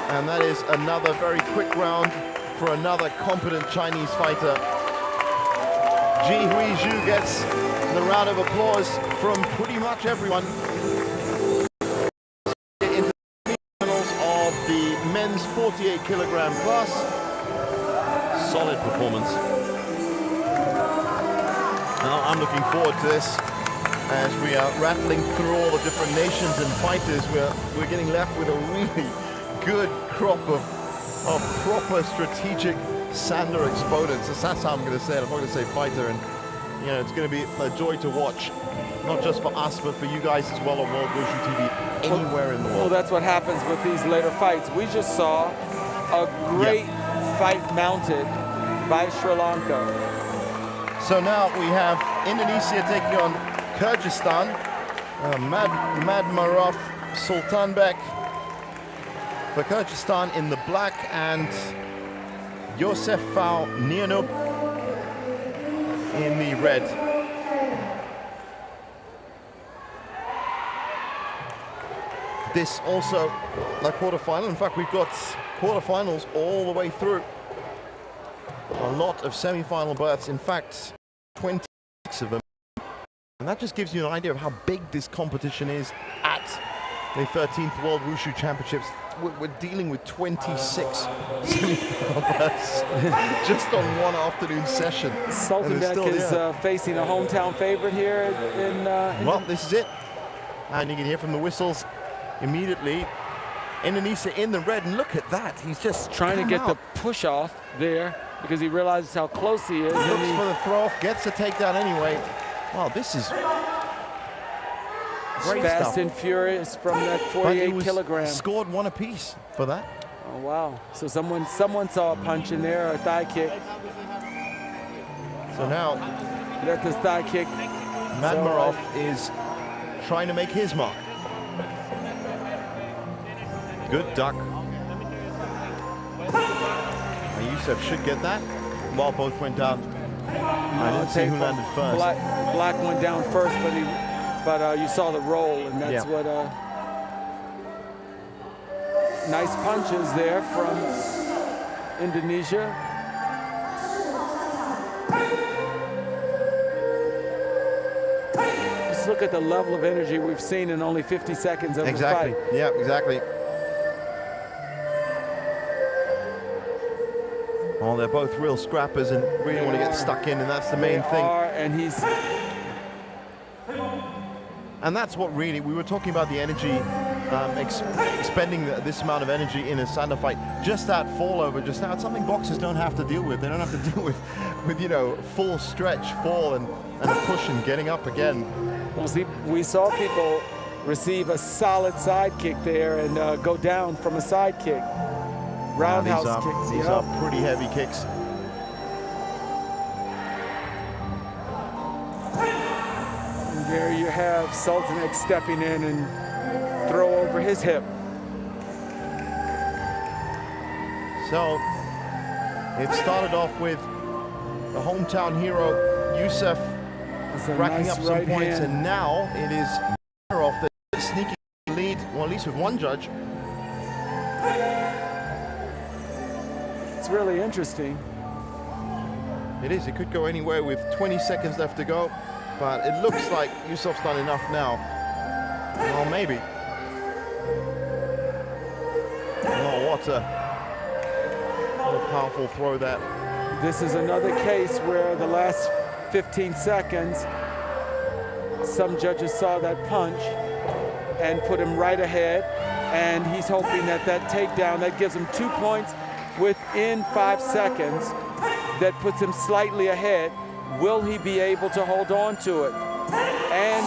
And that is another very quick round for another competent Chinese fighter. Ji Huizhu gets the round of applause from pretty much everyone. Into the finals of the men's 48 kilogram plus. Solid performance. Now I'm looking forward to this as we are rattling through all the different nations and fighters. We're getting left with a really good crop of proper strategic Sanda exponents. That's how I'm going to say it. I'm not going to say fighter. And you know, it's going to be a joy to watch, not just for us, but for you guys as well on World Wushu TV, anywhere in the world. Well, that's what happens with these later fights. We just saw a great fight mounted by Sri Lanka. So now we have Indonesia taking on Kyrgyzstan. Madmarov Sultanbek for Kyrgyzstan in the black, and Yosefau Nianub in the red. This also a quarterfinal. In fact, we've got quarterfinals all the way through. A lot of semi-final berths. In fact, 26 of them. And that just gives you an idea of how big this competition is at the 13th World Wushu Championships. We're dealing with 26 semi-final berths just on one afternoon session. Sultanbek is facing a hometown favorite here in well, this is it. And you can hear from the whistles immediately. Indonesia in the red, and look at that. He's just trying to get the push off there because he realizes how close he is. Looks for the throw off, gets a takedown anyway. Wow, this is Great Fast stuff. and furious from that But he 48 kilograms. scored one apiece for that. Oh, wow. So someone saw a punch in there, or a thigh kick. So now Let this thigh kick. Madmarov is trying to make his mark. Good duck. Youssef should get that. Well, both went down. I didn't see who landed first. Black went down first, but you saw the roll, and that's what. Nice punches there from Indonesia. Just look at the level of energy we've seen in only 50 seconds of the fight. Yeah, exactly. Well, they're both real scrappers and really want to get stuck in, and that's the main thing. And that's what really, we were talking about the energy, expending this amount of energy in a Sanda fight. Just that fall over just now, it's something boxers don't have to deal with. They don't have to deal with you know, full stretch fall and a push and getting up again. Well, see, we saw people receive a solid side kick there and go down from a side kick. Roundhouse kicks. These are pretty heavy kicks. And there you have Sultanek stepping in and throw over his hip. So it started off with the hometown hero Youssef racking up some points, and now it is Madmarov the sneaky lead, well, at least with one judge. It's really interesting. It is. It could go anywhere with 20 seconds left to go, but it looks like Youssef's done enough now. Well, maybe. Oh, what a powerful throw that. This is another case where the last 15 seconds, some judges saw that punch and put him right ahead, and he's hoping that that takedown, that gives him 2 points within 5 seconds, that puts him slightly ahead. Will he be able to hold on to it? And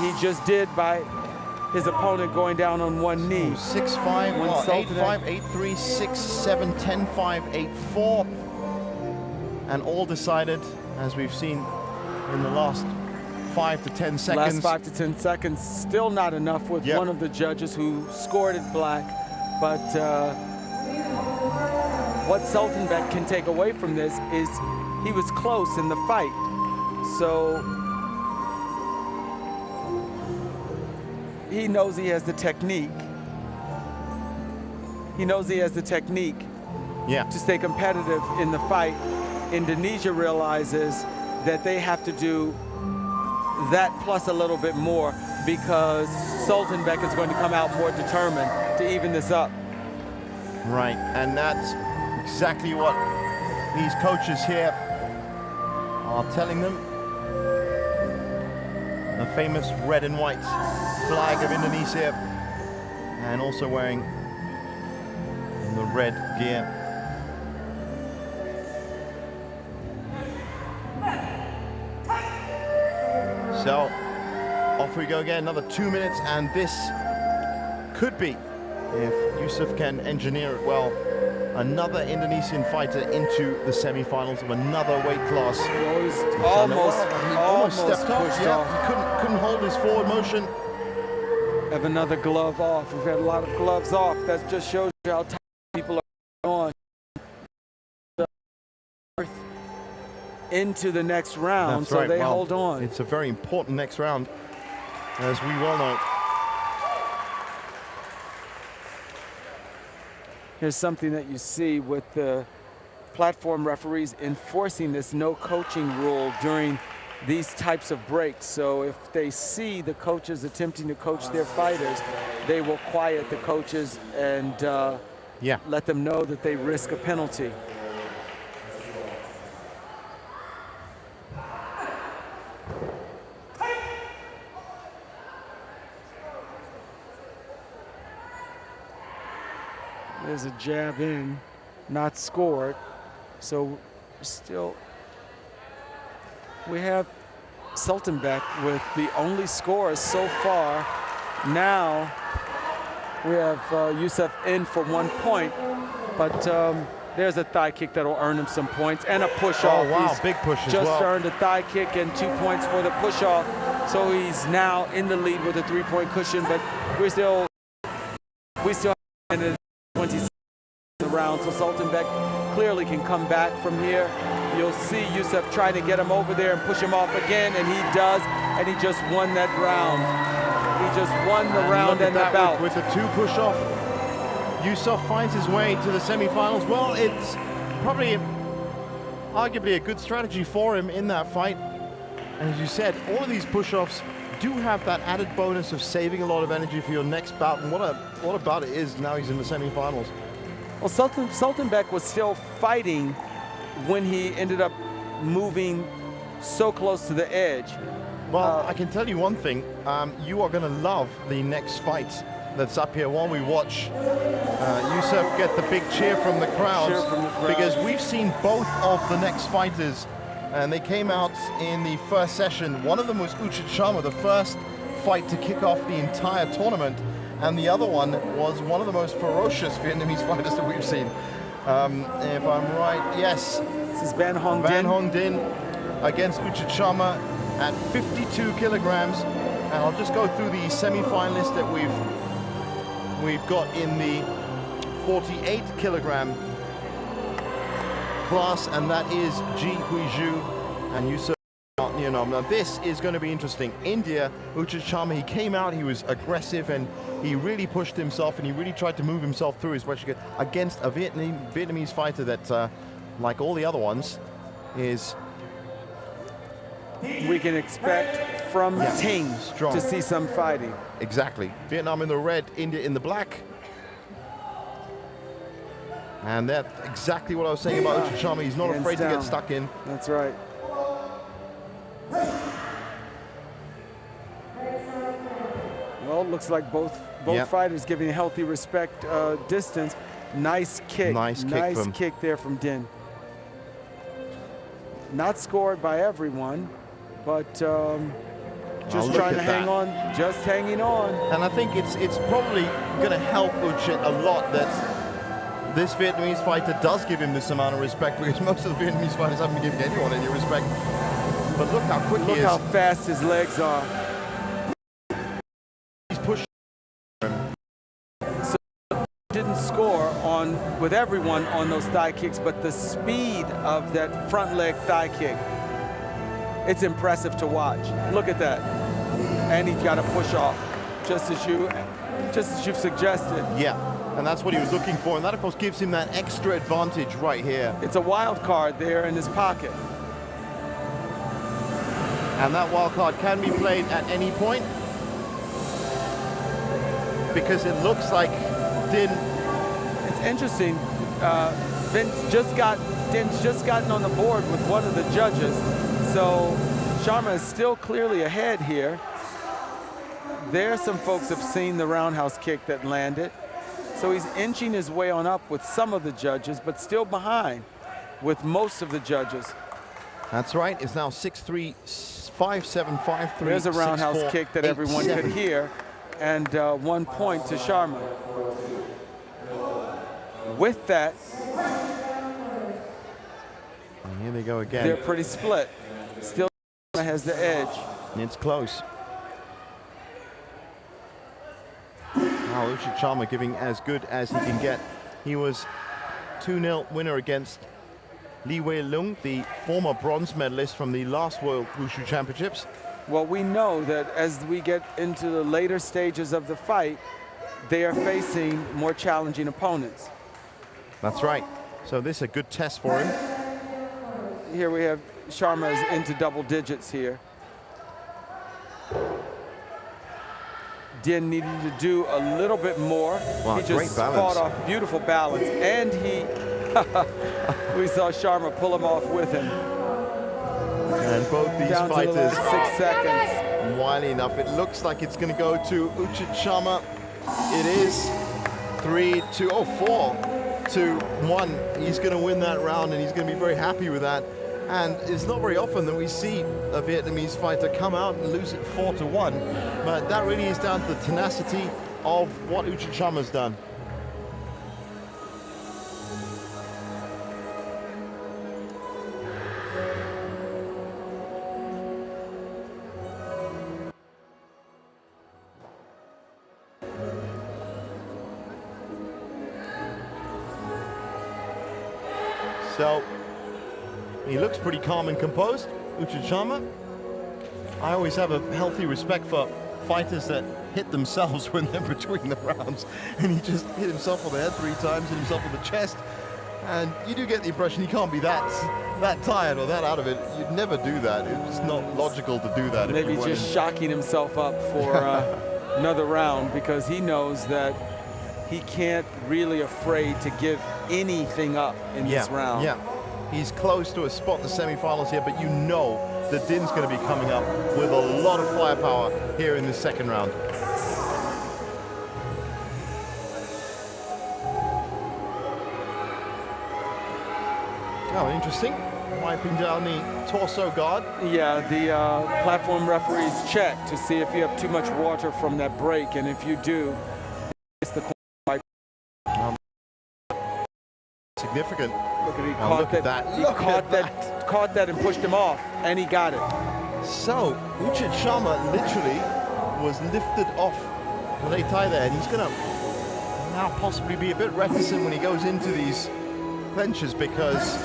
he just did by his opponent going down on one knee. 6-5, 8-5, 8-3, 6-7, 10-5, 8-4. And all decided, as we've seen in the last 5 to 10 seconds. Last 5 to 10 seconds, still not enough with one of the judges who scored it black. But what Sultanbek can take away from this is he was close in the fight. So he knows he has the technique. He knows he has the technique to stay competitive in the fight. Indonesia realizes that they have to do that plus a little bit more, because Sultanbek is going to come out more determined to even this up. Right, and that's exactly what these coaches here are telling them. The famous red and white flag of Indonesia, and also wearing the red gear. So off we go again, another 2 minutes, and this could be, if Youssef can engineer it well, another Indonesian fighter into the semi-finals of another weight class. Almost stepped off. He couldn't hold his forward motion. Have another glove off. We've had a lot of gloves off. That just shows you how tight people are on. Into the next round, That's right. They hold on. It's a very important next round, as we well know. Here's something that you see with the platform referees enforcing this no coaching rule during these types of breaks. So if they see the coaches attempting to coach their fighters, they will quiet the coaches and let them know that they risk a penalty. There's a jab in, not scored. So still, we have Sultanbek with the only scores so far. Now we have Youssef in for 1 point, but there's a thigh kick that'll earn him some points and a push off. Oh, wow, He's big push as just well. earned a thigh kick and 2 points for the push off. So he's now in the lead with a 3-point cushion, but we still have in 26 round. So Sultanbek clearly can come back from here. You'll see Youssef trying to get him over there and push him off again, and he does, and he just won that round. He just won the round and the bout. With the 2 push-off, Youssef finds his way to the semifinals. Well, it's probably arguably a good strategy for him in that fight. And as you said, all of these push-offs do have that added bonus of saving a lot of energy for your next bout. And what a bout it is now he's in the semifinals. Well, Sultanbek was still fighting when he ended up moving so close to the edge. Well, I can tell you one thing. You are going to love the next fight that's up here while we watch Youssef get the big cheer from the crowds. Because we've seen both of the next fighters, and they came out in the first session. One of them was Uchit Sharma, the first fight to kick off the entire tournament, and the other one was one of the most ferocious Vietnamese fighters that we've seen. If I'm right, yes. This is Van Hong Dinh against Uchit Sharma at 52 kilograms. And I'll just go through the semi-finalists that we've got in the 48 kilogram class, and that is Ji Huizhu and Yusuf. Now this is going to be interesting. India, Uchit Sharma, he came out, he was aggressive, and he really pushed himself, and he really tried to move himself through his weight against a Vietnamese fighter that, like all the other ones, is... We can expect from Ting strong to see some fighting. Exactly. Vietnam in the red, India in the black. And that's exactly what I was saying about Uchit Sharma. He's not afraid to get stuck in. That's right. Well, looks like both fighters giving healthy respect distance. Nice kick. Nice kick there from Dinh. Not scored by everyone, but just trying to hang on, just hanging on. And I think it's probably going to help Uchit a lot that this Vietnamese fighter does give him this amount of respect, because most of the Vietnamese fighters haven't been giving anyone any respect. But look how quick he is. Look how fast his legs are. He's pushing him. So didn't score with everyone on those thigh kicks, but the speed of that front leg thigh kick, it's impressive to watch. Look at that. And he got a push off, just as you've suggested. Yeah, and that's what he was looking for, and that of course gives him that extra advantage right here. It's a wild card there in his pocket. And that wild card can be played at any point, because it looks like Dinh... It's interesting. Dinh just gotten on the board with one of the judges, so Sharma is still clearly ahead here. There, some folks have seen the roundhouse kick that landed, so he's inching his way on up with some of the judges, but still behind with most of the judges. That's right. It's now 6-3, 5-7, 5-3. There's a roundhouse 6-4, kick that everyone could hear, and 1 point to Sharma. With that, and here they go again. They're pretty split. Still has the edge. And it's close. Now Uchit Sharma giving as good as he can get. He was 2-0 winner against Lee Wei Lung, the former bronze medalist from the last World Wushu Championships. Well, we know that as we get into the later stages of the fight, they are facing more challenging opponents. That's right. So this is a good test for him. Here we have Sharma is into double digits here. Dinh needed to do a little bit more. Wow, he just fought off beautiful balance, and we saw Sharma pull him off with him. And both these down fighters, to the last 6 seconds. Wily enough. It looks like it's going to go to Uchit Sharma. It is 4-2-1. He's going to win that round, and he's going to be very happy with that. And it's not very often that we see a Vietnamese fighter come out and lose it 4-1, but that really is down to the tenacity of what Uchichamma's done. So, he looks pretty calm and composed, Uchichamma. I always have a healthy respect for fighters that hit themselves when they're between the rounds. And he just hit himself on the head 3 times, hit himself on the chest. And you do get the impression he can't be that tired or that out of it. You'd never do that. It's not logical to do that. Maybe just shocking himself up for another round, because he knows that he can't really afraid to give anything up in this round. Yeah, he's close to a spot in the semifinals here, but you know that Din's going to be coming up with a lot of firepower here in the second round. Oh, interesting. Wiping down the torso guard. Yeah, the platform referees check to see if you have too much water from that break, and if you do, it's the wipe. Significant. Look at, he Oh, caught look at that. He Look caught at that. Caught that and pushed him off, and he got it. So, Uchichamma literally was lifted off the day tie there, and he's going to now possibly be a bit reticent when he goes into these clenches, because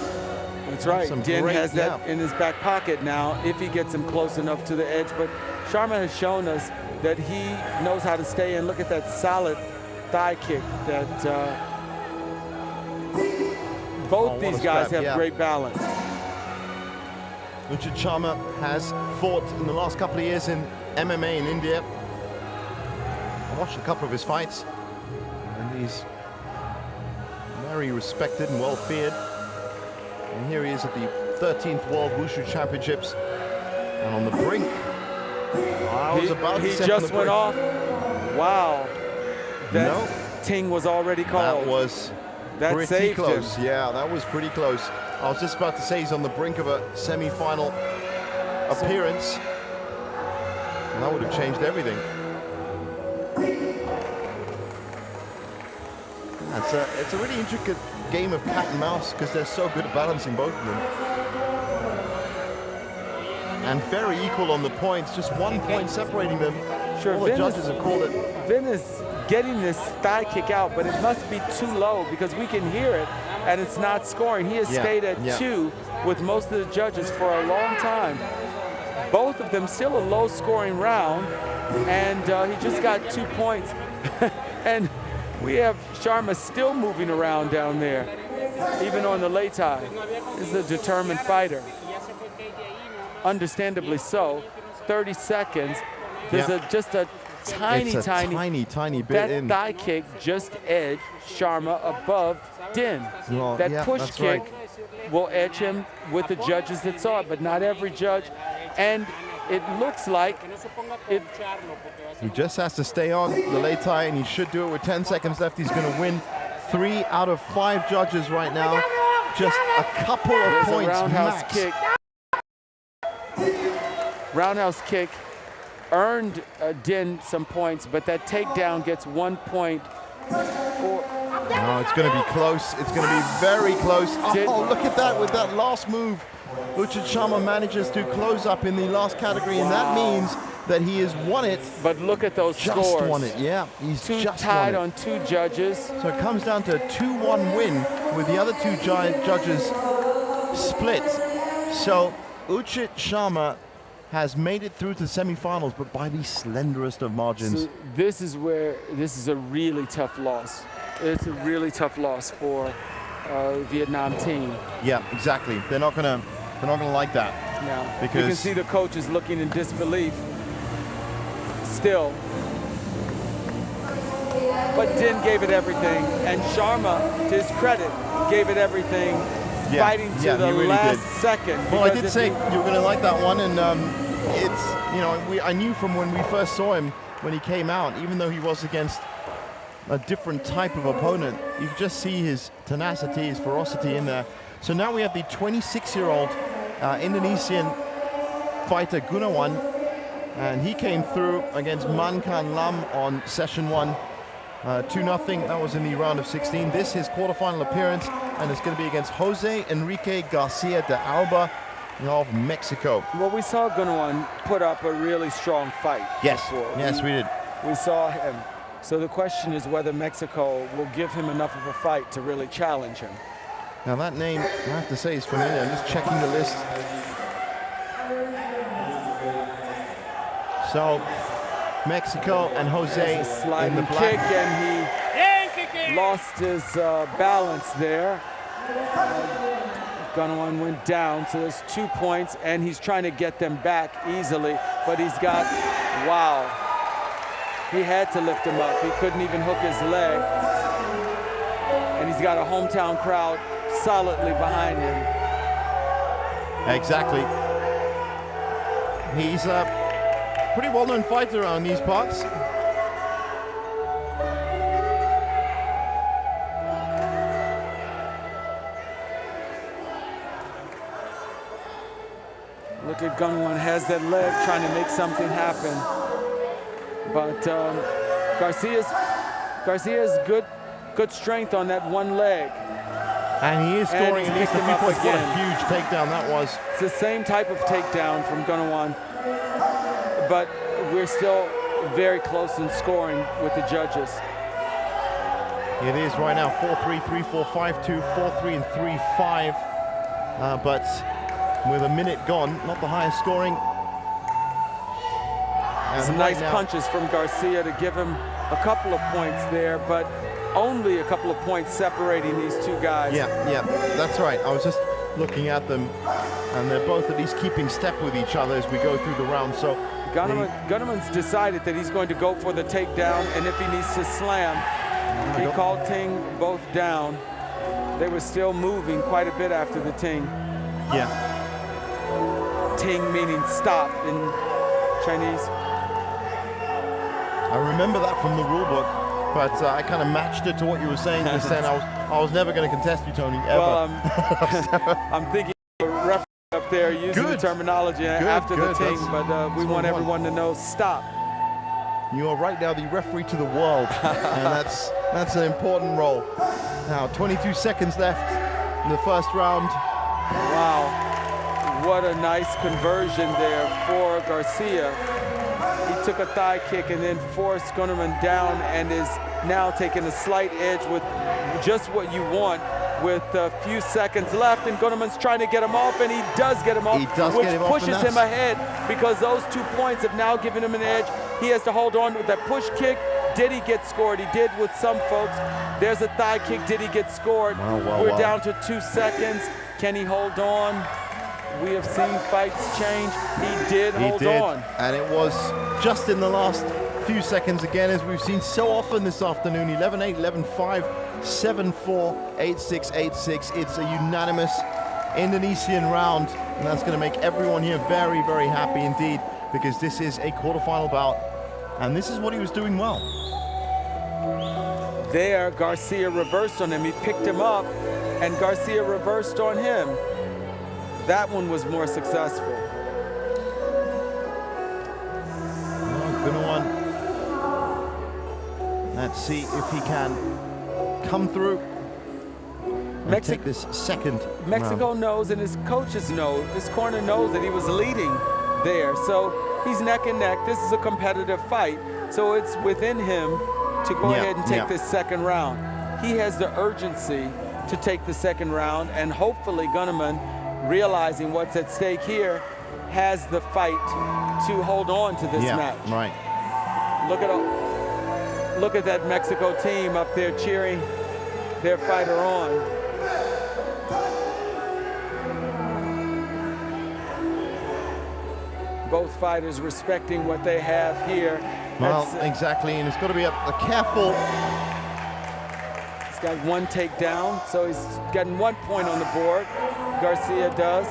that's right. Din has that in his back pocket now if he gets him close enough to the edge. But Sharma has shown us that he knows how to stay in. Look at that solid thigh kick that both these guys have great balance. Uchichamma has fought in the last couple of years in MMA in India. I watched a couple of his fights, and he's very respected and well feared. And here he is at the 13th World Wushu Championships, and on the brink. He just went off. Wow. That ting was already called. That was pretty close. Yeah, that was pretty close. I was just about to say he's on the brink of a semi-final appearance. And that would have changed everything. It's a really intricate game of cat and mouse, because they're so good at balancing both of them. And very equal on the points, just 1 point separating them. Sure, all the judges have called it. Vin is getting this thigh kick out, but it must be too low, because we can hear it, and it's not scoring. He has stayed at 2 with most of the judges for a long time. Both of them still a low-scoring round, and he just got 2 points. And we have Sharma still moving around down there, even on the lay tie. He's a determined fighter. Understandably so. 30 seconds. There's just a tiny bit that in. Thigh kick just edged Sharma above Din. Well, that push kick will edge him with the judges that saw it, but not every judge. And it looks like he just has to stay on the lay tie, and he should do it with 10 seconds left. He's going to win 3 out of 5 judges right now. Just a couple of points roundhouse max. kick. Roundhouse kick earned Din some points, but that takedown gets 1 point. No, it's going to be close. It's going to be very close. Oh, look at that with that last move. Uchichamma manages to close up in the last category, and that means that he has won it. But look at those scores. Just won it, yeah. He's just tied won on 2 judges. So it comes down to a 2-1 win with the other 2 judges split. So Uchichamma has made it through to the semifinals, but by the slenderest of margins. So this is a really tough loss. It's a really tough loss for Vietnam team. Yeah, exactly. They're not gonna like that. No, because you can see the coaches looking in disbelief. Still, but Din gave it everything, and Sharma, to his credit, gave it everything, fighting to the really last second. Well, I did say you were gonna like that one, and I knew from when we first saw him when he came out, even though he was against a different type of opponent, you could just see his tenacity, his ferocity in there. So now we have the 26-year-old Indonesian fighter Gunawan, and he came through against Mankan Lam on session 1. 2-0, that was in the round of 16. This is his quarterfinal appearance, and it's going to be against Jose Enrique Garcia de Alba of Mexico. Well, we saw Gunawan put up a really strong fight. Yes, before. yes, we did. We saw him. So the question is whether Mexico will give him enough of a fight to really challenge him. Now that name, I have to say, is familiar. I'm just checking the list. So, Mexico and Jose a sliding in the black. kick, and he lost his balance there. Gunawan went down, so there's 2 points, and he's trying to get them back easily, but he's got, wow. He had to lift him up. He couldn't even hook his leg. And he's got a hometown crowd solidly behind him. Exactly. He's a pretty well-known fighter around these parts. Look at Gunawan, has that leg trying to make something happen. But Garcia's good strength on that one leg. And he is scoring at least 3 points. What a huge takedown that was. It's the same type of takedown from Gunawan, but we're still very close in scoring with the judges. It is right now 4-3, 3-4, 5-2, 4-3, and 3-5. But with a minute gone, not the highest scoring. Some nice punches from Garcia to give him a couple of points there, but only a couple of points separating these two guys. Yeah, that's right. I was just looking at them, and they're both at least keeping step with each other as we go through the round. So Gunawan's decided that he's going to go for the takedown, and if he needs to slam, he called Ting both down. They were still moving quite a bit after the Ting. Yeah. Ting meaning stop in Chinese. I remember that from the rule book, but I kind of matched it to what you were saying just then. I was never going to contest you, Tony, ever. Well, I'm thinking referee up there using the terminology after the Ting, but we want everyone to know stop. You are right now the referee to the world, and that's an important role. Now, 22 seconds left in the first round. Wow, what a nice conversion there for Garcia. He took a thigh kick and then forced Gunawan down and is now taking a slight edge with just what you want with a few seconds left, and Gunawan's trying to get him off, and he does get him off, which pushes him ahead because those 2 points have now given him an edge. He has to hold on with that push kick. Did he get scored? He did with some folks. There's a thigh kick. Did he get scored? We're down to 2 seconds. Can he hold on? We have seen fights change. He did hold on. And it was just in the last few seconds again, as we've seen so often this afternoon. 11-8, 11-5, 7-4, 8-6, 8-6. It's a unanimous Indonesian round, and that's going to make everyone here very, very happy indeed, because this is a quarterfinal bout, and this is what he was doing well. There, Garcia reversed on him. He picked him up, and Garcia reversed on him. That one was more successful. Gunawan. Let's see if he can come through and take this second Mexico round. knows, and his coaches know, his corner knows that he was leading there. So he's neck and neck. This is a competitive fight. So it's within him to go ahead and take this second round. He has the urgency to take the second round, and hopefully Gunawan, realizing what's at stake here, has the fight to hold on to this match. Right. Look at that Mexico team up there cheering their fighter on. Both fighters respecting what they have here. Well, exactly, and it's got to be a careful. He's got one takedown, so he's getting 1 point on the board. Garcia does.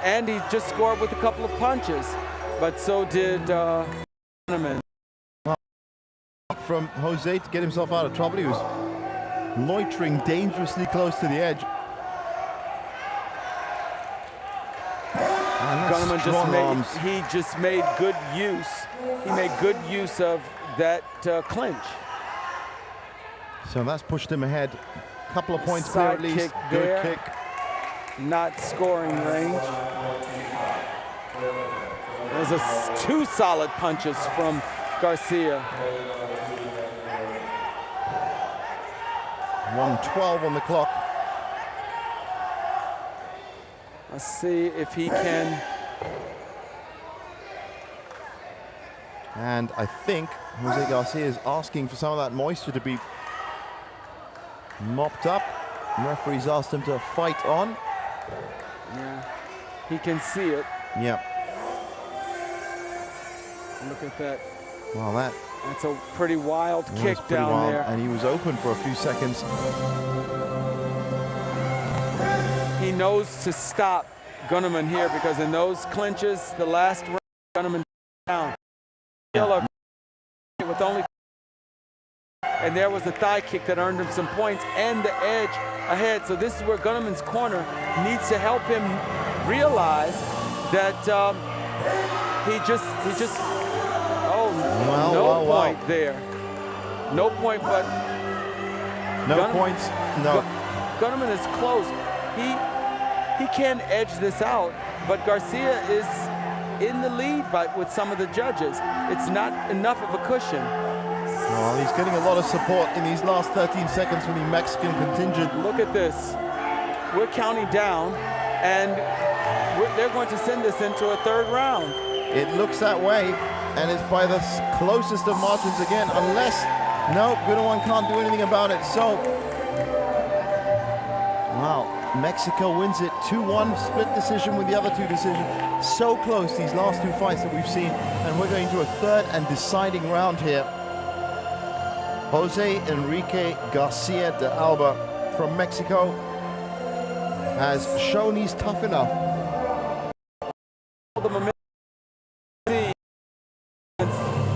And he just scored with a couple of punches, but so did Gunawan. From Jose to get himself out of trouble. He was loitering dangerously close to the edge. Gunnerman just made good use. He made good use of that clinch. So that's pushed him ahead. A couple of points clear Side at least. kick Good there. kick. Not scoring range. There's two solid punches from Garcia. 1:12 on the clock. Let's see if he can. And I think Jose Garcia is asking for some of that moisture to be mopped up. The referee's asked him to fight on. Yeah, he can see it. Yeah. Look at that. Well, That's a pretty wild kick was pretty down wild, there. and he was open for a few seconds. He knows to stop Gunnerman here because in those clinches, the last round, Gunnerman down. Killer with only, and there was the thigh kick that earned him some points and the edge ahead. So this is where Gunnerman's corner needs to help him realize that he just no point there. No point, but no points. No. Gunnerman is close. He can edge this out, but Garcia is in the lead with some of the judges. It's not enough of a cushion. Well, he's getting a lot of support in these last 13 seconds from the Mexican contingent. Look at this. We're counting down, and they're going to send this into a third round. It looks that way, and it's by the closest of margins again, unless, no, Gunnerman can't do anything about it. So, wow, Mexico wins it 2-1, split decision with the other two decisions. So close, these last two fights that we've seen, and we're going to a third and deciding round here. Jose Enrique Garcia de Alba from Mexico has shown he's tough enough. The momentum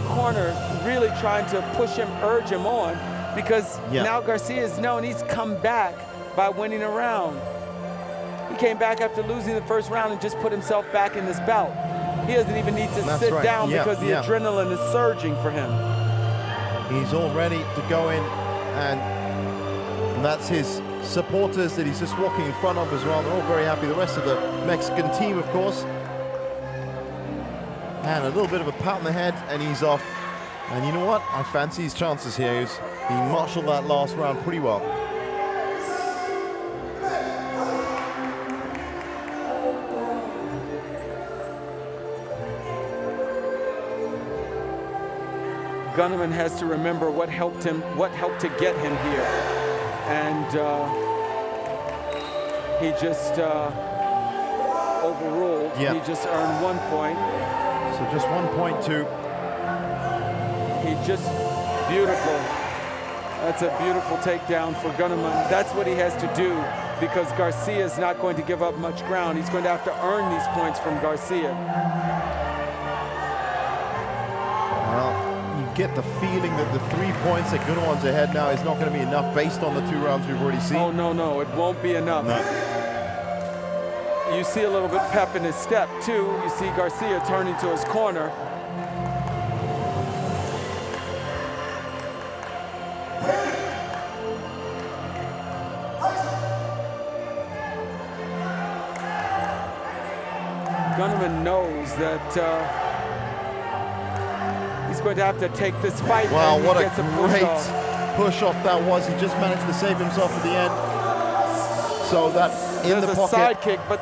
corner really trying to push him, urge him on, because now Garcia is known he's come back by winning a round. He came back after losing the first round and just put himself back in this bout. He doesn't even need to sit down because the adrenaline is surging for him. He's all ready to go in, and that's his supporters that he's just walking in front of as well. They're all very happy. The rest of the Mexican team, of course. And a little bit of a pat on the head, and he's off. And you know what? I fancy his chances here. He marshaled that last round pretty well. Gunnerman has to remember what helped to get him here, and he just overruled. He just earned 1 point. So just 1 point to. He just beautiful. That's a beautiful takedown for Gunnerman. That's what he has to do, because Garcia is not going to give up much ground. He's going to have to earn these points from Garcia. Well, get the feeling that the 3 points that Gunnerman's ahead now is not going to be enough based on the 2 rounds we've already seen. Oh, no, it won't be enough. No. You see a little bit pep in his step, too. You see Garcia turning to his corner. Gunnerman knows that he's going to have to take this fight. Wow, what a great push-off that was. He just managed to save himself at the end. So that in the pocket. There's a side kick, but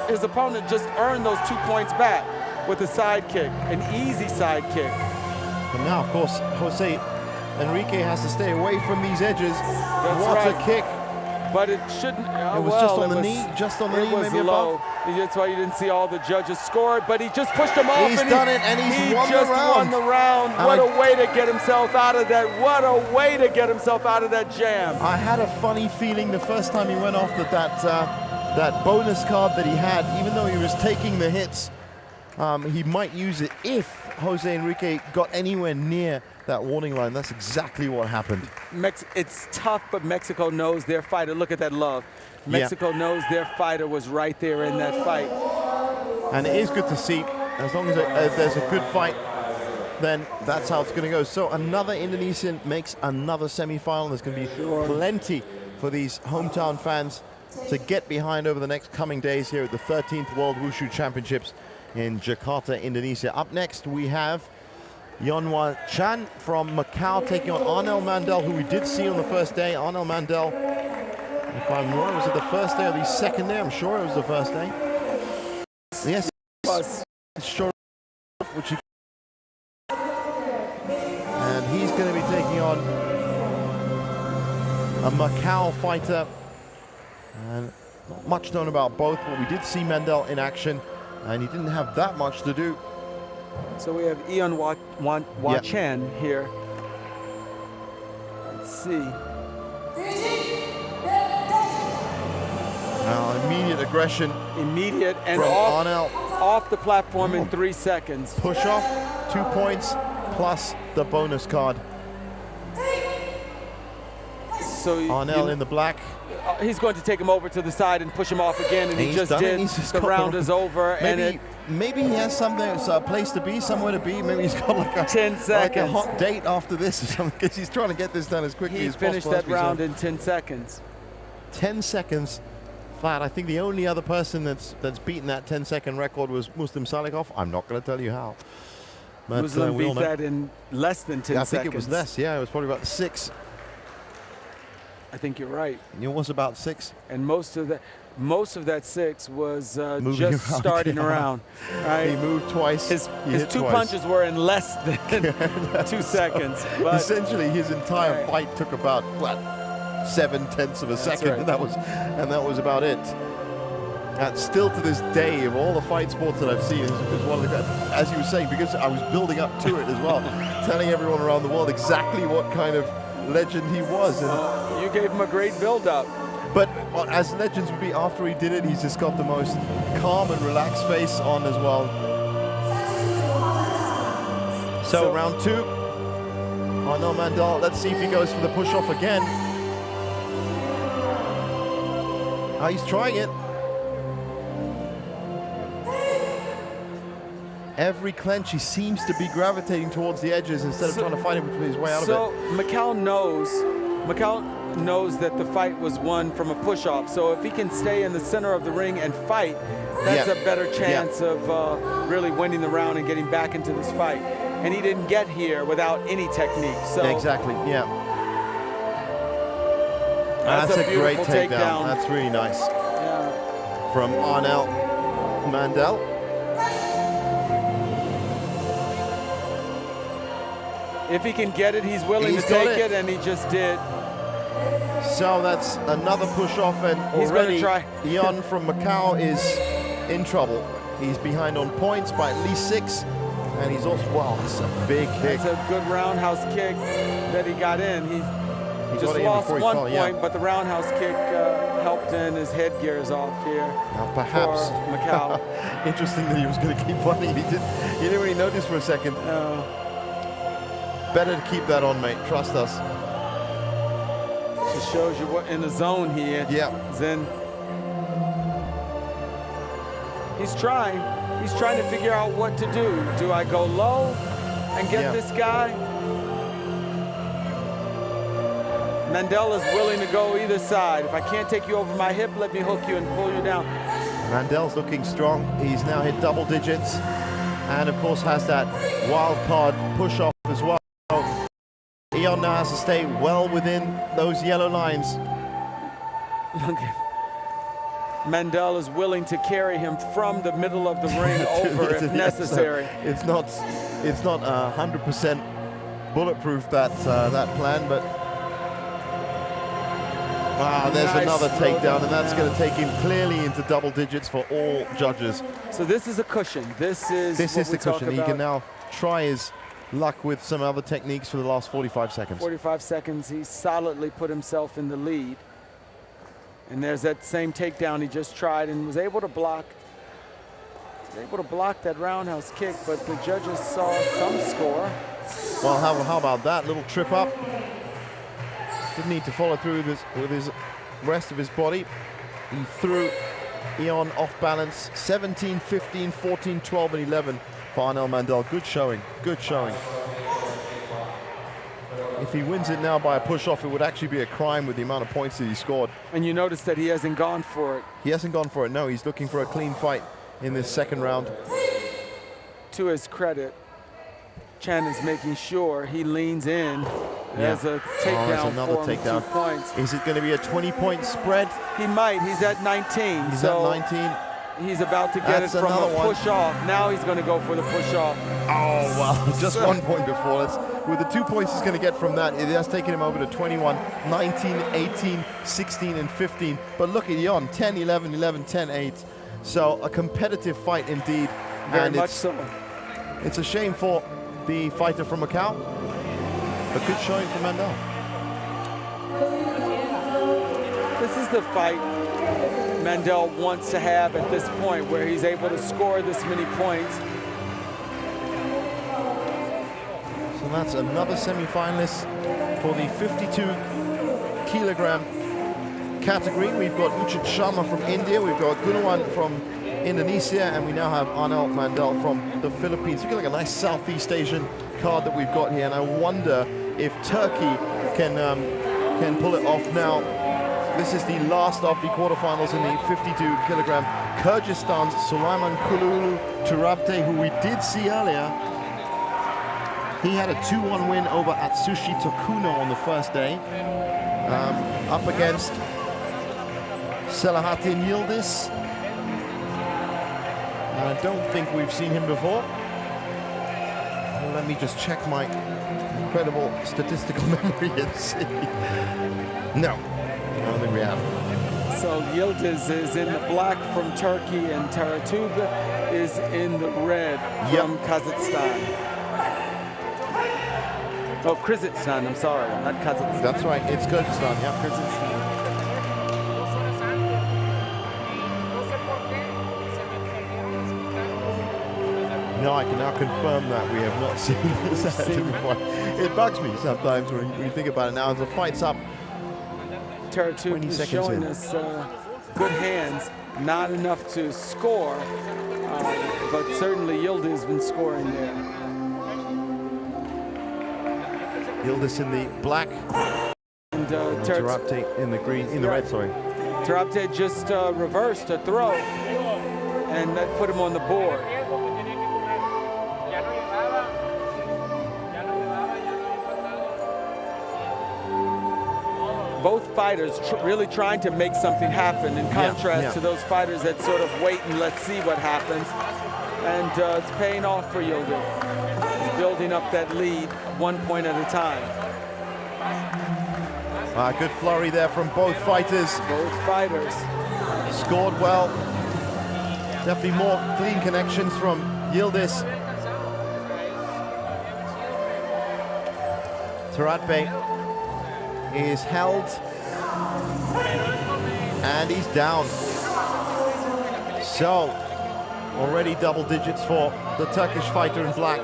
his opponent just earned those 2 points back with a side kick, an easy side kick. But now, of course, Jose Enrique has to stay away from these edges. What a kick. But it shouldn't. It was just on the knee, maybe low. above. That's why you didn't see all the judges score, but he just pushed him off. He's done it, and he's won the round. He just won the round. What a way to get himself out of that. What a way to get himself out of that jam. I had a funny feeling the first time he went off that bonus card that he had, even though he was taking the hits, he might use it if Jose Enrique got anywhere near that warning line. That's exactly what happened. It's tough, but Mexico knows their fighter. Look at that love. Mexico knows their fighter was right there in that fight. And it is good to see, as long as there's a good fight, then that's how it's going to go. So another Indonesian makes another semi-final. There's going to be plenty for these hometown fans to get behind over the next coming days here at the 13th World Wushu Championships in Jakarta, Indonesia. Up next, we have Yeonhwa Chan from Macau taking on Arnel Mandel, who we did see on the first day. Arnel Mandel, if I'm wrong, was it the first day or the second day? I'm sure it was the first day. Yes, sure. Which he, and he's going to be taking on a Macau fighter. And not much known about both, but we did see Mandel in action, and he didn't have that much to do. So we have Yeonhwa Chan here. Let's see. Now, immediate aggression. Immediate and from off, Arnel. Off the platform in 3 seconds. Push off, 2 points, plus the bonus card. So Arnel in the black. He's going to take him over to the side and push him off again, and he just did. The round is over, maybe he has something, a place to be, somewhere to be. Maybe he's got like a 10 seconds, like a hot date after this or something, because he's trying to get this done as quickly as possible. He finished that round in 10 seconds. 10 seconds flat. I think the only other person that's beaten that 10-second record was Muslim Salikhov. I'm not going to tell you how. But, Muslim beat that in less than 10 seconds. I think it was less. Yeah, it was probably about 6. I think you're right. It was about 6. And most of that 6 was just starting around. Right? He moved twice. His 2 punches were in less than 2 seconds. But essentially, his entire fight took about what, 7/10 of a second, right. and that was about it. And still to this day, of all the fight sports that I've seen, is one of the, as you were saying, because I was building up to it as well, telling everyone around the world exactly what kind of legend he was. And you gave him a great build-up. But as legends would be, after he did it, he's just got the most calm and relaxed face on as well. So round 2, Arnel Mandel. Let's see if he goes for the push-off again. He's trying it. Every clench, he seems to be gravitating towards the edges instead of trying to fight his way out of it. So Macau knows that the fight was won from a push-off. So if he can stay in the center of the ring and fight, that's a better chance of really winning the round and getting back into this fight. And he didn't get here without any technique. So exactly, yeah. That's a great takedown. That's really nice. Yeah. From Arnel Mandel. If he can get it, he's willing to take it, and he just did. So that's another push-off, and he's already try. Yeon from Macau is in trouble. He's behind on points by at least 6, and he's also, wow, that's a big kick. It's a good roundhouse kick that he got in. He just lost 1 point, but the roundhouse kick helped in. His headgear's off here. Now perhaps Macau. Interesting that he was going to keep fighting. He didn't really notice for a second. Better to keep that on, mate. Trust us. Just shows you what in the zone he is. Yeah. Then he's trying. He's trying to figure out what to do. Do I go low and get this guy? Mandel is willing to go either side. If I can't take you over my hip, let me hook you and pull you down. Mandel's looking strong. He's now hit double digits, and of course has that wild card push off as well. Yeon now has to stay well within those yellow lines. Look, Mandel is willing to carry him from the middle of the ring over if necessary. It's not 100% bulletproof, that plan, but wow, there's another takedown, and that's going to take him clearly into double digits for all judges. So this is a cushion. This is the cushion. He can now try his luck with some other techniques for the last 45 seconds. 45 seconds, he solidly put himself in the lead. And there's that same takedown he just tried and was able to block. That roundhouse kick, but the judges saw some score. Well, how about that little trip up? Didn't need to follow through with his rest of his body. He threw Ion off balance. 17, 15, 14, 12, and 11 for Arnel Mandel. Good showing, good showing. If he wins it now by a push-off, it would actually be a crime with the amount of points that he scored. And you notice that he hasn't gone for it. He hasn't gone for it, no. He's looking for a clean fight in this second round. To his credit, Chan is making sure he leans in. There's a takedown another for him, takedown. 2 points. Is it going to be a 20-point spread? He might. He's at 19. He's so at 19. He's about to get That's it from another a one. push-off. Now he's going to go for the push-off. Oh, well, just 1 point before. With the 2 points he's going to get from that, it has taken him over to 21, 19, 18, 16, and 15. But look at Ion, 10, 11, 11, 10, 8. So a competitive fight indeed. Very much so. It's a shame for the fighter from Macau, but good showing for Mandel. This is the fight Mandel wants to have at this point, where he's able to score this many points. So that's another semi-finalist for the 52-kilogram category. We've got Uchit Sharma from India, we've got Gunawan from Indonesia, and we now have Arnel Mandel from the Philippines. Look at like a nice Southeast Asian card that we've got here, and I wonder if Turkey can pull it off now. This is the last of the quarterfinals in the 52-kilogram. Kyrgyzstan's Sulaiman Kululu Turabte, who we did see earlier. He had a 2-1 win over Atsushi Tokuno on the first day. Up against Selahattin Yildiz. I don't think we've seen him before. Let me just check my incredible statistical memory and see. No, I don't think we have. So Yildiz is in the black from Turkey, and Taratub is in the red from Kazakhstan. Oh, Kyrgyzstan, I'm sorry, not Kazakhstan. That's right, it's Kyrgyzstan, yeah. Kyrgyzstan. No, I can now confirm that we have not seen this before. It bugs me sometimes when you think about it now. As the fight's up, Taratub is showing us good hands, not enough to score, but certainly Yildiz has been scoring there. Yildiz in the black, and Turabte in the green, in the red, sorry. Turabte just reversed a throw, and that put him on the board. Both fighters really trying to make something happen, in contrast to those fighters that sort of wait and let's see what happens. And it's paying off for Yildiz. He's building up that lead 1 point at a time. Good flurry there from both fighters. Both fighters. Scored well. Definitely more clean connections from Yildiz. Turabte is held, and he's down. So, already double digits for the Turkish fighter in black.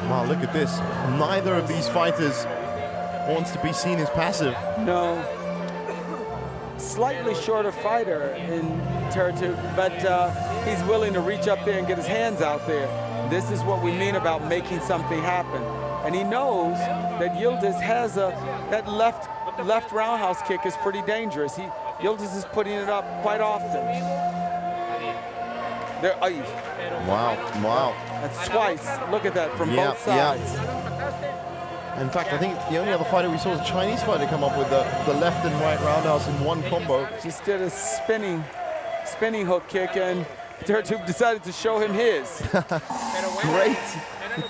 Wow, look at this. Neither of these fighters wants to be seen as passive. No. Slightly shorter fighter in Taratub, but he's willing to reach up there and get his hands out there. This is what we mean about making something happen. And he knows that Yildiz has that left roundhouse kick is pretty dangerous. Yildiz is putting it up quite often. There, Wow. That's twice. Look at that from both sides. In fact, I think the only other fighter we saw was a Chinese fighter come up with the left and right roundhouse in one combo. Just did a spinning hook kick, and Taratub decided to show him his.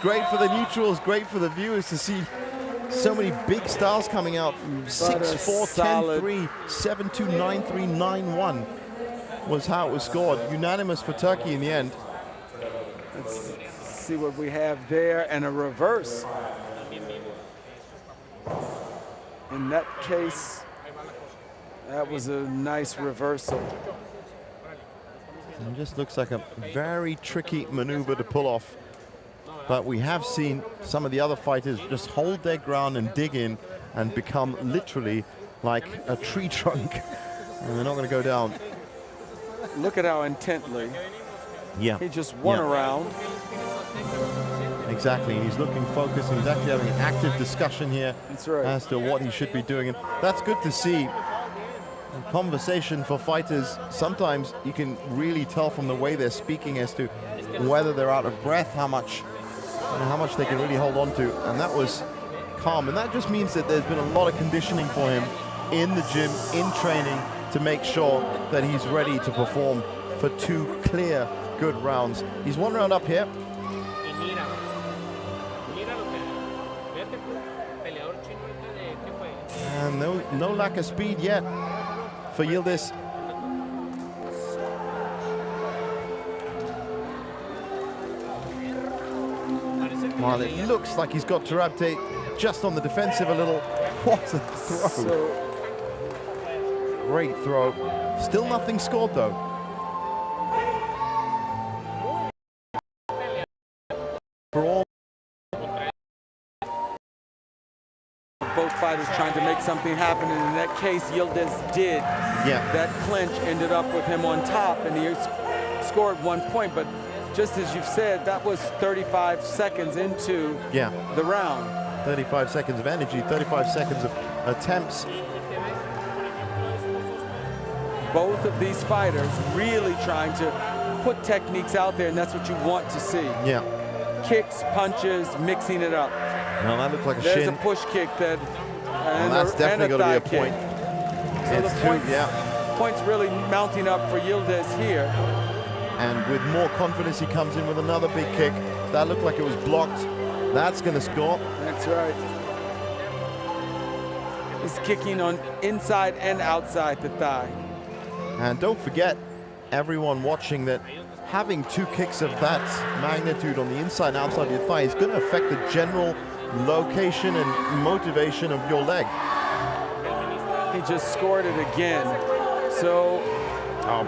Great for the neutrals, great for the viewers to see so many big stars coming out. 6-4, 10-3, 7-2, 9-3, 9-1 was how it was scored. Unanimous for Turkey in the end. Let's see what we have there, and a reverse. In that case, that was a nice reversal. It just looks like a very tricky maneuver to pull off. But we have seen some of the other fighters just hold their ground and dig in and become literally like a tree trunk. And they're not going to go down. Look at how intently he just won around. Exactly, he's looking focused, and he's actually having an active discussion here as to what he should be doing. And that's good to see. In conversation for fighters, sometimes you can really tell from the way they're speaking as to whether they're out of breath, how much they can really hold on to. And that was calm. And that just means that there's been a lot of conditioning for him in the gym, in training, to make sure that he's ready to perform for 2 clear, good rounds. He's 1 round up here. And no lack of speed yet for Yildiz. Well, it looks like he's got Terabte just on the defensive a little. What a throw. Great throw. Still nothing scored though. For all both fighters trying to make something happen, and in that case, Yildiz did. That clinch ended up with him on top, and he scored 1 point. But just as you've said, that was 35 seconds into the round. 35 seconds of energy, 35 seconds of attempts. Both of these fighters really trying to put techniques out there, and that's what you want to see. Kicks, punches, mixing it up. No, that looks like a There's shin. a push kick that, and that's definitely going to be a point. So the points really mounting up for Yildiz here. And with more confidence, he comes in with another big kick. That looked like it was blocked. That's going to score. That's right. He's kicking on inside and outside the thigh. And don't forget, everyone watching, that having 2 kicks of that magnitude on the inside and outside of your thigh is going to affect the general location and motivation of your leg. He just scored it again. So,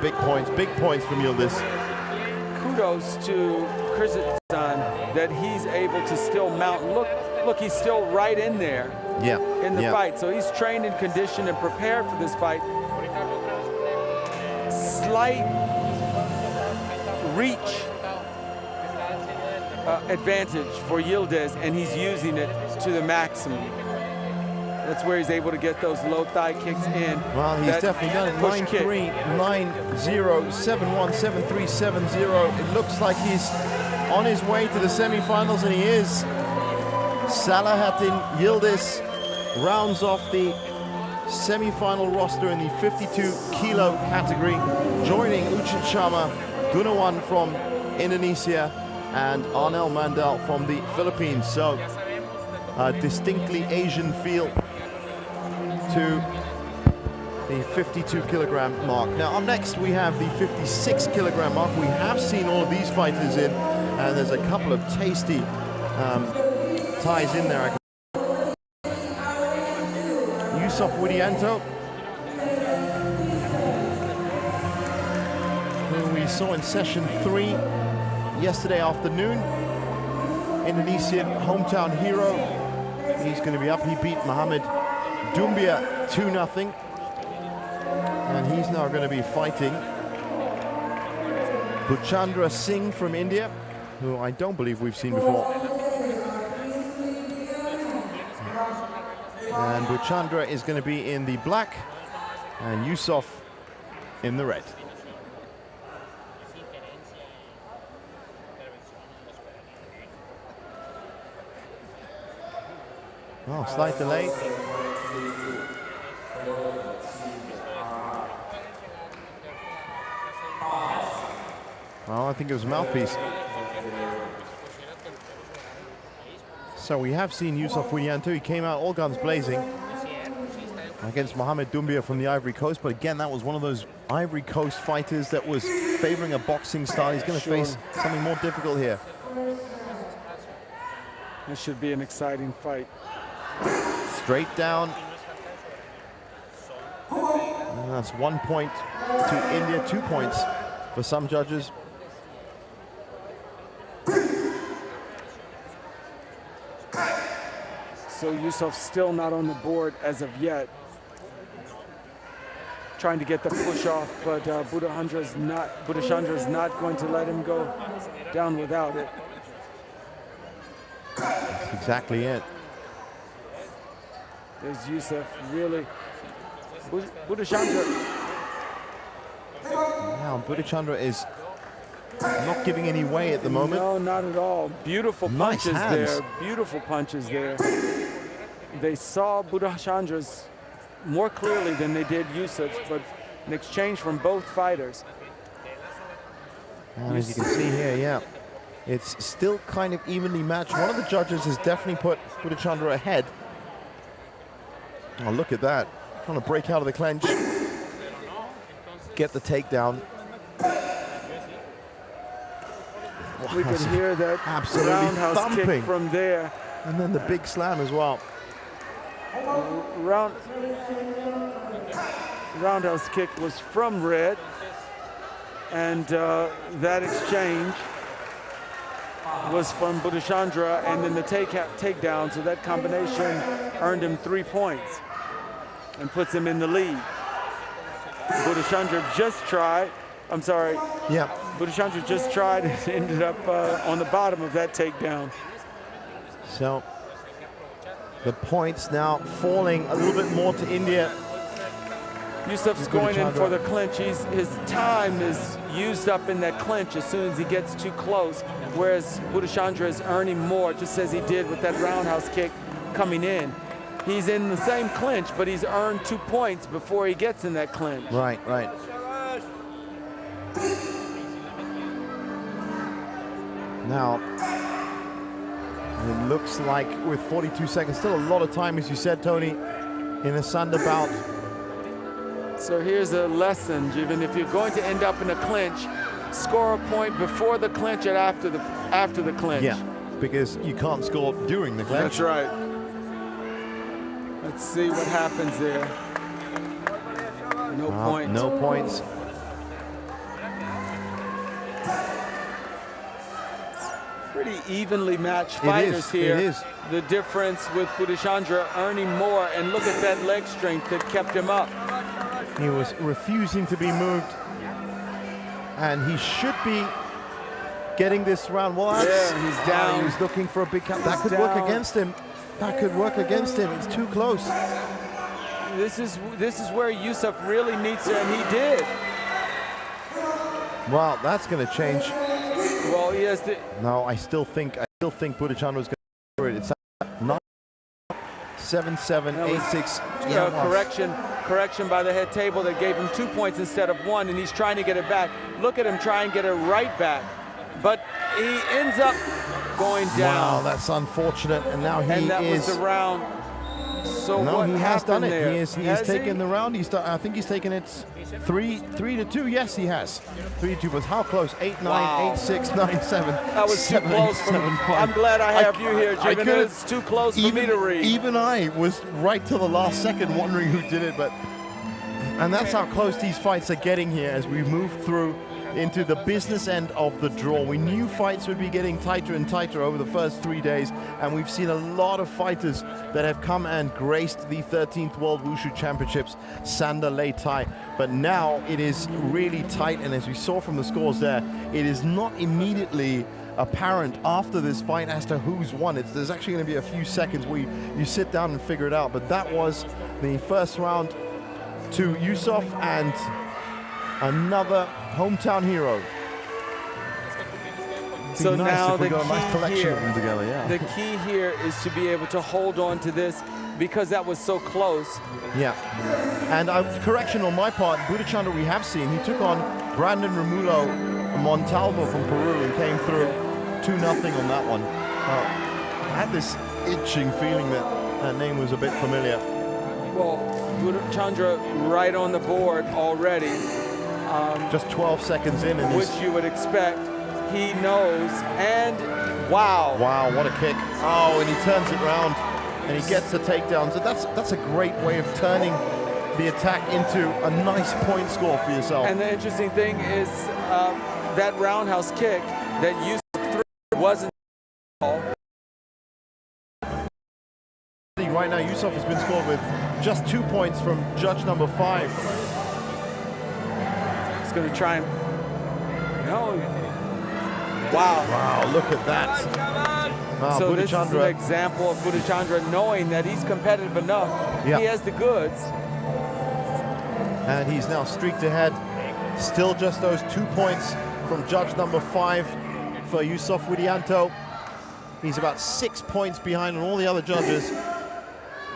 big points from Yildiz. Kudos to Kyrgyzstan that he's able to still mount. Look, he's still right in there in the fight. So he's trained and conditioned and prepared for this fight. Slight reach advantage for Yildiz, and he's using it to the maximum. That's where he's able to get those low thigh kicks in. Well, he's definitely done it. 9-3, 9-0, 7-1, 7-3, 7-0. It looks like he's on his way to the semifinals, and he is. Salahattin Yildiz rounds off the semi-final roster in the 52-kilo category, joining Uchit Sharma, Gunawan from Indonesia, and Arnel Mandal from the Philippines. So a distinctly Asian feel to the 52-kilogram mark. Now up next we have the 56-kilogram mark. We have seen all of these fighters in, and there's a couple of tasty ties in there. Yusuf Widianto, who we saw in session 3 yesterday afternoon. Indonesian hometown hero. He's going to be up. He beat Mohamed Doumbia 2-0. And he's now going to be fighting Bhuchandra Singh from India, who I don't believe we've seen before. And Bhuchandra is going to be in the black, and Yusuf in the red. Oh, slight delay. Well, I think it was a mouthpiece. So we have seen Yusuf Widianto. He came out all guns blazing against Mohamed Doumbia from the Ivory Coast. But again, that was one of those Ivory Coast fighters that was favoring a boxing style. He's going to face something more difficult here. This should be an exciting fight. Straight down. And that's 1 point to India, 2 points for some judges. So Yusuf still not on the board as of yet. Trying to get the push off, but Budachandra is not going to let him go down without it. That's exactly it. There's Yusuf really. Budachandra. Now Budachandra is not giving any way at the moment. No, not at all. Beautiful Nice punches hands. there. Beautiful punches there. They saw Budachandra's more clearly than they did Yusuf's, but an exchange from both fighters. And as you can see here, yeah, it's still kind of evenly matched. One of the judges has definitely put Budachandra ahead. Oh, look at that. Trying to break out of the clinch. Get the takedown. We can hear that absolutely roundhouse thumping kick from there. And then the big slam as well. Roundhouse kick was from Red, and that exchange was from Budachandra, and then the takedown. So that combination earned him 3 points and puts him in the lead. Budachandra just tried. I'm sorry. Yeah. Budachandra just tried and ended up on the bottom of that takedown. So the points now falling a little bit more to India. Yusuf's going in for the clinch. His time is used up in that clinch as soon as he gets too close, whereas Budachandra is earning more, just as he did with that roundhouse kick coming in. He's in the same clinch, but he's earned 2 points before he gets in that clinch. Right, right. Now, it looks like with 42 seconds, still a lot of time, as you said, Tony, in a Sanda bout. So here's a lesson, Jivan. If you're going to end up in a clinch, score a point before the clinch and after the clinch. Yeah, because you can't score during the clinch. That's right. Let's see what happens there. No point. No points. Pretty evenly matched fighters here. It is. The difference with Budachandra earning more, and look at that leg strength that kept him up. He was refusing to be moved, and he should be getting this round. Well, yeah, he's down. He's looking for a big cut. That could work against him. That could work against him. It's too close. This is where Yusuf really needs to, and he did. Well, that's going to change. Well, he has to. No, I still think Budachandra is going to do it. It's 9-7-7, 8-6. Correction by the head table that gave him 2 points instead of 1, and he's trying to get it back. Look at him try and get it right back, but he ends up going down. Wow, that's unfortunate, and now he is. And that was the round. So no, he has done it. There? He has taken the round. I think he's taken it 3-2. Yes, he has 3-2. But how close? 8-9, wow. 8-6, 9-7. That was 7, too close. 7, I'm glad I have you here, Jim. It's too close for me to read. Even I was right till the last second wondering who did it, and that's how close these fights are getting here as we move through into the business end of the draw. We knew fights would be getting tighter and tighter over the first 3 days, and we've seen a lot of fighters that have come and graced the 13th World Wushu Championships, Sanda Lei Tai. But now it is really tight, and as we saw from the scores there, it is not immediately apparent after this fight as to who's won. There's actually going to be a few seconds where you sit down and figure it out, but that was the first round to Yusuf and another hometown hero. So nice now the key here is to be able to hold on to this because that was so close. Yeah, and correction on my part, Budachandra we have seen, he took on Brandon Romulo Montalvo from Peru and came through 2-0 on that one. I had this itching feeling that name was a bit familiar. Well, Budachandra right on the board already. Just 12 seconds in, which you would expect. He knows, and wow! Wow, what a kick! Oh, and he turns it around, and he gets the takedown. So that's a great way of turning the attack into a nice point score for yourself. And the interesting thing is that roundhouse kick that Yusuf threw wasn't. Right now, Yusuf has been scored with just 2 points from judge number 5. He's going to try and. No. Wow. Wow, look at that. Wow, So this is an Buddhachandra. example of Buddhachandra knowing that he's competitive enough. Yeah. He has the goods. And he's now streaked ahead. Still just those 2 points from judge number 5 for Yusuf Widianto. He's about 6 points behind on all the other judges.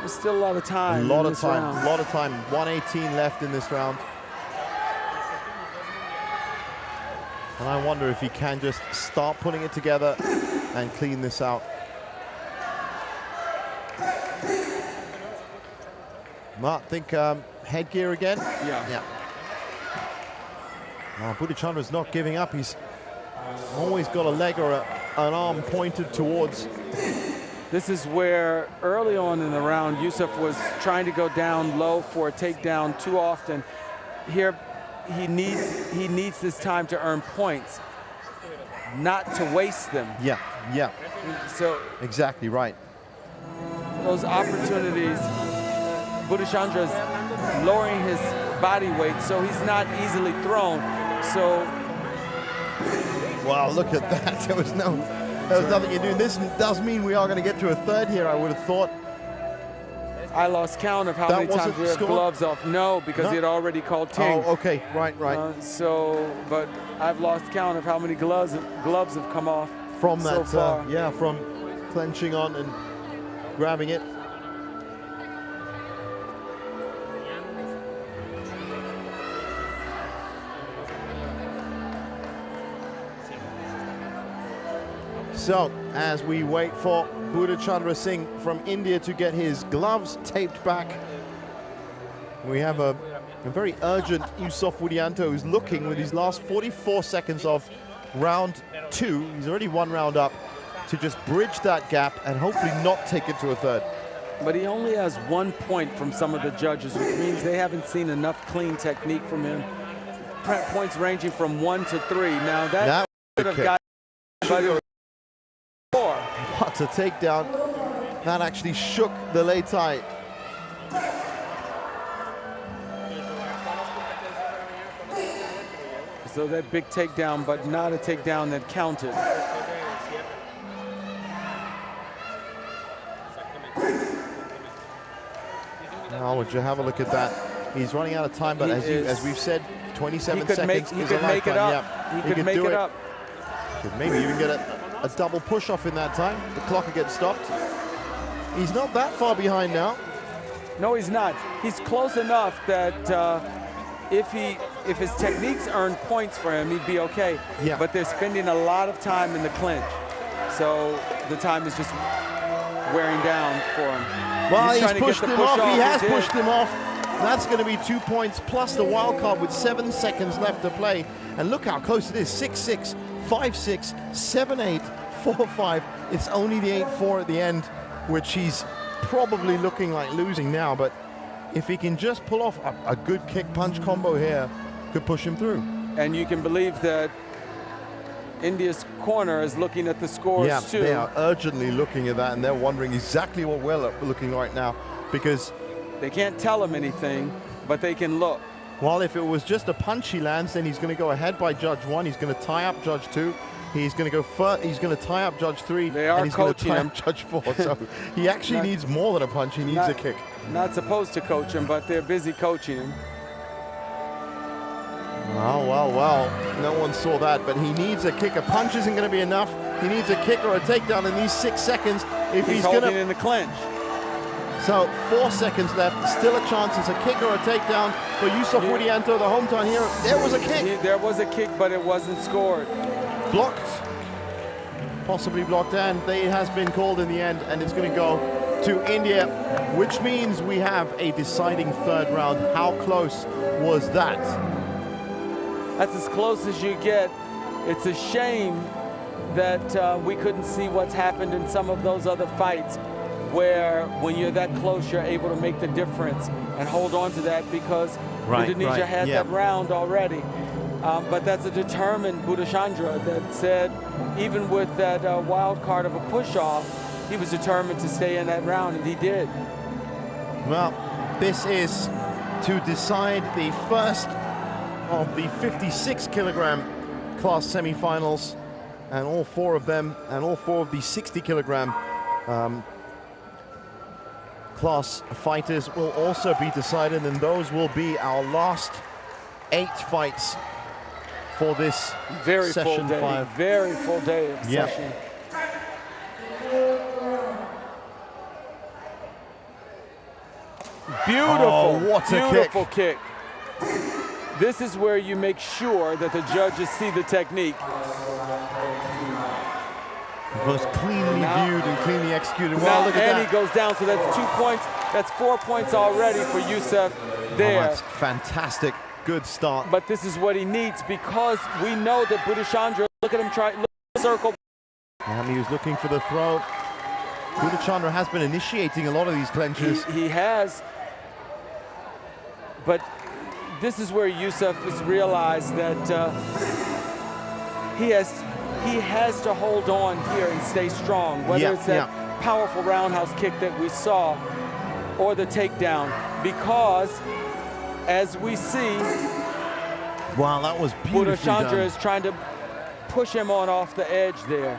There's still a lot of time. A lot in of this time, round. a lot of time. 118 left in this round. And I wonder if he can just start putting it together and clean this out. Mark, think headgear again? Yeah. Now, Buddhachandra's not giving up. He's always got a leg or an arm pointed towards. This is where early on in the round, Yusuf was trying to go down low for a takedown too often. Here, he needs this time to earn points, not to waste them. Yeah. So Exactly right. those opportunities, Buddhachandra's lowering his body weight, so he's not easily thrown. So Wow, look at that. There was nothing you do. This does mean we are going to get to a third here, I would have thought. I lost count of how That many times wasn't we have scored? gloves off. No, because No? he had already called ting. Oh, okay, right. But I've lost count of how many gloves have come off From so that, far. from clenching on and grabbing it. So, as we wait for Buddhachandra Singh from India to get his gloves taped back, we have a very urgent Yusuf Widianto who's looking with his last 44 seconds of round 2. He's already 1 round up to just bridge that gap and hopefully not take it to a third. But he only has 1 point from some of the judges, which means they haven't seen enough clean technique from him. Points ranging from 1 to 3. Now that could have got 4. What a takedown. That actually shook the Lei Tai. So that big takedown, but not a takedown that counted. Now, would you have a look at that? He's running out of time, but as we've said, 27 seconds He is could a make it lifetime. up. Yeah, He could make it up. Could maybe even get a double push-off in that time. The clock will get stopped. He's not that far behind now. No, he's not. He's close enough that if his techniques earn points for him, he'd be okay. Yeah. But they're spending a lot of time in the clinch, so the time is just wearing down for him. Well, he's trying to get pushed the him push off. He has did. pushed him off. That's going to be 2 points plus the wild card with 7 seconds left to play. And look how close it is. 6-6, 5-6, 7-8, 4-5. It's only the 8-4 at the end, which he's probably looking like losing now. But if he can just pull off a good kick-punch combo here, could push him through. And you can believe that India's corner is looking at the scores Yeah, too. they are urgently looking at that, and they're wondering exactly what we're looking right now, because They can't tell him anything, but they can look. while if it was just a punch he lands, then he's going to go ahead by Judge 1. He's going to tie up Judge 2. He's going to go he's going to tie up Judge 3. They are and he's going to coaching tie him. up Judge 4. So he actually needs more than a punch. He needs a kick. Not supposed to coach him, but they're busy coaching him. Well. No one saw that, but he needs a kick. A punch isn't going to be enough. He needs a kick or a takedown in these 6 seconds. If He's he's holding going to. in the clinch. So 4 seconds left. Still a chance. It's a kick or a takedown for Yusuf Widianto, the hometown hero. There was a kick. There was a kick, but it wasn't scored. Blocked. Possibly blocked, and it has been called in the end, and it's going to go to India, which means we have a deciding third round. How close was that? That's as close as you get. It's a shame that we couldn't see what's happened in some of those other fights where when you're that close, you're able to make the difference and hold on to that because Indonesia had that round already. But that's a determined Budachandra that said, even with that wild card of a push-off, he was determined to stay in that round, and he did. Well, this is to decide the first of the 56-kilogram class semifinals, and all four of them, and all four of the 60-kilogram class fighters will also be decided, and those will be our last 8 fights for this very session full day, 5. very full day of session. Beautiful, what a beautiful kick. This is where you make sure that the judges see the technique. It was cleanly viewed and cleanly executed. Well, look at and that. He goes down, so that's 2 points. That's 4 points already for Youssef there. That's fantastic. Good start. But this is what he needs because we know that Budachandra, look at him try, look at the circle. And he was looking for the throw. Budachandra has been initiating a lot of these clenches. He has. But this is where Youssef has realized that he has to hold on here and stay strong, whether it's that powerful roundhouse kick that we saw or the takedown, because as we see, wow, that was beautifully Budachandra done. is trying to push him on off the edge there.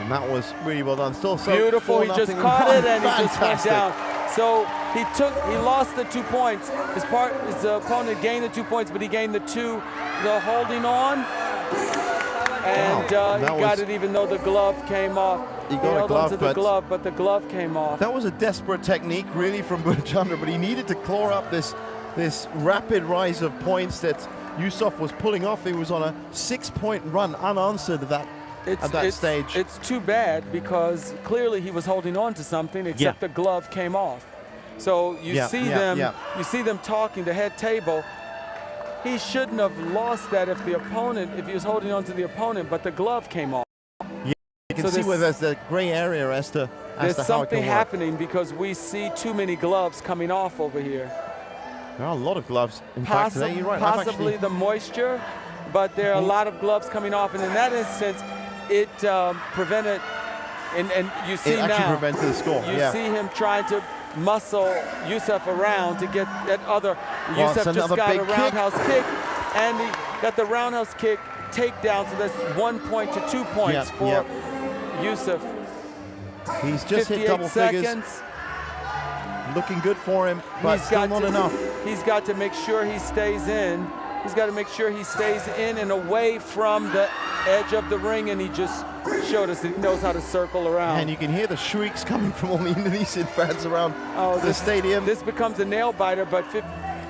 And that was really well done. Still so beautiful. He just caught it and he just went down. So he lost the 2 points. His opponent gained the 2 points, but he gained the 2, the holding on. And he got it even though the glove came off. He got a glove, onto the glove, but the glove came off. That was a desperate technique, really, from Budachandra, but he needed to claw up this rapid rise of points that Youssef was pulling off. He was on a 6-point run, unanswered at that stage. It's too bad because clearly he was holding on to something, except the glove came off. So you see them talking, the head table. He shouldn't have lost that if he was holding on to the opponent, but the glove came off. You can see where there's the gray area as to there's how it something can work. happening because we see too many gloves coming off over here. There are a lot of gloves. In fact, today, you're right. Possibly the moisture, but there are a lot of gloves coming off, and in that instance, it prevented. And you see now, it actually prevented the score. You see him trying to muscle Youssef around to get that other. Youssef just got a roundhouse kick, and he got the roundhouse kick takedown, so that's 1 point to 2 points for Youssef. He's just hit double figures. Looking good for him, but still not enough. He's got to make sure he stays in. He's got to make sure he stays in and away from the edge of the ring, and he just showed us that he knows how to circle around. And you can hear the shrieks coming from all the Indonesian fans around the stadium. This becomes a nail biter, but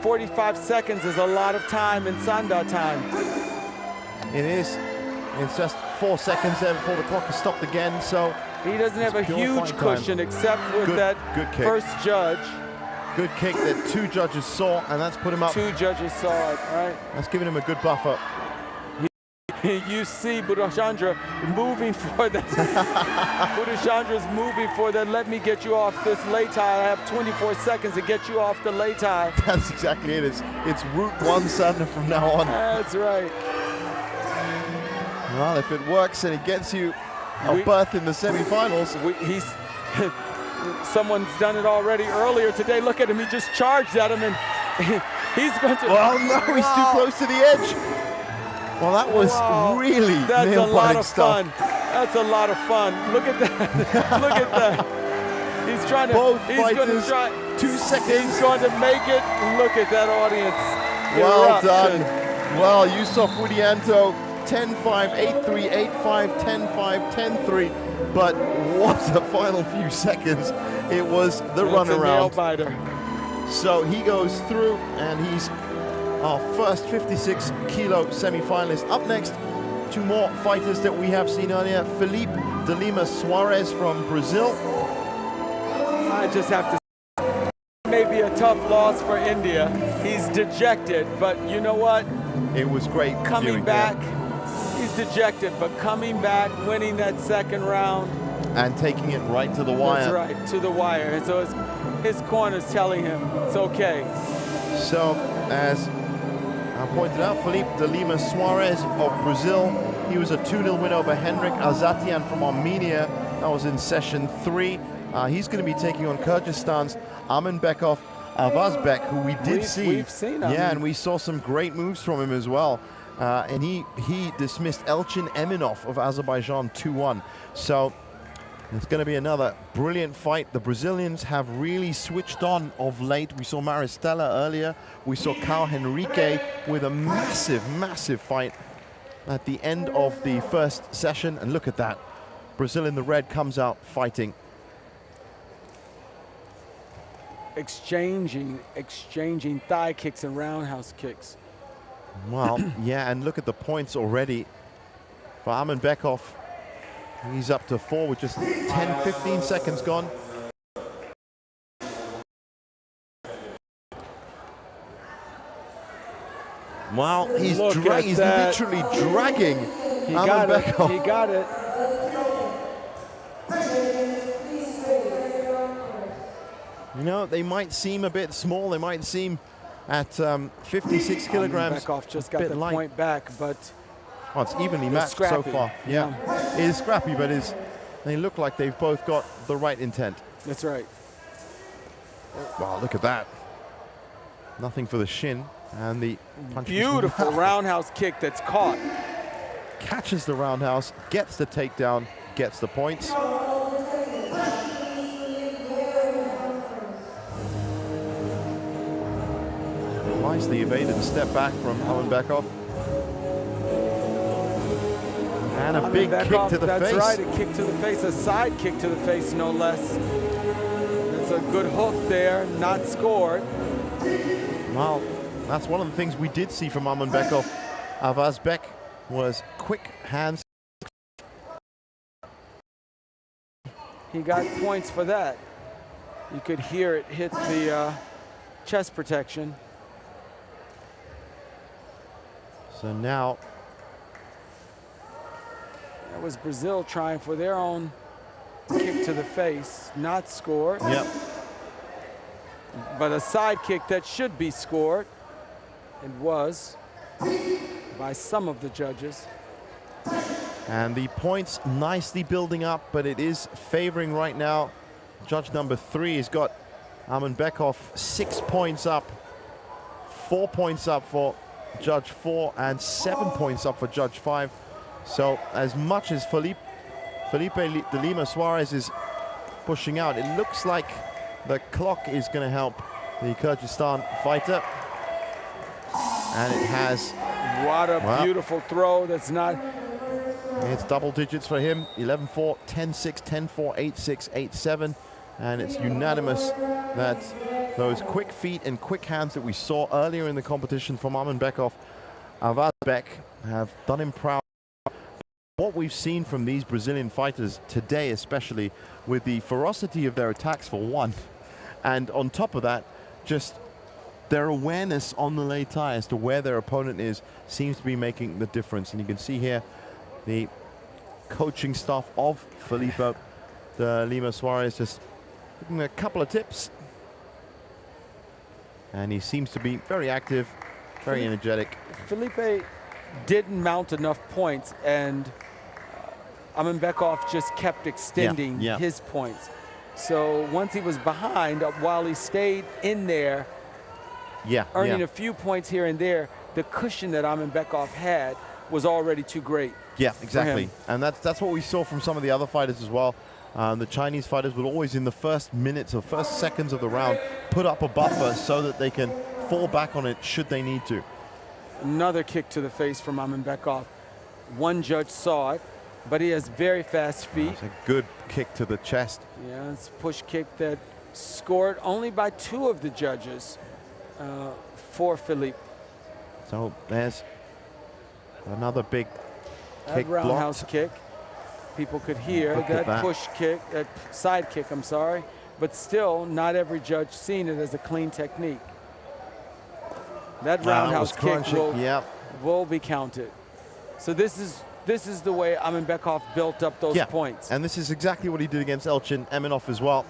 45 seconds is a lot of time in Sanda time. It is. It's just 4 seconds there before the clock is stopped again, so he doesn't have a huge cushion except with that first judge. Good kick that 2 judges saw, and that's put him up. 2 judges saw it, right? That's giving him a good buffer. You see Budachandra moving for that. Budachandra's moving for that. Let me get you off this lay tie. I have 24 seconds to get you off the lay tie. That's exactly it. It's Route 1 Sanda from now on. That's right. Well, if it works and it gets you a berth in the semifinals. Someone's done it already earlier today. Look at him. He just charged at him, and he's going to. Well, no, he's too close to the edge. Well, that was really nail-biting stuff. That's a lot of fun. Look at that. Look at that. He's trying to. He's going to try. 2 seconds. He's going to make it. Look at that audience. Well done. Well, Youssef Widianto, 10-5, 8-3, 8-5, 10-5, 10-3. But what a final few seconds. It was the runaround. Nail-biter. So he goes through, and he's our first 56-kilo semi-finalist. Up next, 2 more fighters that we have seen earlier. Felipe de Lima Suarez from Brazil. I just have to say, maybe a tough loss for India. He's dejected, but you know what? It was great. Coming back, he's dejected, but coming back, winning that second round. and taking it right to the wire. That's right, to the wire. And so his corner's telling him it's okay. So, as I pointed out, Felipe de Lima Suarez of Brazil, he was a 2-0 win over Henrik Azatian from Armenia. That was in session 3. He's going to be taking on Kyrgyzstan's Armanbekov Avazbek, who we've seen him. Yeah, and we saw some great moves from him as well. And he dismissed Elchin Eminov of Azerbaijan 2-1. So it's going to be another brilliant fight. The Brazilians have really switched on of late. We saw Maristella earlier. We saw Carl Henrique with a massive, massive fight at the end of the first session. And look at that. Brazil in the red comes out fighting. Exchanging thigh kicks and roundhouse kicks. Well, yeah, and look at the points already for Armanbekov. He's up to 4 with just 10, 15 seconds gone. Wow, he's literally dragging Armanbekov. He got it. You know, they might seem a bit small. They might seem at 56 kilograms. Armanbekov just got the point back, but it's evenly matched so far. Yeah, it is scrappy, but they look like they've both got the right intent. That's right. Wow, look at that. Nothing for the shin, and the punch. Beautiful roundhouse kick that's caught. Catches the roundhouse, gets the takedown, gets the points. Nicely evaded and step back from Armanbekov. And a big kick to the face. That's right, a kick to the face, a side kick to the face, no less. That's a good hook there, not scored. Well, that's one of the things we did see from Armanbekov. Avazbek was quick hands. He got points for that. You could hear it hit the chest protection. So now that was Brazil trying for their own kick to the face, not scored. Yep. But a side kick that should be scored. It was by some of the judges. And the points nicely building up, but it is favoring right now. Judge number 3 has got Armanbekov 6 points up, 4 points up for Judge 4, and 7 points up for Judge 5. So as much as Felipe de Lima Suarez is pushing out, it looks like the clock is going to help the Kyrgyzstan fighter. And it has. What a beautiful throw. That's not. It's double digits for him. 11-4, 10-6, 10-4, 8-6, 8-7. And it's unanimous that those quick feet and quick hands that we saw earlier in the competition from Armanbekov, Avazbek, have done him proud. What we've seen from these Brazilian fighters today, especially with the ferocity of their attacks for one, and on top of that, just their awareness on the lei tai as to where their opponent is, seems to be making the difference. And you can see here the coaching staff of Felipe de Lima Suarez just giving him a couple of tips. And he seems to be very active, very energetic. Felipe didn't mount enough points, and Armanbekov just kept extending his points. So once he was behind, while he stayed in there, earning a few points here and there, the cushion that Armanbekov had was already too great. Yeah, exactly. And that's what we saw from some of the other fighters as well. The Chinese fighters would always, in the first minutes or first seconds of the round, put up a buffer so that they can fall back on it should they need to. Another kick to the face from Armanbekov. One judge saw it, but he has very fast feet. It's a good kick to the chest. Yeah, it's a push kick that scored only by 2 of the judges for Felipe. So there's another big kick, roundhouse kick. People could hear that push kick, that side kick, I'm sorry. But still, not every judge seen it as a clean technique. That roundhouse kick will be counted. So this is this is the way Bekov built up those points. And this is exactly what he did against Elchin Eminov as well.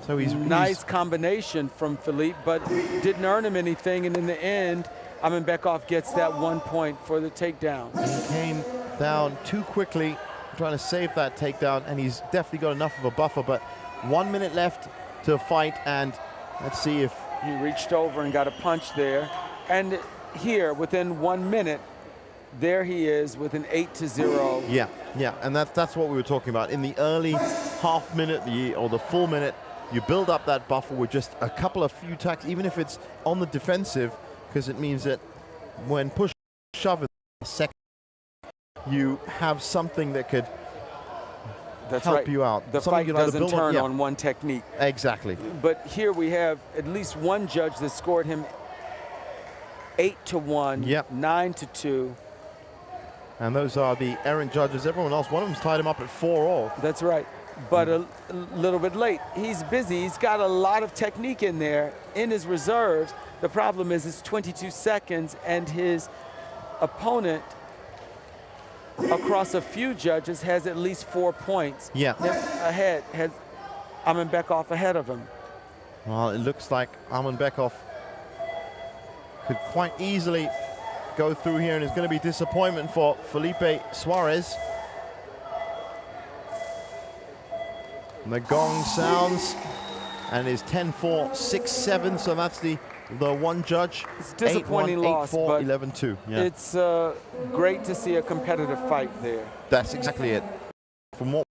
So he's nice combination from Philippe, but didn't earn him anything. And in the end, Bekov gets that 1 point for the takedown. He came down too quickly, trying to save that takedown, and he's definitely got enough of a buffer. But 1 minute left to fight, and let's see if he reached over and got a punch there. And here, within 1 minute, there he is with an 8-0. Yeah, and that's what we were talking about. In the early half minute, or the full minute, you build up that buffer with just a couple of few attacks, even if it's on the defensive, because it means that when push shove in the second, you have something that could help you out. The fight doesn't turn on one technique. Exactly. But here we have at least one judge that scored him 8-1, 9-2. And those are the errant judges. Everyone else, one of them's tied him up at 4-all. That's right. But a little bit late. He's busy. He's got a lot of technique in there in his reserves. The problem is it's 22 seconds, and his opponent across a few judges has at least 4 points. Ahead, has Bekov ahead of him. Well, it looks like Bekov could quite easily go through here, and it's going to be disappointment for Felipe Suarez. And the gong sounds, and it's 10-4, 6-7, so that's the one judge. It's a disappointing loss, 8-4, 11-2. Yeah. It's great to see a competitive fight there. That's exactly it. From what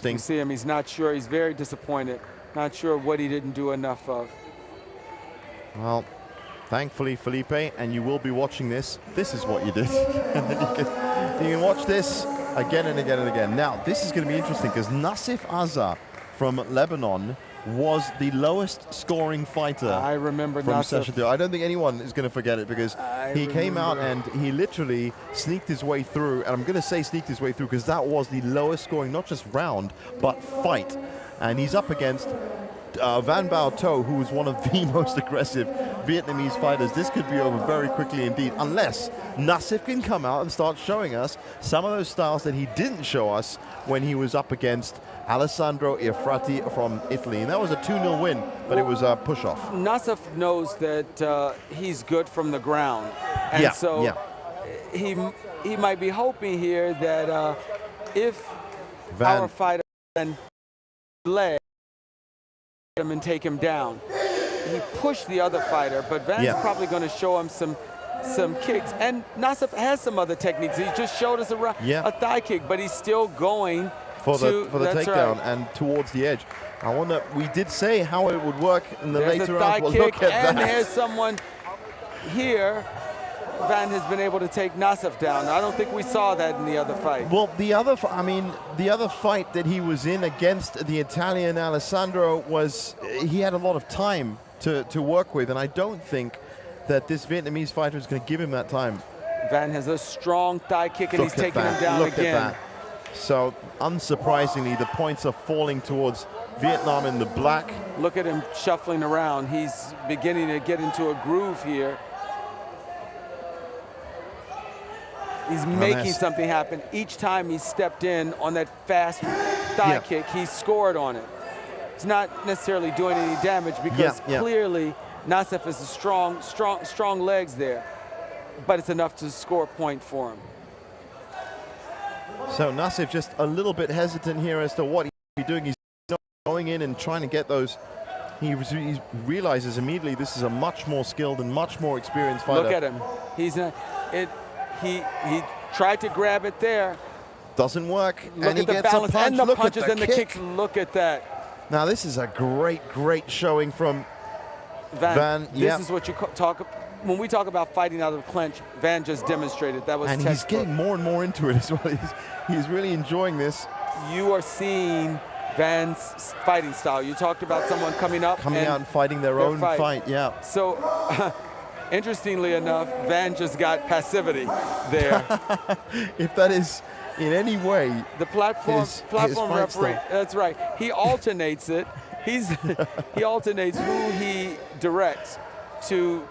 you see him, he's not sure. He's very disappointed. Not sure what he didn't do enough of. Well, thankfully, Felipe, and you will be watching this. This is what you did. And then you can watch this again and again and again. Now, this is going to be interesting because Nassif Azar from Lebanon was the lowest scoring fighter. I remember from Nassif. Session 2. I don't think anyone is going to forget it because he came out and he literally sneaked his way through. And I'm going to say sneaked his way through because that was the lowest scoring, not just round, but fight. And he's up against Van Bao To, who is one of the most aggressive Vietnamese fighters. This could be over very quickly indeed, unless Nassif can come out and start showing us some of those styles that he didn't show us when he was up against Alessandro Iafrati from Italy. And that was a 2-0 win, but it was a push-off. Nassif knows that he's good from the ground. And so he might be hoping here that if our fighter can leg him and take him down. He pushed the other fighter, but Van's probably going to show him some kicks. And Nassif has some other techniques. He just showed us a thigh kick, but he's still going for the takedown and towards the edge. I wonder, we did say how it would work in the later rounds. Well, look at that. And there's someone here. Van has been able to take Nassif down. I don't think we saw that in the other fight. Well, the other fight that he was in against the Italian Alessandro was, he had a lot of time to work with, and I don't think that this Vietnamese fighter is going to give him that time. Van has a strong thigh kick, and he's taking him down again. Look at that. So, unsurprisingly, the points are falling towards Vietnam in the black. Look at him shuffling around. He's beginning to get into a groove here. He's making something happen. Each time he stepped in on that fast thigh kick, he scored on it. It's not necessarily doing any damage because clearly Nassif has strong legs there, but it's enough to score a point for him. So Nassif just a little bit hesitant here as to what he's doing. He's going in and trying to get those. He realizes immediately this is a much more skilled and much more experienced fighter. Look at him. He's not. He tried to grab it there. Doesn't work. Look and at the balance and the punches and the kicks. Look at that. Now this is a great showing from Van. This is what you talk when we talk about fighting out of the clinch. Van just demonstrated that was. And he's getting more and more into it as well. He's really enjoying this. You are seeing Van's fighting style. You talked about someone coming out and fighting their own fight. Yeah. So. Interestingly enough, Van just got passivity there. If that is in any way the platform referee, that's right. He alternates it. He alternates who he directs to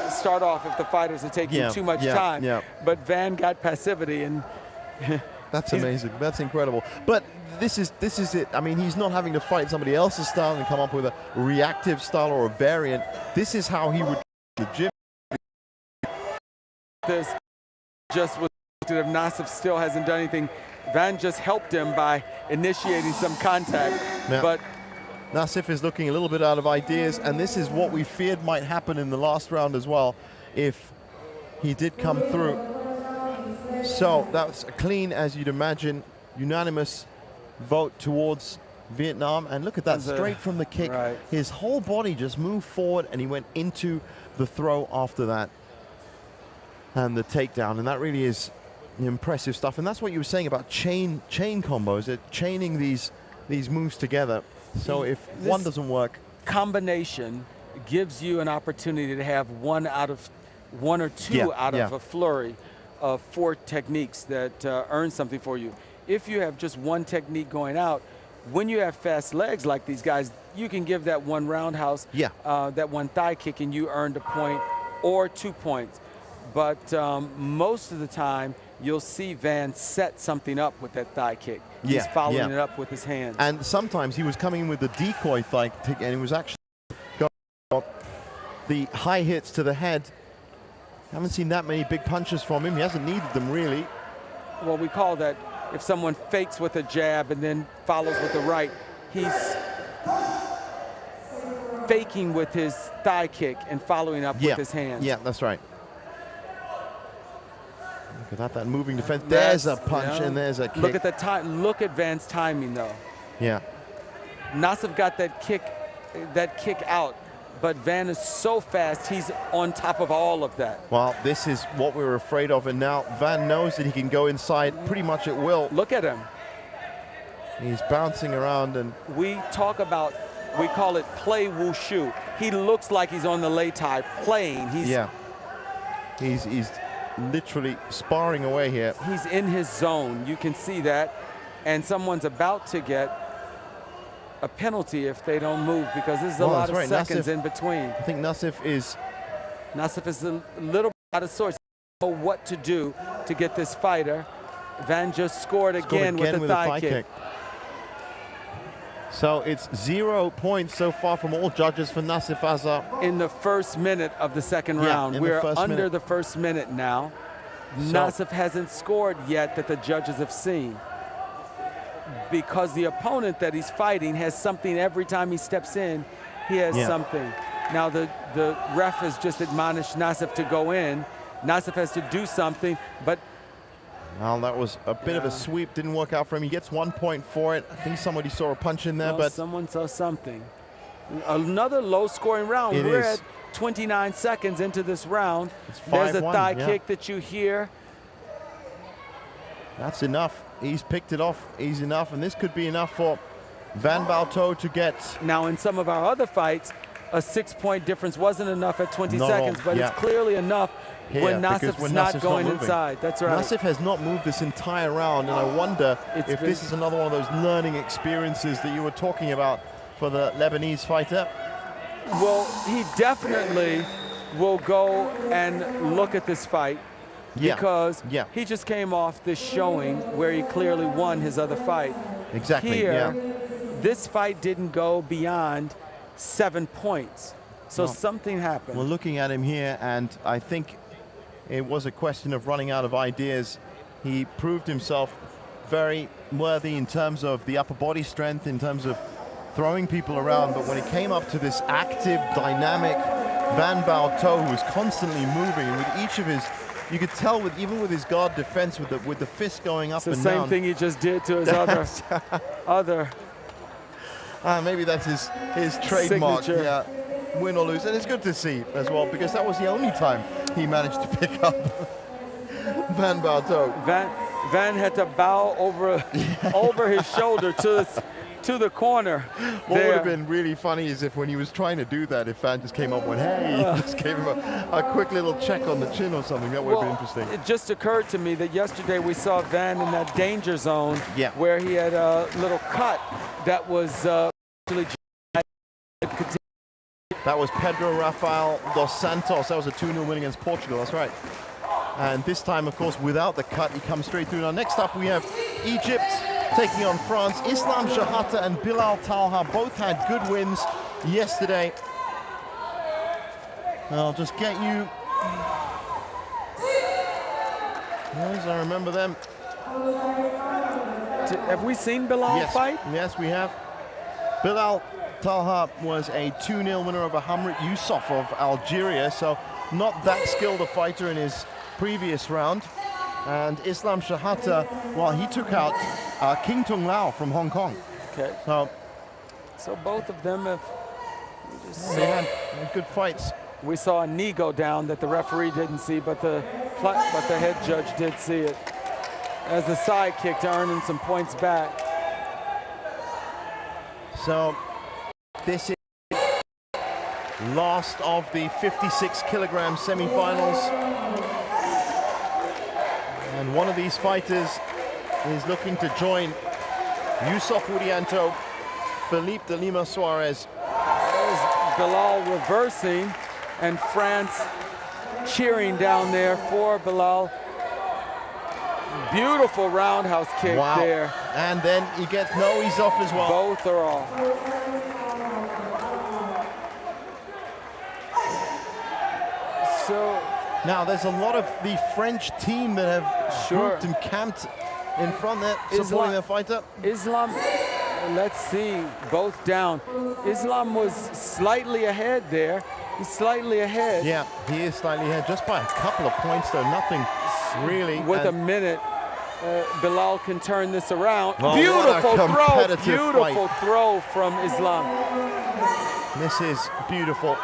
start off if the fighters are taking too much time. Yeah. But Van got passivity, and that's amazing. That's incredible. But this is it. I mean, he's not having to fight somebody else's style and come up with a reactive style or a variant. This is how he would the gym. This just was if Nassif still hasn't done anything. Van just helped him by initiating some contact, but Nassif is looking a little bit out of ideas, and this is what we feared might happen in the last round as well if he did come through. So that's a clean, as you'd imagine, unanimous vote towards Vietnam. And look at that, straight from the kick. Right. His whole body just moved forward, and he went into the throw after that and the takedown. And that really is impressive stuff. And that's what you were saying about chain combos, chaining these moves together. So if one doesn't work, combination gives you an opportunity to have one or two out of a flurry of 4 techniques that earn something for you. If you have just one technique going out, when you have fast legs like these guys, you can give that one roundhouse, that one thigh kick, and you earned a point or 2 points. But most of the time, you'll see Van set something up with that thigh kick. He's following it up with his hands. And sometimes he was coming in with the decoy thigh kick, and he was actually got the high hits to the head. Haven't seen that many big punches from him. He hasn't needed them, really. Well, we call that if someone fakes with a jab and then follows with the right, he's faking with his thigh kick and following up with his hands. Yeah, that's right. Look at that moving defense. There's a punch and there's a kick. Look at the time. Look at Van's timing, though. Yeah. Nassif got that kick out, but Van is so fast, he's on top of all of that. Well, this is what we were afraid of, and now Van knows that he can go inside pretty much at will. Look at him. He's bouncing around, and we call it play wushu. He looks like he's on the lei tai playing. He's literally sparring away here. He's in his zone. You can see that, and someone's about to get a penalty if they don't move, because there's a lot of seconds in between. I think Nassif is a little bit out of sorts. He doesn't know what to do to get this fighter. Van just scored again with the thigh kick. So it's 0 points so far from all judges for Nassif Azar. In the first minute of the second round. We're under the first minute now. Nassif hasn't scored yet that the judges have seen, because the opponent that he's fighting has something every time he steps in. He has something. Now the ref has just admonished Nassif to go in. Nassif has to do something, but well, that was a bit of a sweep. Didn't work out for him. He gets 1 point for it. I think somebody saw a punch in there, but someone saw something. Another low-scoring round. We're at 29 seconds into this round. There's a thigh kick that you hear. That's enough. He's picked it off easy enough, and this could be enough for Van Balto to get. Now, in some of our other fights, a 6-point difference wasn't enough at 20 seconds, but it's clearly enough when Nassif's not going inside. That's right. Nassif has not moved this entire round, and I wonder if this is another one of those learning experiences that you were talking about for the Lebanese fighter. Well, he definitely will go and look at this fight, because he just came off this showing where he clearly won his other fight. Exactly. Here, this fight didn't go beyond 7 points. So something happened. We're looking at him here, and I think it was a question of running out of ideas. He proved himself very worthy in terms of the upper body strength, in terms of throwing people around, but when it came up to this active, dynamic Van Balto, who was constantly moving, and with each of his, you could tell even with his guard defense, with the fist going up and down. It's the same thing he just did to his other. Maybe that's his trademark. Signature. Yeah, win or lose, and it's good to see as well, because that was the only time he managed to pick up Van Balto. Van had to bow over his shoulder to the corner. What would have been really funny is if when he was trying to do that, if Van just came up and went, hey, just gave him a quick little check on the chin or something. That would have been interesting. It just occurred to me that yesterday we saw Van in that danger zone where he had a little cut that was actually That was Pedro Rafael dos Santos. That was a 2-0 win against Portugal, that's right. And this time, of course, without the cut, he comes straight through. Now, next up, we have Egypt taking on France. Islam Shahata and Bilal Talha both had good wins yesterday. I'll just get you. Yes, I remember them. Have we seen Bilal fight? Yes, we have. Bilal Talha was a 2-0 winner over Hamrit Yusuf of Algeria, so not that skilled a fighter in his previous round. And Islam Shahata, well, he took out King Tung Lao from Hong Kong. Okay. So both of them have they had good fights. We saw a knee go down that the referee didn't see, but the head judge did see it as a side kick to earn him some points back. So this is last of the 56-kilogram semifinals. And one of these fighters is looking to join Yusuf Widianto, Philippe de Lima Suarez. There's Bilal reversing, and France cheering down there for Bilal. Beautiful roundhouse kick there. And then he gets, no, he's off as well. Both are off. So now there's a lot of the French team that have grouped and camped in front there, supporting their fighter. Islam, let's see, both down. Islam was slightly ahead there. He's slightly ahead. Yeah, he is slightly ahead, just by a couple of points though, nothing really. With a minute, Bilal can turn this around. Oh, Beautiful throw from Islam. This is beautiful.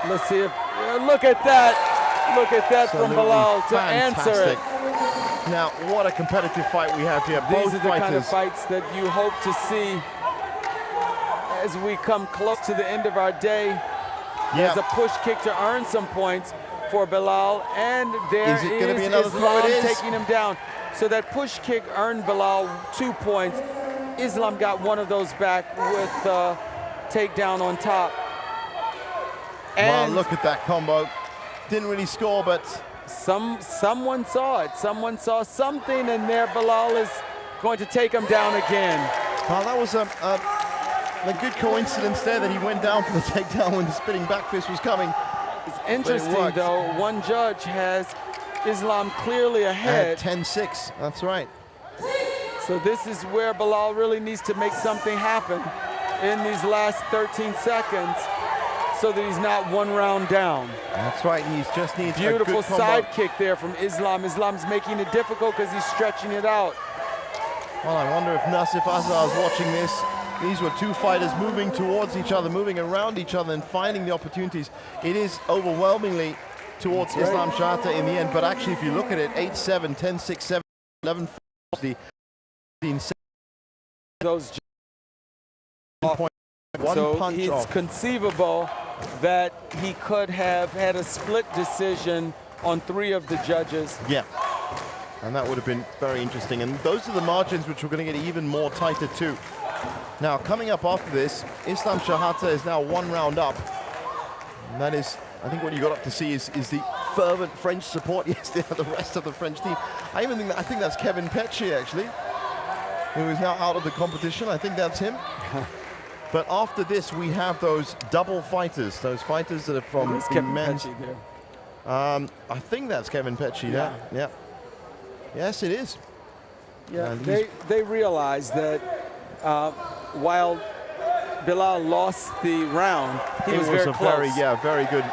Let's see if, look at that from Bilal to answer it. Now, what a competitive fight we have here. These are the kind of fights that you hope to see as we come close to the end of our day. There's a push kick to earn some points for Bilal, and there is Islam taking him down. So that push kick earned Bilal 2 points. Islam got one of those back with takedown on top. And wow, look at that combo. Didn't really score, but someone saw it. Someone saw something, and there Bilal is going to take him down again. Well, that was a good coincidence there that he went down for the takedown when the spinning back fist was coming. It's interesting, though. One judge has Islam clearly ahead. 10-6, that's right. So this is where Bilal really needs to make something happen in these last 13 seconds so that he's not one round down. That's right, he just needs beautiful a good combo. Side kick there from Islam. Islam's making it difficult because he's stretching it out. Well, I wonder if Nassif Azar is watching this. These were two fighters moving towards each other, moving around each other and finding the opportunities. It is overwhelmingly towards Islam Shahata in the end, but actually if you look at it, 8-7, 10-6, 7, 11-4, 15-7. Those one punch it's off. Conceivable that he could have had a split decision on 3 of the judges. Yeah, and that would have been very interesting. And those are the margins which we're going to get even more tighter too. Now, coming up after this, Islam Shahata is now 1 round up. And that is, I think what you got up to see is the fervent French support yesterday of the rest of the French team. I think that's Kevin Petchy, actually, who is now out of the competition. I think that's him. But after this, we have those double fighters, those fighters that are from men's. I think that's Kevin Petchy. Yeah. Yes, it is. Yeah, they realize that while Bilal lost the round, he was very close. Very good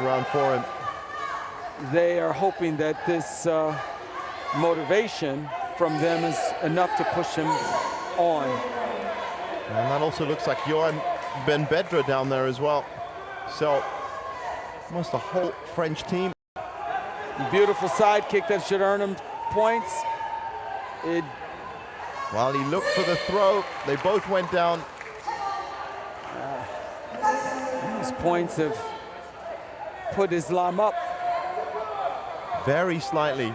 round for him. They are hoping that this motivation from them is enough to push him on. And that also looks like Johan Ben Bedra down there as well. So, almost the whole French team. Beautiful side kick that should earn him points. While he looked for the throw, they both went down. These points have put Islam up. Very slightly.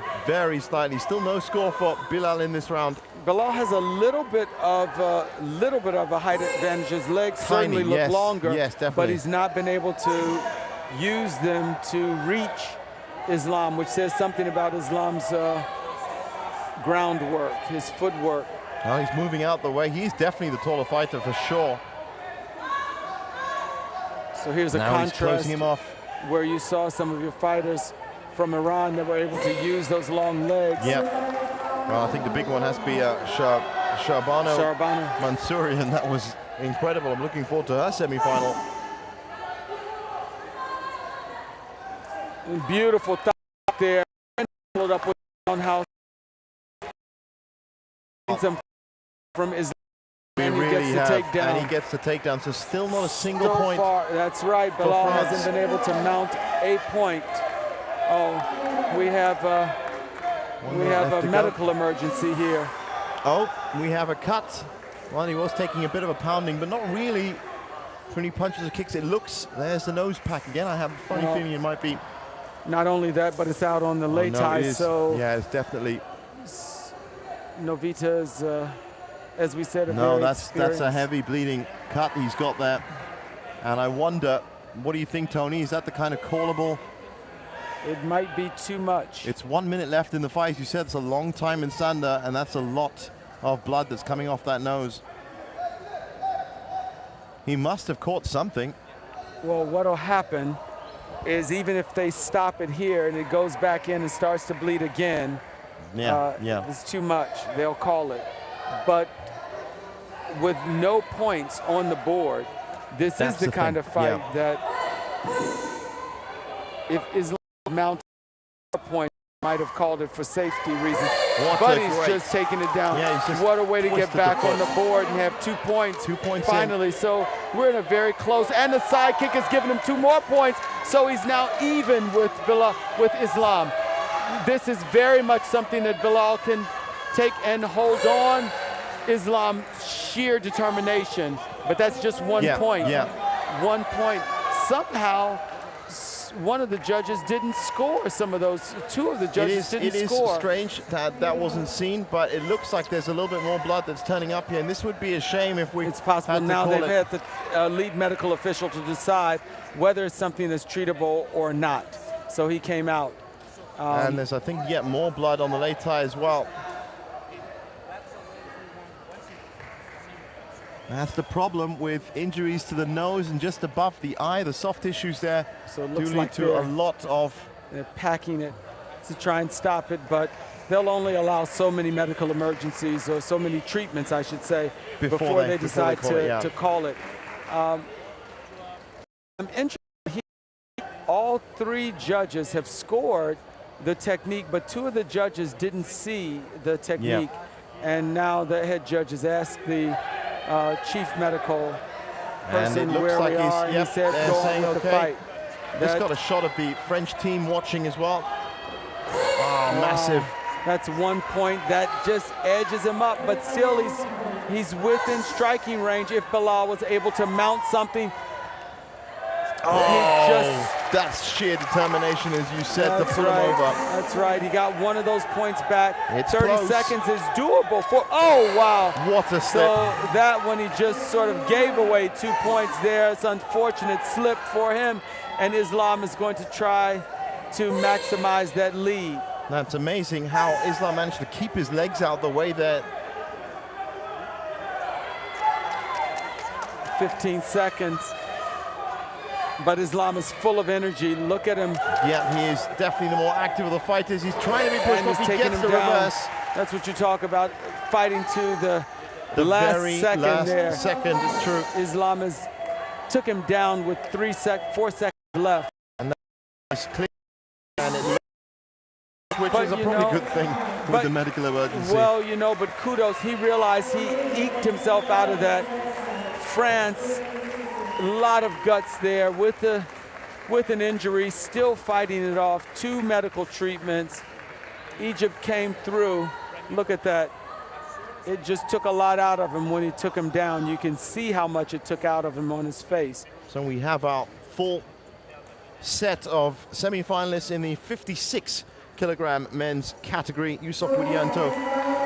Still no score for Bilal in this round. Bilal has a little bit of a height advantage. His legs certainly look longer, yes, definitely. but he's not been able to use them to reach Islam, which says something about Islam's groundwork, his footwork. Oh, he's moving out the way. He's definitely the taller fighter for sure. So here's a now he's contrast closing him off. where you saw some of your fighters from Iran that were able to use those long legs. Yep. Well, I think the big one has to be Sharbano Mansourian. That was incredible. I'm looking forward to her semi-final. Beautiful top there. Followed up with roundhouse. Some from Islam. And he gets the takedown. And he gets the takedown. So still not a single point. That's right. Bilal hasn't been able to mount a point. Oh, we have a medical emergency here. Oh, we have a cut. Well, he was taking a bit of a pounding, but not really. When he punches or kicks, it looks, there's the nose pack again. I have a funny feeling it might be. Not only that, but it's out on the lay tie, so. Yeah, it's definitely. Novita's, as we said, that's a heavy bleeding cut he's got there. And I wonder, what do you think, Tony? Is that the kind of callable? It might be too much. It's 1 minute left in the fight. You said it's a long time in Sanda, and that's a lot of blood that's coming off that nose. He must have caught something. Well, what'll happen is even if they stop it here and it goes back in and starts to bleed again, it's too much. They'll call it. But with no points on the board, this is the kind of fight that if Islam mounted a point, might have called it for safety reasons. But he's just taking it down. What a way to get back on the board and have 2 points. 2 points finally. So we're in a very close, and the side kick has given him 2 more points. So he's now even with Islam. This is very much something that Bilal can take and hold on. Islam, sheer determination, but that's just 1 point. 1 point. Somehow, one of the judges didn't score some of those. 2 of the judges didn't score. It is strange that wasn't seen, but it looks like there's a little bit more blood that's turning up here, and this would be a shame if we. It's possible now they've had the lead medical official to decide whether it's something that's treatable or not. So he came out. And there's, I think, yet more blood on the lay tie as well. That's the problem with injuries to the nose and just above the eye. The soft tissues there so it do lead to a lot of. They're packing it to try and stop it, but they'll only allow so many medical emergencies, or so many treatments, I should say, before they decide to call it. I'm interested. All 3 judges have scored the technique, but 2 of the judges didn't see the technique. And now the head judge has asked the chief medical person where we are, and he said go on with the fight. Just got a shot of the French team watching as well. Oh, massive. That's 1 point. That just edges him up, but still he's within striking range if Bilal was able to mount something. That's sheer determination, as you said, to pull him over. That's right. He got one of those points back. 30 close. seconds is doable for. Oh, wow. What a slip. So that one, he just sort of gave away 2 points there. It's unfortunate slip for him, and Islam is going to try to maximize that lead. That's amazing how Islam managed to keep his legs out the way there. 15 seconds. But Islam is full of energy. Look at him. Yeah, he is definitely the more active of the fighters. He's trying to be pushed off. He gets the reverse. That's what you talk about, fighting to the last very second last there. second, it's true. Islam took him down with 4 seconds left. And that's clear. And which is a probably good thing with the medical emergency. Well, but kudos. He realized he eked himself out of that. France, a lot of guts there with an injury, still fighting it off. 2 medical treatments. Egypt came through. Look at that. It just took a lot out of him when he took him down. You can see how much it took out of him on his face. So we have our full set of semi-finalists in the 56 kilogram men's category. Yusuf Widianto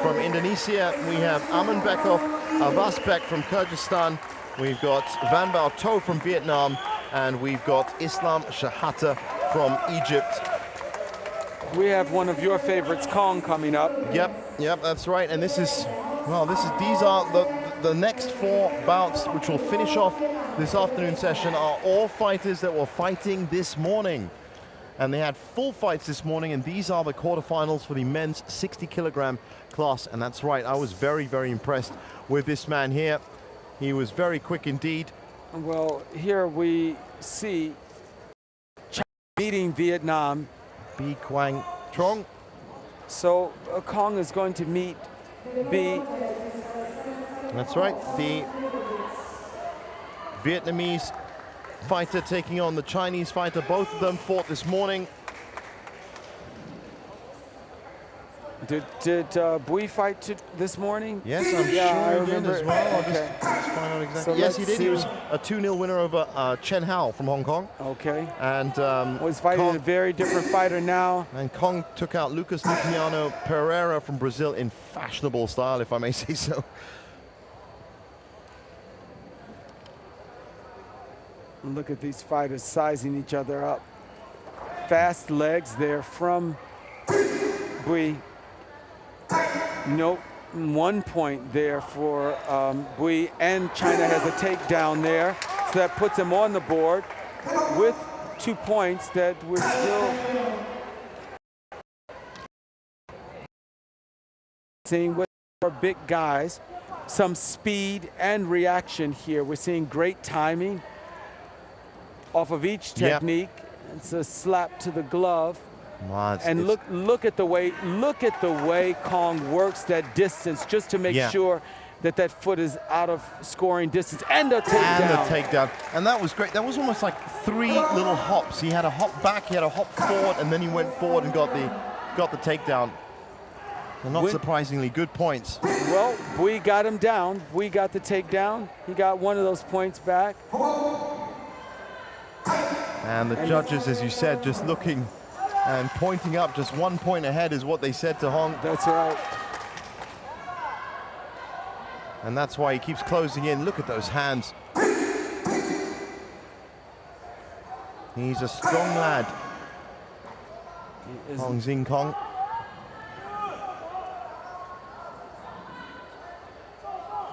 from Indonesia. We have Amanbekov Avasbek from Kyrgyzstan. We've got Van Bao To from Vietnam. And we've got Islam Shahata from Egypt. We have one of your favorites, Kong, coming up. Yep, that's right. And these are the next 4 bouts, which will finish off this afternoon session, are all fighters that were fighting this morning. And they had full fights this morning, and these are the quarterfinals for the men's 60-kilogram class. And that's right, I was very, very impressed with this man here. He was very quick indeed. Well, here we see China beating Vietnam. B. Quang Trong. So Kong is going to meet B. That's right, the Vietnamese fighter taking on the Chinese fighter. Both of them fought this morning. Did Bui fight this morning? Yes, I'm sure I he remember. did as well. Okay. Let's find out exactly. So yes, he did. see. He was a 2-0 winner over Chen Hao from Hong Kong. Okay. And was fighting Kong, a very different fighter now. And Kong took out Lucas Luciano Pereira from Brazil in fashionable style, if I may say so. Look at these fighters sizing each other up. Fast legs there from Bui. Nope, 1 point there for Bui, and China has a takedown there. So that puts him on the board with 2 points that we're still seeing with our big guys. Some speed and reaction here. We're seeing great timing off of each technique. It's a slap to the glove. Wow, and look at the way Kong works that distance just to make sure that that foot is out of scoring distance, and a takedown. And that was great. That was almost like 3 little hops. He had a hop back, he had a hop forward, and then he went forward and got the takedown. And not surprisingly, good points. Well, Bui got him down. Bui got the takedown. He got one of those points back. And the judges, as you said, just looking and pointing up, just 1 point ahead is what they said to Hong. That's right. And that's why he keeps closing in. Look at those hands. He's a strong lad. Hong Xing Kong.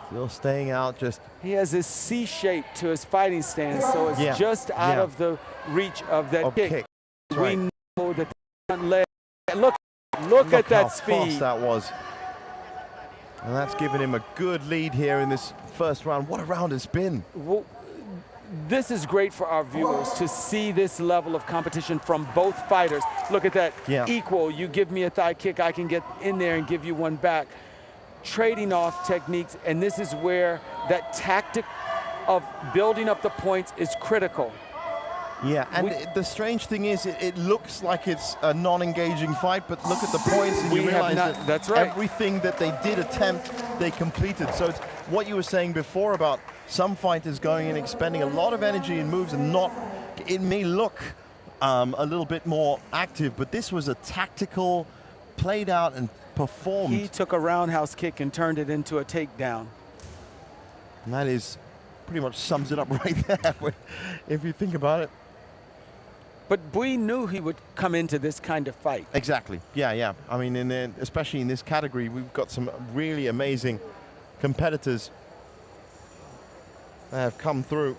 Still staying out, just... He has a C shape to his fighting stance, so it's just out of the reach of that kick. Right. We know that the front leg. Look at that speed. How fast that was. And that's given him a good lead here in this first round. What a round it's been. Well, this is great for our viewers to see this level of competition from both fighters. Look at that. Equal. You give me a thigh kick, I can get in there and give you one back. Trading off techniques, and this is where that tactic of building up the points is critical. Yeah, and the strange thing is, it looks like it's a non-engaging fight, but look at the points and you realize that everything that they did attempt, they completed. So it's what you were saying before about some fighters going and expending a lot of energy and moves and not, it may look a little bit more active, but this was a tactical, played out and performed. He took a roundhouse kick and turned it into a takedown. And that is pretty much sums it up right there, if you think about it. But Bui knew he would come into this kind of fight. Exactly. Yeah. I mean, especially in this category, we've got some really amazing competitors that have come through.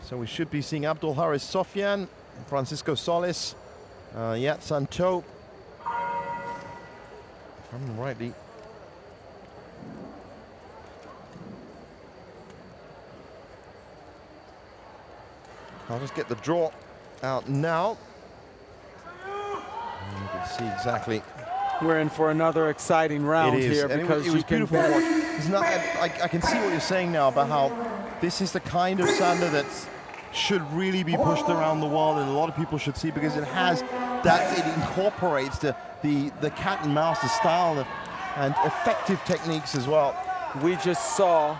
So we should be seeing Abdul Haris Sofian, Francisco Solis, Yat Santo. If I remember rightly. I'll just get the draw out now. And you can see exactly. We're in for another exciting round here because it was beautiful to watch. It's not, I can see what you're saying now about how this is the kind of Sanda that should really be pushed around the world, and a lot of people should see, because it has that, it incorporates the cat and mouse, the style and effective techniques as well. We just saw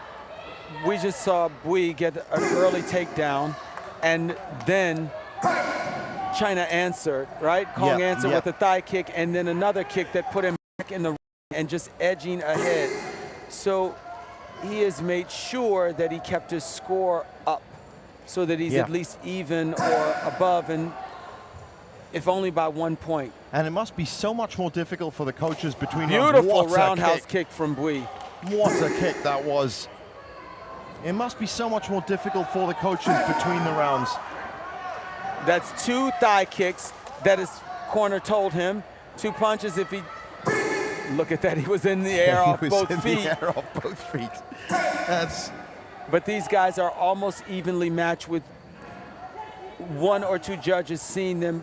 Bui get an early takedown, and then China answered, right? Kong answered with a thigh kick and then another kick that put him back in the ring and just edging ahead. So he has made sure that he kept his score up so that he's at least even or above, and if only by 1 point. And it must be so much more difficult for the coaches between Beautiful roundhouse kick from Bui. What a kick that was. It must be so much more difficult for the coaches between the rounds. That's 2 thigh kicks that his corner told him. 2 punches if he, look at that, he was in the air off both feet. The air off both feet. But these guys are almost evenly matched, with 1 or 2 judges seeing them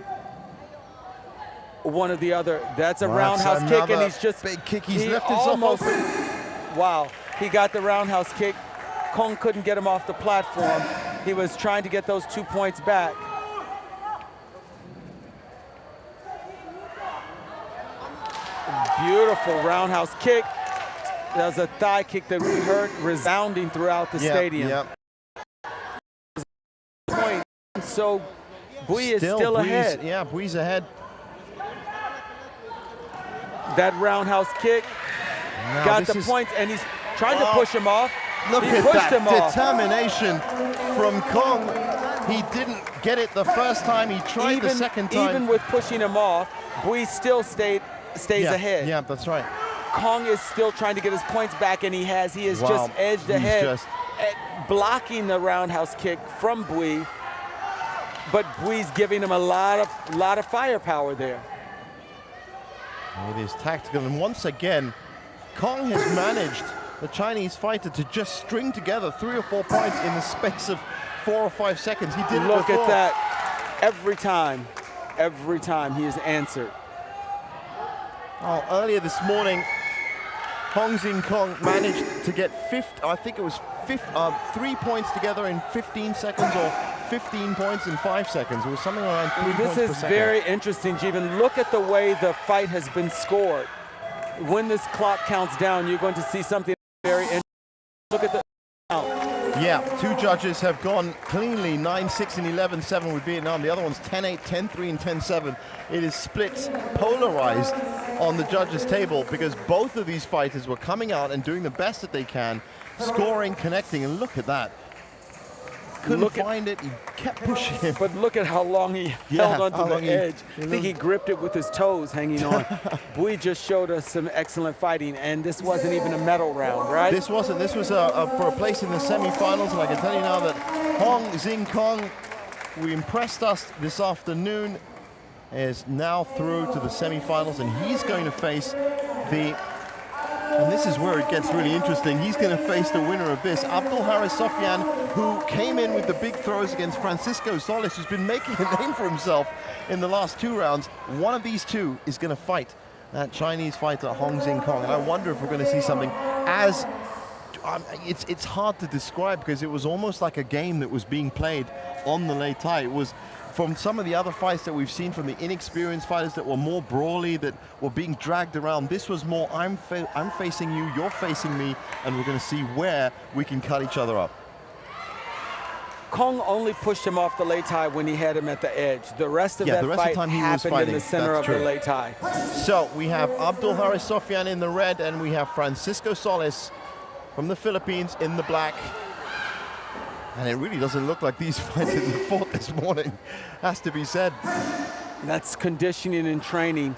one or the other. That's a roundhouse kick, and he's just big kick. He's left himself open. Wow, he got the roundhouse kick. Kong couldn't get him off the platform. He was trying to get those 2 points back. Beautiful roundhouse kick. That was a thigh kick that we heard resounding throughout the stadium. Point. So Bui is still ahead. Yeah, Bui's ahead. That roundhouse kick got the points, and he's trying to push him off. Look at that determination from Kong. He didn't get it the first time. He tried the second time. Even with pushing him off, Bui still stays ahead. Yeah, that's right. Kong is still trying to get his points back, and he has just edged ahead, blocking the roundhouse kick from Bui. But Bui's giving him a lot of firepower there. It is tactical, and once again, Kong has managed the Chinese fighter to just string together 3 or 4 points in the space of 4 or 5 seconds. He did look at that. Every time he has answered. Oh, earlier this morning, Hong Xing Kong managed to get 3 points together in 15 seconds, or 15 points in 5 seconds. It was something around 3 points per second. This is very interesting, Jeevan. Look at the way the fight has been scored. When this clock counts down, you're going to see something very interesting. Look at the count. Yeah, 2 judges have gone cleanly, 9-6 and 11-7 with Vietnam. The other one's 10-8, 10-3, and 10-7. It is split, polarized on the judges' table, because both of these fighters were coming out and doing the best that they can, scoring, connecting, and look at that. Couldn't find it, he kept pushing him. But look at how long he held onto the edge. I think he gripped it with his toes hanging on. Bui just showed us some excellent fighting, and this wasn't even a medal round, right? This wasn't. This was for a place in the semifinals, and I can tell you now that Hong Xing Kong, who impressed us this afternoon, is now through to the semifinals, and he's going to face and this is where it gets really interesting. He's going to face the winner of this, Abdul Haris Sofyan, who came in with the big throws against Francisco Solis, who's been making a name for himself in the last 2 rounds. One of these 2 is going to fight that Chinese fighter, Hong Xing Kong. And I wonder if we're going to see something as... it's hard to describe, because it was almost like a game that was being played on the Lei Tai. It was... From some of the other fights that we've seen from the inexperienced fighters that were more brawly, that were being dragged around, this was more, I'm facing you, you're facing me, and we're going to see where we can cut each other up. Kong only pushed him off the Lei Tai when he had him at the edge. The rest of that fight happened in the center of the Lei Tai. So we have Abdul Haris Sofyan in the red, and we have Francisco Solis from the Philippines in the black. And it really doesn't look like these fighters have fought this morning, has to be said. That's conditioning and training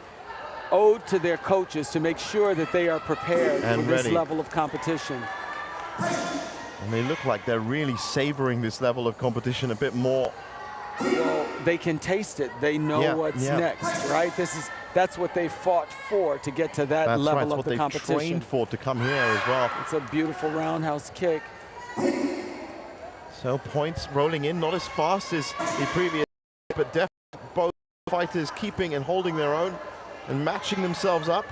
owed to their coaches to make sure that they are prepared for this level of competition. And they look like they're really savoring this level of competition a bit more. Well, they can taste it. They know what's next, right? That's what they fought for, to get to that level of the competition. That's what they trained for, to come here as well. It's a beautiful roundhouse kick. So points rolling in, not as fast as the previous, but definitely both fighters keeping and holding their own and matching themselves up.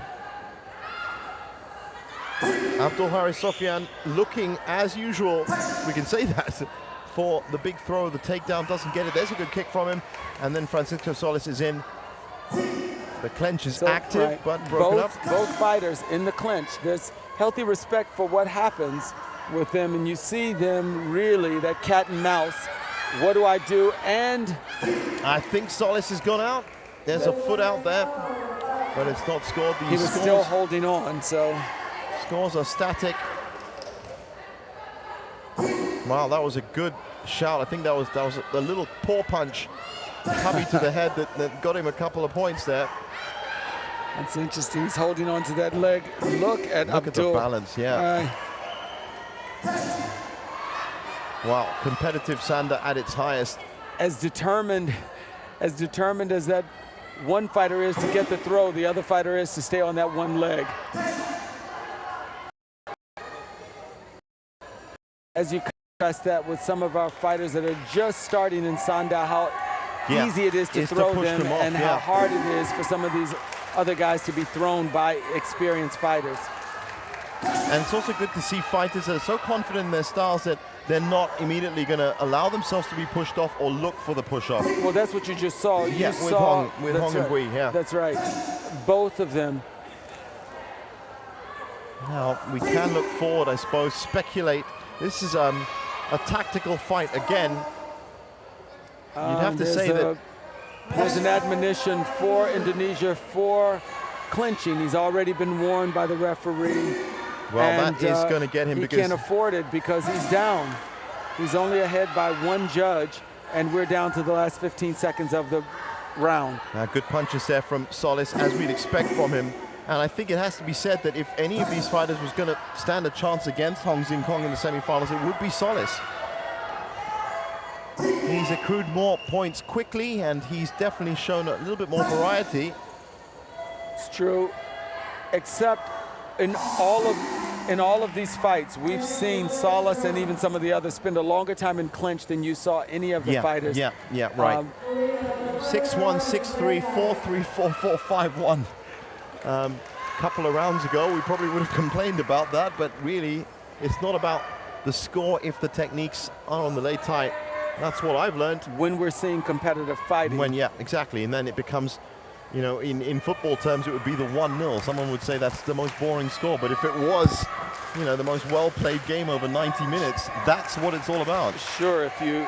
Abdul Haris Sofyan looking as usual, we can say that, for the big throw. The takedown doesn't get it. There's a good kick from him. And then Francisco Solis is in. The clench is active, but broken up. Both fighters in the clinch. There's healthy respect for what happens with them, and you see them really, that cat and mouse, What do I do? And I think Solis has gone out. There's a foot out there, but it's not scored. He was still holding on, so. Scores are static. Wow, that was a good shout. I think that was a little paw punch, cubby to the head that got him a couple of points there. That's interesting. He's holding on to that leg. Look at Look Abdul. at the balance, yeah. Wow, competitive Sanda at its highest. As determined as that one fighter is to get the throw, the other fighter is to stay on that one leg. As you contrast that with some of our fighters that are just starting in Sanda, how easy it is to throw them off, and how hard it is for some of these other guys to be thrown by experienced fighters. And it's also good to see fighters that are so confident in their styles that they're not immediately going to allow themselves to be pushed off or look for the push-off. Well, that's what you just saw. Yeah, with Hong and Bui, yeah. That's right. Both of them. Now, we can look forward, I suppose, speculate. This is a tactical fight again. You'd have to say that there's an admonition for Indonesia for clinching. He's already been warned by the referee. Well, that is going to get him he because can't afford it because he's down. He's only ahead by one judge, and we're down to the last 15 seconds of the round. Good punches there from Solis, as we'd expect from him. And I think it has to be said that if any of these fighters was going to stand a chance against Hong Xing Kong in the semifinals, it would be Solis. He's accrued more points quickly, and he's definitely shown a little bit more variety. It's true, except in all of these fights, we've seen Solis and even some of the others spend a longer time in clinch than you saw any of the fighters. Yeah, right. 6-1, 6-3, 4-3, 4-4, 5-1. A couple of rounds ago, we probably would have complained about that, but really, it's not about the score if the techniques are on the lay tight. That's what I've learned. When we're seeing competitive fighting. Yeah, exactly. And then it becomes, you know, in football terms, it would be the 1-0. Someone would say that's the most boring score. But if it was, you know, the most well-played game over 90 minutes, that's what it's all about. Sure, if you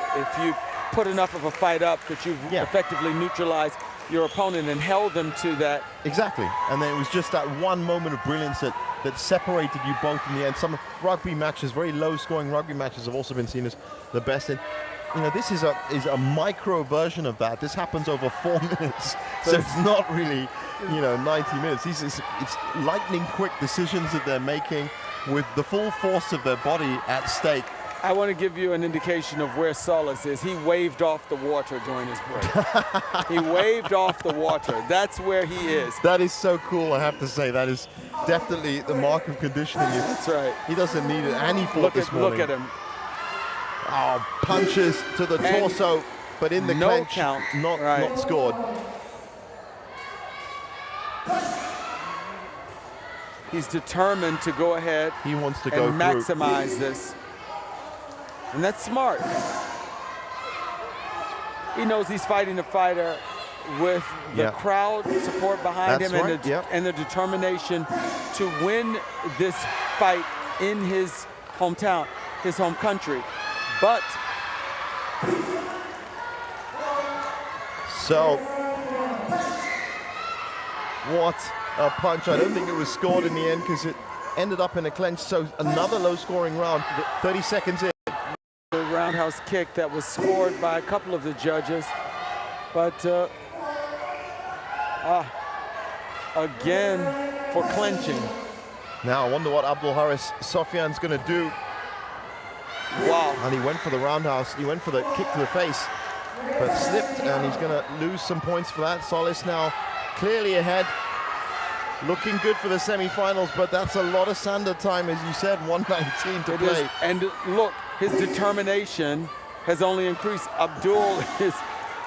put enough of a fight up that you've effectively neutralized your opponent and held them to that. Exactly. And then it was just that one moment of brilliance that separated you both in the end. Some rugby matches, very low-scoring rugby matches, have also been seen as the best. And you know, this is a micro version of that. This happens over 4 minutes, so it's not really, you know, 90 minutes. It's lightning quick decisions that they're making with the full force of their body at stake. I want to give you an indication of where Solis is. He waved off the water during his break. He waved off the water. That's where he is. That is so cool, I have to say. That is definitely the mark of conditioning. That's right. He doesn't need it, and he fought this morning. Look at him. Oh, punches to the torso, but in the clinch, count. Not scored. He's determined to go ahead. He wants to go and maximize this. And that's smart. He knows he's fighting a fighter with the crowd support behind him and the determination to win this fight in his hometown, his home country. But so what a punch. I don't think it was scored in the end because it ended up in a clinch. So another low-scoring round, 30 seconds in. The roundhouse kick that was scored by a couple of the judges. But again for clinching. Now I wonder what Abdul Haris Sofyan's going to do. Wow. And he went for the roundhouse. He went for the kick to the face, but slipped, and he's going to lose some points for that. Solis now clearly ahead. Looking good for the semifinals, but that's a lot of Sanda time, as you said, 119 to play. And look, his determination has only increased. Abdul is,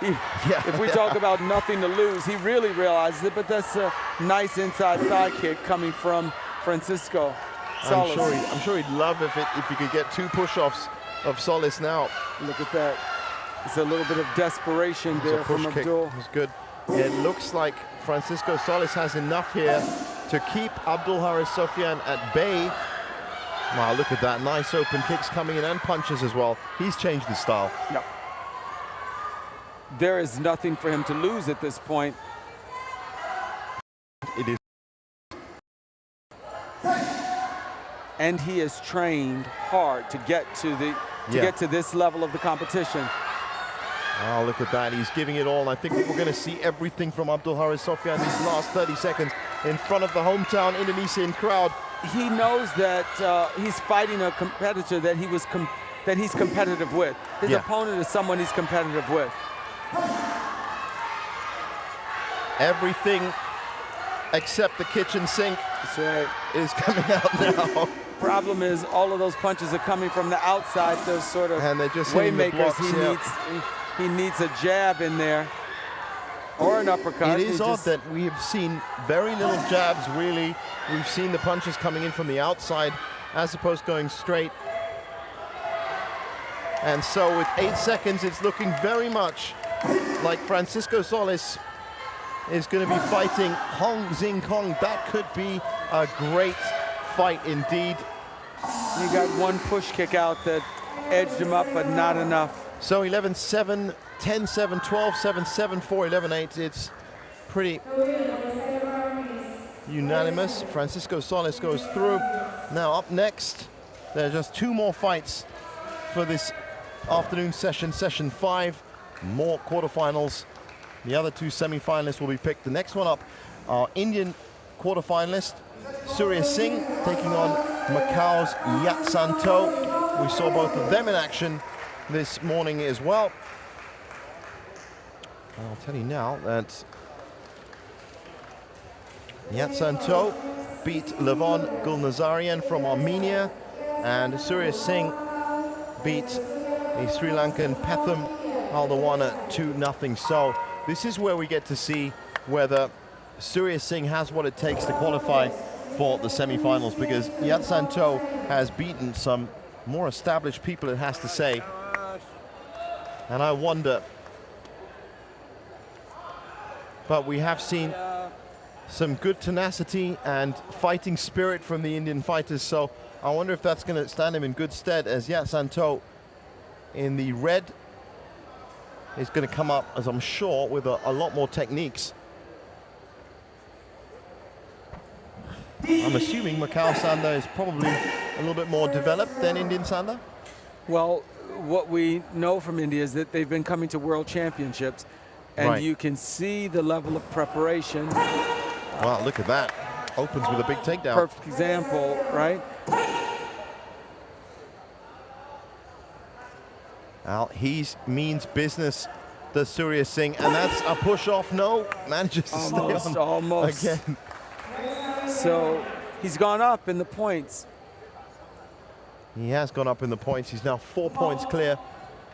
if we talk about nothing to lose, he really realizes it, but that's a nice inside thigh kick coming from Francisco Solis. I'm sure he'd love if he could get 2 push-offs of Solis now. Look at that. It's a little bit of desperation there from Abdul. It was good. It looks like Francisco Solis has enough here to keep Abdul Haris Sofyan at bay. Wow, look at that. Nice open kicks coming in and punches as well. He's changed his style. Yep. there is nothing for him to lose at this point. It is. And he has trained hard to get to get to this level of the competition. Oh, look at that. He's giving it all. And I think we're going to see everything from Abdul Haris Sofia in these last 30 seconds in front of the hometown Indonesian crowd. He knows that he's fighting a competitor that he's competitive with. His opponent is someone he's competitive with. Everything except the kitchen sink is coming out now. Problem is, all of those punches are coming from the outside. Those sort of and they're just waymakers. He needs a jab in there or an uppercut. It is odd that we have seen very little jabs, really. We've seen the punches coming in from the outside as opposed to going straight. And so with 8 seconds, it's looking very much like Francisco Solis is going to be fighting Hong Xing Kong. That could be a great fight indeed. He got one push kick out that edged him up, but not enough. So 11-7, 10-7, 12-7, 7-4, 11-8. It's pretty unanimous. Francisco Solis goes through. Now up next, there are just 2 more fights for this afternoon session, session 5. More quarterfinals. The other 2 semi-finalists will be picked. The next one up, our Indian quarterfinalist, Surya Singh, taking on Macau's Yat Santo. We saw both of them in action this morning as well. And I'll tell you now that Yat Santo beat Levon Gulnazarian from Armenia, and Surya Singh beat the Sri Lankan Petham Aldawana 2-0. So this is where we get to see whether Surya Singh has what it takes to qualify for the semi-finals, because Yat Santo has beaten some more established people, it has to say. And I wonder, but we have seen some good tenacity and fighting spirit from the Indian fighters, so I wonder if that's going to stand him in good stead, as Yat Santo in the red is going to come up, as I'm sure, with a lot more techniques. I'm assuming Macau Sanda is probably a little bit more developed than Indian Sanda? Well, what we know from India is that they've been coming to world championships, and you can see the level of preparation. Wow, look at that. Opens with a big takedown. Perfect example, right? Well, he means business, does Surya Singh, and that's a push off. No, manages to stay on almost again. So he's gone up in the points. He has gone up in the points. He's now 4 points clear,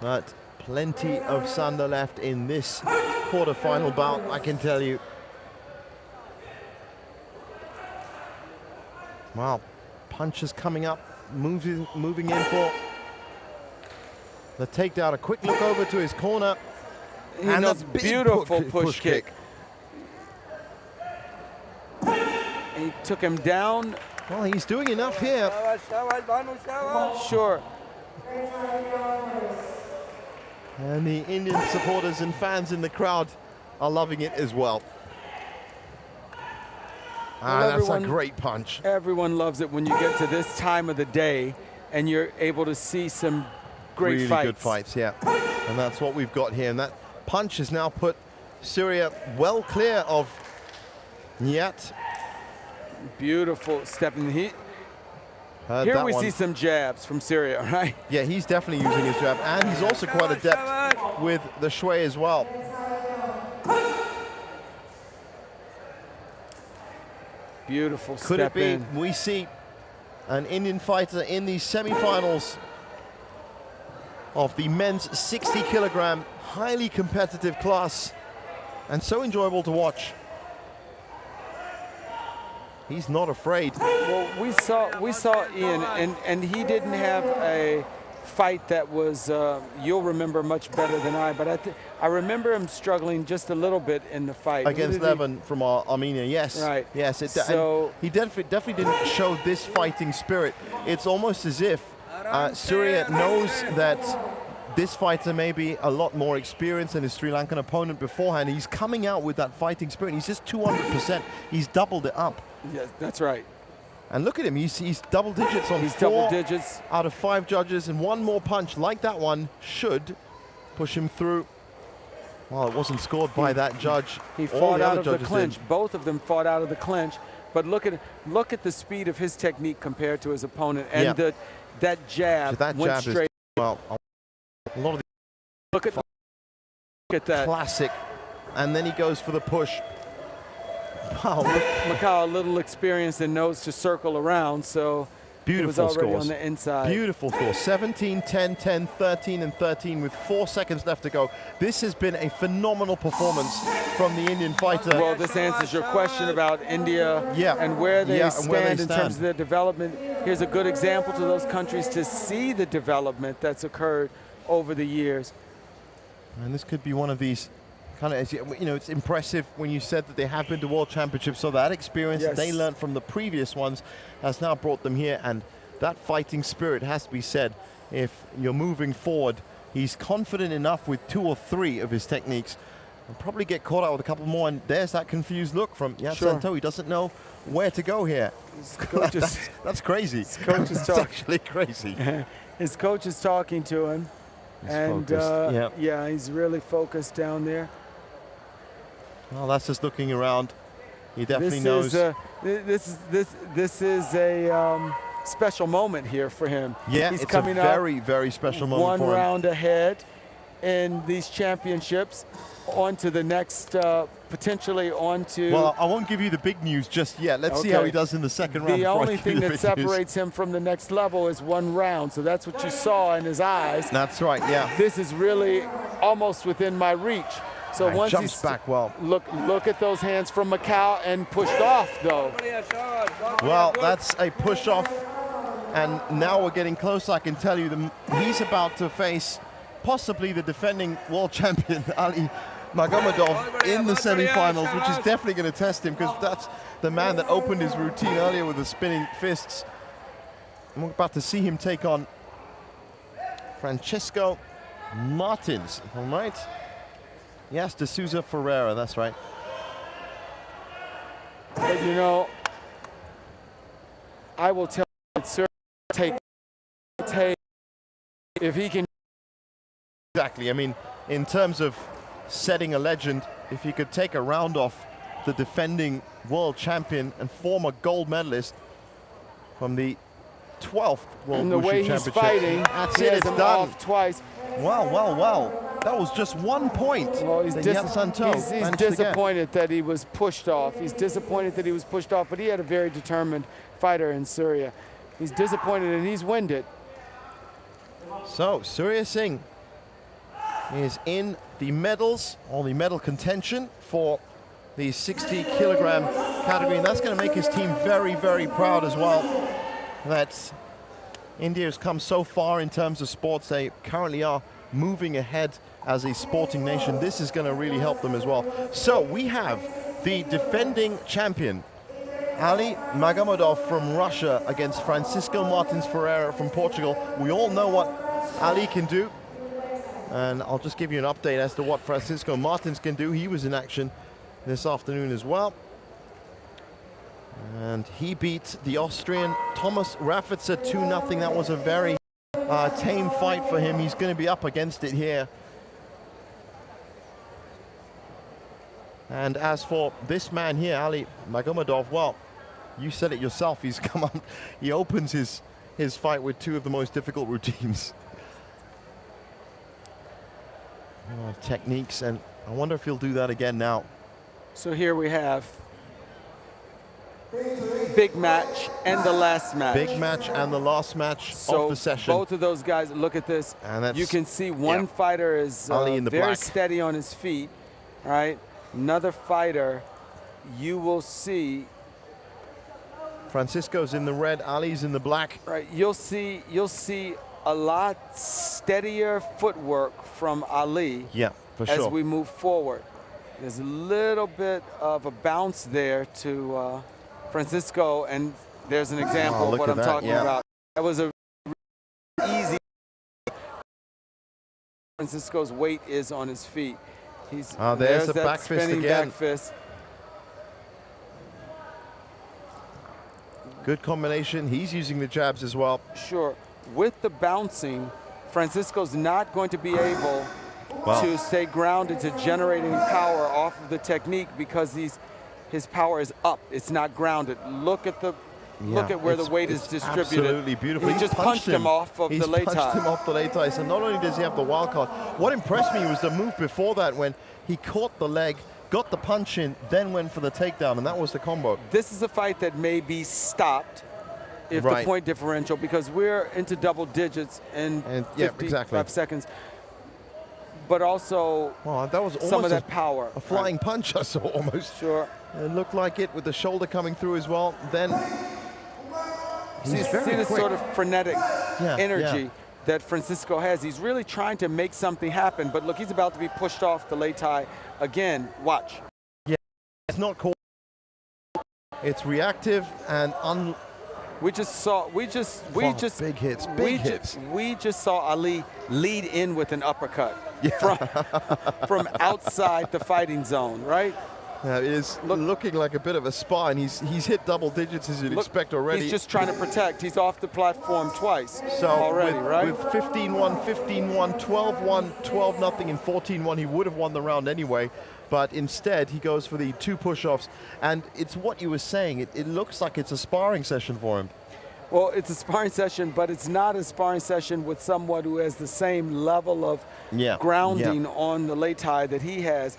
but plenty of Sanda left in this quarterfinal bout, I can tell you. Wow, punches coming up, moving in for the takedown. A quick look over to his corner. And a beautiful push kick. He took him down. Well, he's doing enough here. Sure. And the Indian supporters and fans in the crowd are loving it as well. That's a great punch. Everyone loves it when you get to this time of the day and you're able to see some great really good fights, yeah. And that's what we've got here. And that punch has now put Surya well clear of Yat. Beautiful step in the heat. Here we see some jabs from Surya, right? Yeah, he's definitely using his jab, and he's also quite adept with the shui as well. Beautiful Could step it be in. we see an Indian fighter in the semi-finals of the men's 60 kilogram, highly competitive class, and so enjoyable to watch. He's not afraid. Well, we saw Ian, and he didn't have a fight that was, you'll remember much better than I, but I remember him struggling just a little bit in the fight. Against Levon from Armenia, yes. Right. Yes, so he definitely didn't show this fighting spirit. It's almost as if Surya knows that this fighter may be a lot more experienced than his Sri Lankan opponent beforehand. He's coming out with that fighting spirit. He's just 200%. He's doubled it up. Yes, that's right. And look at him. He's double digits on He's 4 double digits out of 5 judges, and one more punch like that one should push him through. Well, it wasn't scored by that judge. He All fought the out other of the judges clinch. did. Both of them fought out of the clinch. But look at the speed of his technique compared to his opponent, and that jab So that went jab straight. is, well, a lot of Look at that. classic, and then he goes for the push. Wow, Macau a little experienced and knows to circle around, so beautiful it was already scores. on the inside. Beautiful score. 17, 10, 10, 13, and 13 with 4 seconds left to go. This has been a phenomenal performance from the Indian fighter. Well, this answers your question about India and where they stand in terms of their development. Here's a good example to those countries to see the development that's occurred over the years. And this could be one of these kind of, you know, it's impressive when you said that they have been to World Championships, so that experience that they learned from the previous ones has now brought them here, and that fighting spirit has to be said. If you're moving forward, he's confident enough with 2 or 3 of his techniques, and probably get caught out with a couple more, and there's that confused look from Santo. He doesn't know where to go here. That's crazy. His coach is That's actually crazy. His coach is talking to him, and he's really focused down there. Well, that's just looking around. He definitely knows. This is a special moment here for him. Yeah, he's it's coming a very, very special moment for him. One round ahead in these championships, on to the next, potentially on to... Well, I won't give you the big news just yet. Let's see how he does in the second round. The only thing that separates him from the next level is 1 round, so that's what you saw in his eyes. That's right, yeah. This is really almost within my reach. So once jumps back well. Look at those hands from Macau, and pushed off though. Well, that's a push off, and now we're getting close. I can tell you he's about to face possibly the defending world champion Ali Magomedov in the semifinals, which is definitely going to test him, because that's the man that opened his routine earlier with the spinning fists. And we're about to see him take on Francisco Martins, all right? Yes, De Souza Ferreira, that's right. But you know, I will tell you, sir, take if he can. Exactly. I mean, in terms of setting a legend, if you could take a round off the defending world champion and former gold medalist from the 12th World And the Wushu way he's Championship. fighting, That's he it, has it's him done. off twice. Wow. That was just 1 point. Well, he's he's disappointed that he was pushed off. He's disappointed that he was pushed off, but he had a very determined fighter in Surya. He's disappointed, and he's winded. So, Surya Singh is in the medals, or the medal contention for the 60-kilogram category, and that's going to make his team very, very proud as well. That India has come so far in terms of sports. They currently are moving ahead as a sporting nation. This is going to really help them as well. So we have the defending champion, Ali Magomedov from Russia, against Francisco Martins Ferreira from Portugal. We all know what Ali can do, and I'll just give you an update as to what Francisco Martins can do. He was in action this afternoon as well, and he beat the Austrian Thomas Raffitzer 2-0. That was a very tame fight for him. He's going to be up against it here. And as for this man here, Ali Magomedov, well, you said it yourself. He's come on. He opens his fight with 2 of the most difficult routines. Techniques, and I wonder if he'll do that again now. So here we have big match and the last match. Big match and the last match of the session. Both of those guys, look at this. And you can see one fighter is Ali in the very black. steady on his feet, right? Another fighter, you will see. Francisco's in the red, Ali's in the black. Right, you'll see a lot steadier footwork from Ali. Yeah, for sure. As we move forward. There's a little bit of a bounce there to Francisco, and there's an example of what I'm talking about. That was a Francisco's weight is on his feet. There's the that back fist spinning again. back fist. Good combination. He's using the jabs as well. Sure. With the bouncing, Francisco's not going to be able to stay grounded to generate any power off of the technique because his power is up. It's not grounded. Look at where the weight is distributed. Absolutely beautiful. He just punched him off of the lei He's punched him off the lei tai. So not only does he have the wild card, what impressed me was the move before that when he caught the leg, got the punch in, then went for the takedown, and that was the combo. This is a fight that may be stopped if the point differential, because we're into double digits in 55 seconds. But also, that was some of that power. A flying punch, I saw almost. Sure. It looked like it with the shoulder coming through as well. Then see this sort of frenetic energy that Francisco has. He's really trying to make something happen, but look, he's about to be pushed off the lei tai again. Watch. Yeah, it's not cool. It's reactive and we just saw big hits. We just saw Ali lead in with an uppercut from outside the fighting zone, right? It is looking like a bit of a spine. He's hit double digits as you'd expect already. He's just trying to protect. He's off the platform twice already, right? With 15-1, 15-1, 12-1, 12-0, and 14-1, he would have won the round anyway. But instead, he goes for the 2 push-offs. And it's what you were saying. It looks like it's a sparring session for him. Well, it's a sparring session, but it's not a sparring session with someone who has the same level of grounding on the lei tai that he has.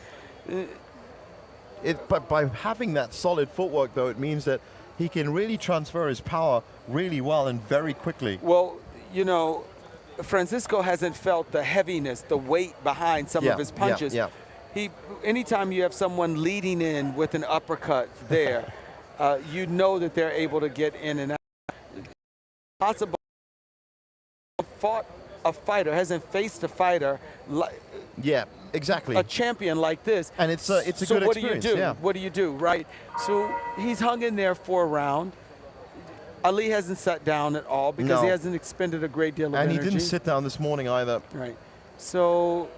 But by having that solid footwork, though, it means that he can really transfer his power really well and very quickly. Well, you know, Francisco hasn't felt the heaviness, the weight behind some of his punches. Anytime you have someone leading in with an uppercut there, you know that they're able to get in and out. Possible fought a fighter, hasn't faced a fighter like exactly, a champion like this, and it's a good experience. What do you do, right? So he's hung in there for a round. Ali hasn't sat down at all because he hasn't expended a great deal of energy. And he didn't sit down this morning either. Right. So.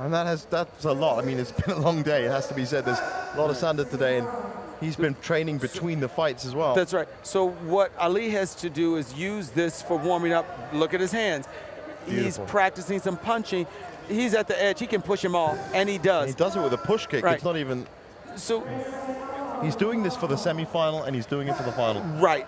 And that's a lot. I mean, it's been a long day, it has to be said. There's a lot of Sanda today, and he's been training between the fights as well. That's right. So what Ali has to do is use this for warming up. Look at his hands. Beautiful. He's practicing some punching. He's at the edge. He can push him off, and he does. He does it with a push kick. Right. It's not even... So he's doing this for the semifinal, and he's doing it for the final. Right.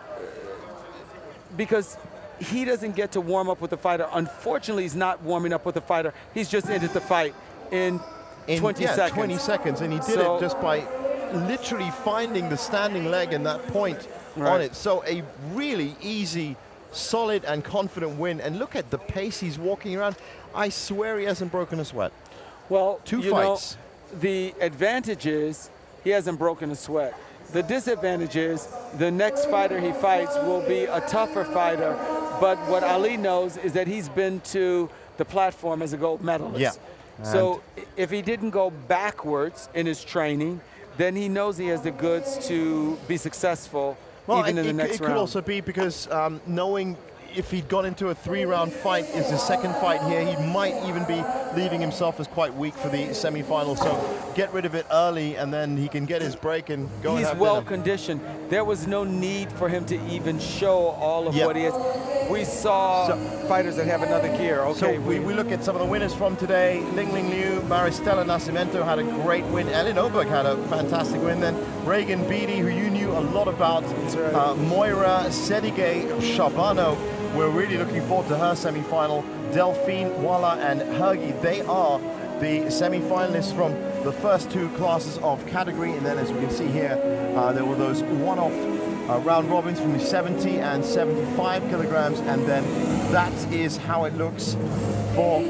Because he doesn't get to warm up with the fighter. Unfortunately, he's not warming up with the fighter. He's just ended the fight in 20 seconds. 20 seconds, and he did it just by literally finding the standing leg and that point on it. So a really easy, solid, and confident win. And look at the pace he's walking around. I swear he hasn't broken a sweat. Well, 2 fights. The advantage is he hasn't broken a sweat. The disadvantage is the next fighter he fights will be a tougher fighter. But what Ali knows is that he's been to the platform as a gold medalist. So if he didn't go backwards in his training, then he knows he has the goods to be successful even in the next round. It could also be because knowing if he'd gone into a 3-round fight, is his second fight here, he might even be leaving himself as quite weak for the semifinal. So get rid of it early, and then he can get his break and go. He's well conditioned. There was no need for him to even show all of what he is. We saw fighters that have another gear. Okay, so we look at some of the winners from today. Ling Liu, Maristela Nascimento had a great win. Elin Oberg had a fantastic win. Then Regan Beatty, who you knew a lot about. Moira Sedige Shabano. We're really looking forward to her semi-final. Delphine, Walla, and Hergy, they are the semi-finalists from the first 2 classes of category. And then as we can see here, there were those one-off round robins from the 70 and 75 kilograms. And then that is how it looks for,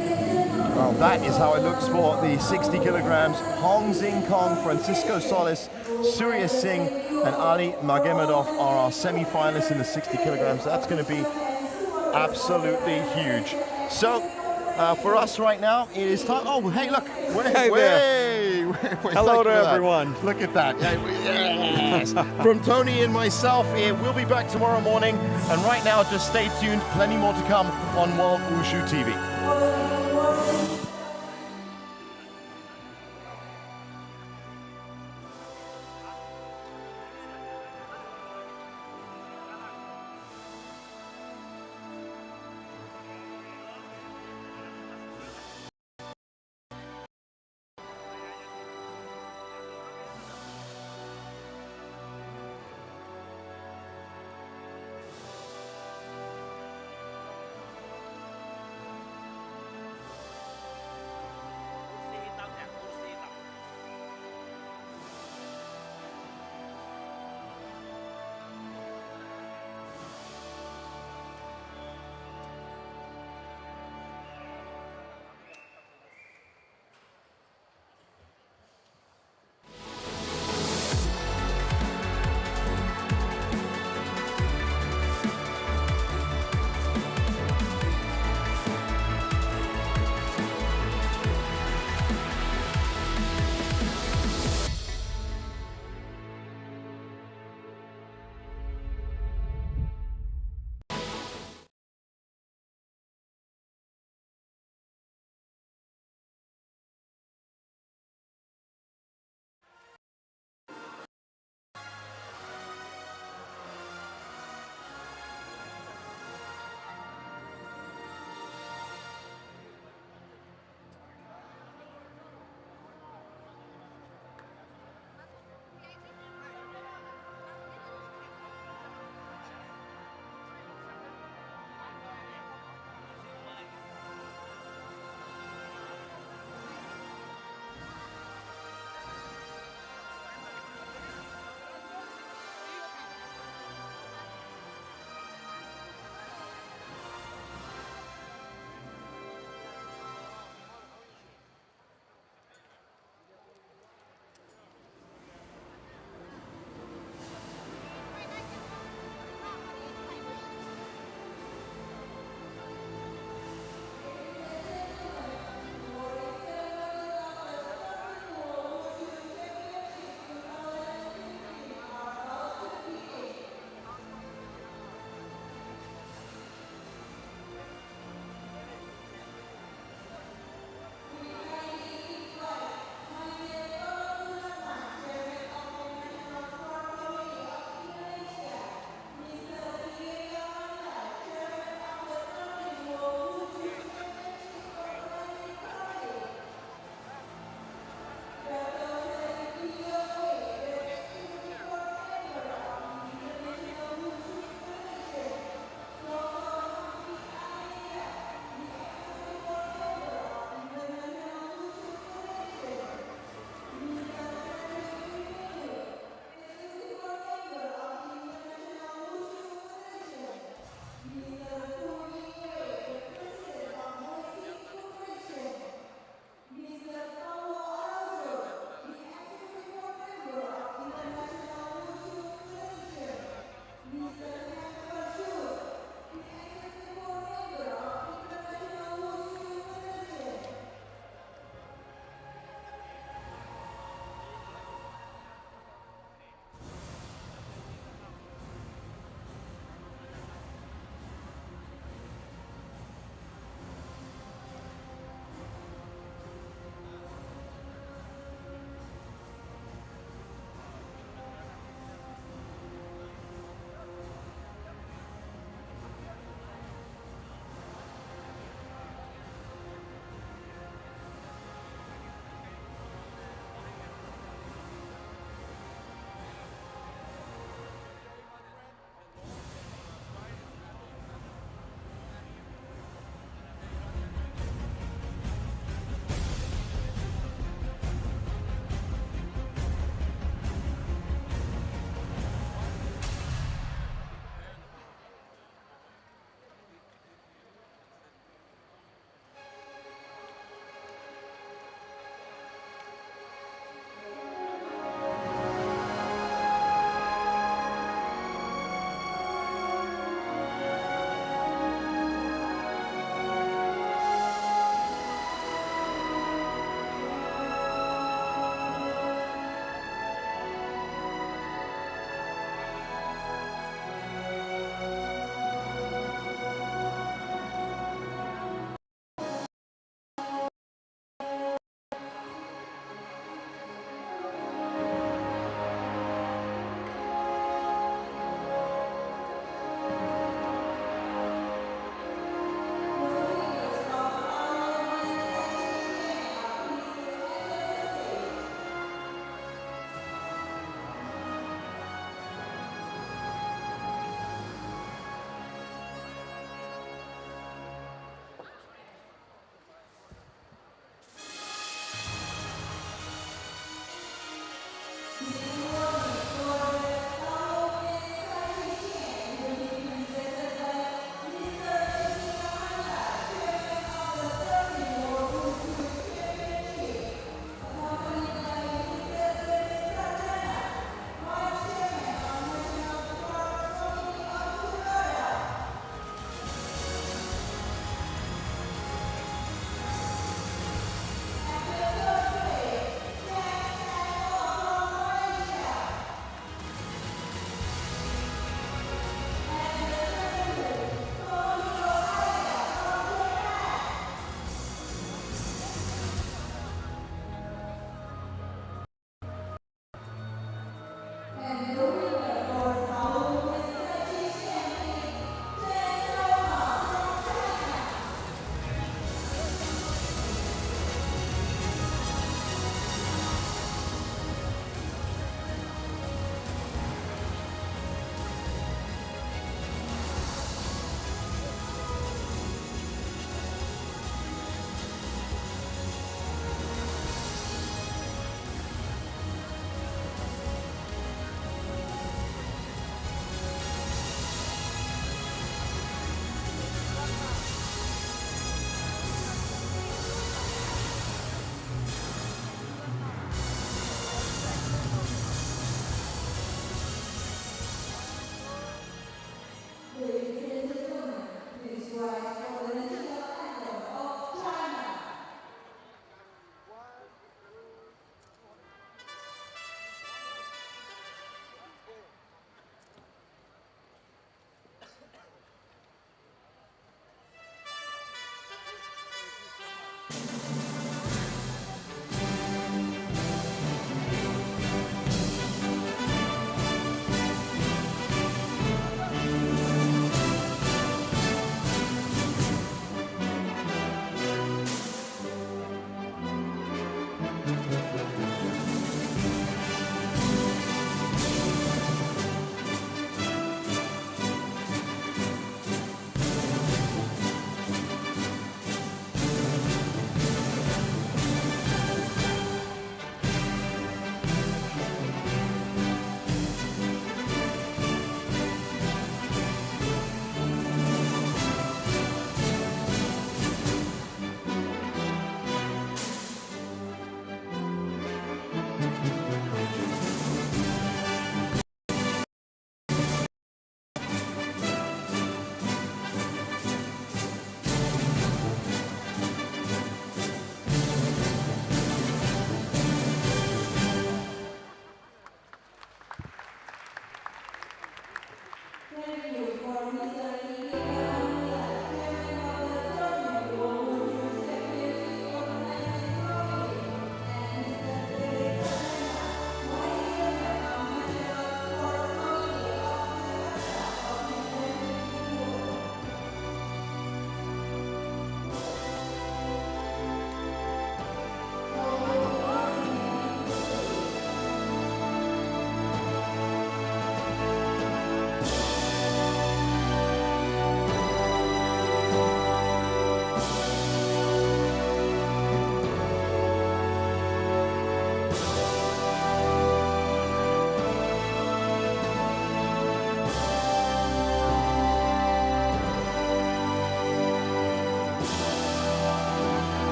the 60 kilograms. Hong Zing Kong, Francisco Solis, Surya Singh, and Ali Magomedov are our semi-finalists in the 60 kilograms. That's going to be absolutely huge. So for us right now, it is time. Oh, hey, look. Hello to everyone. Look at that. Yes. From Tony and myself here, we'll be back tomorrow morning. And right now, just stay tuned. Plenty more to come on World Wushu TV.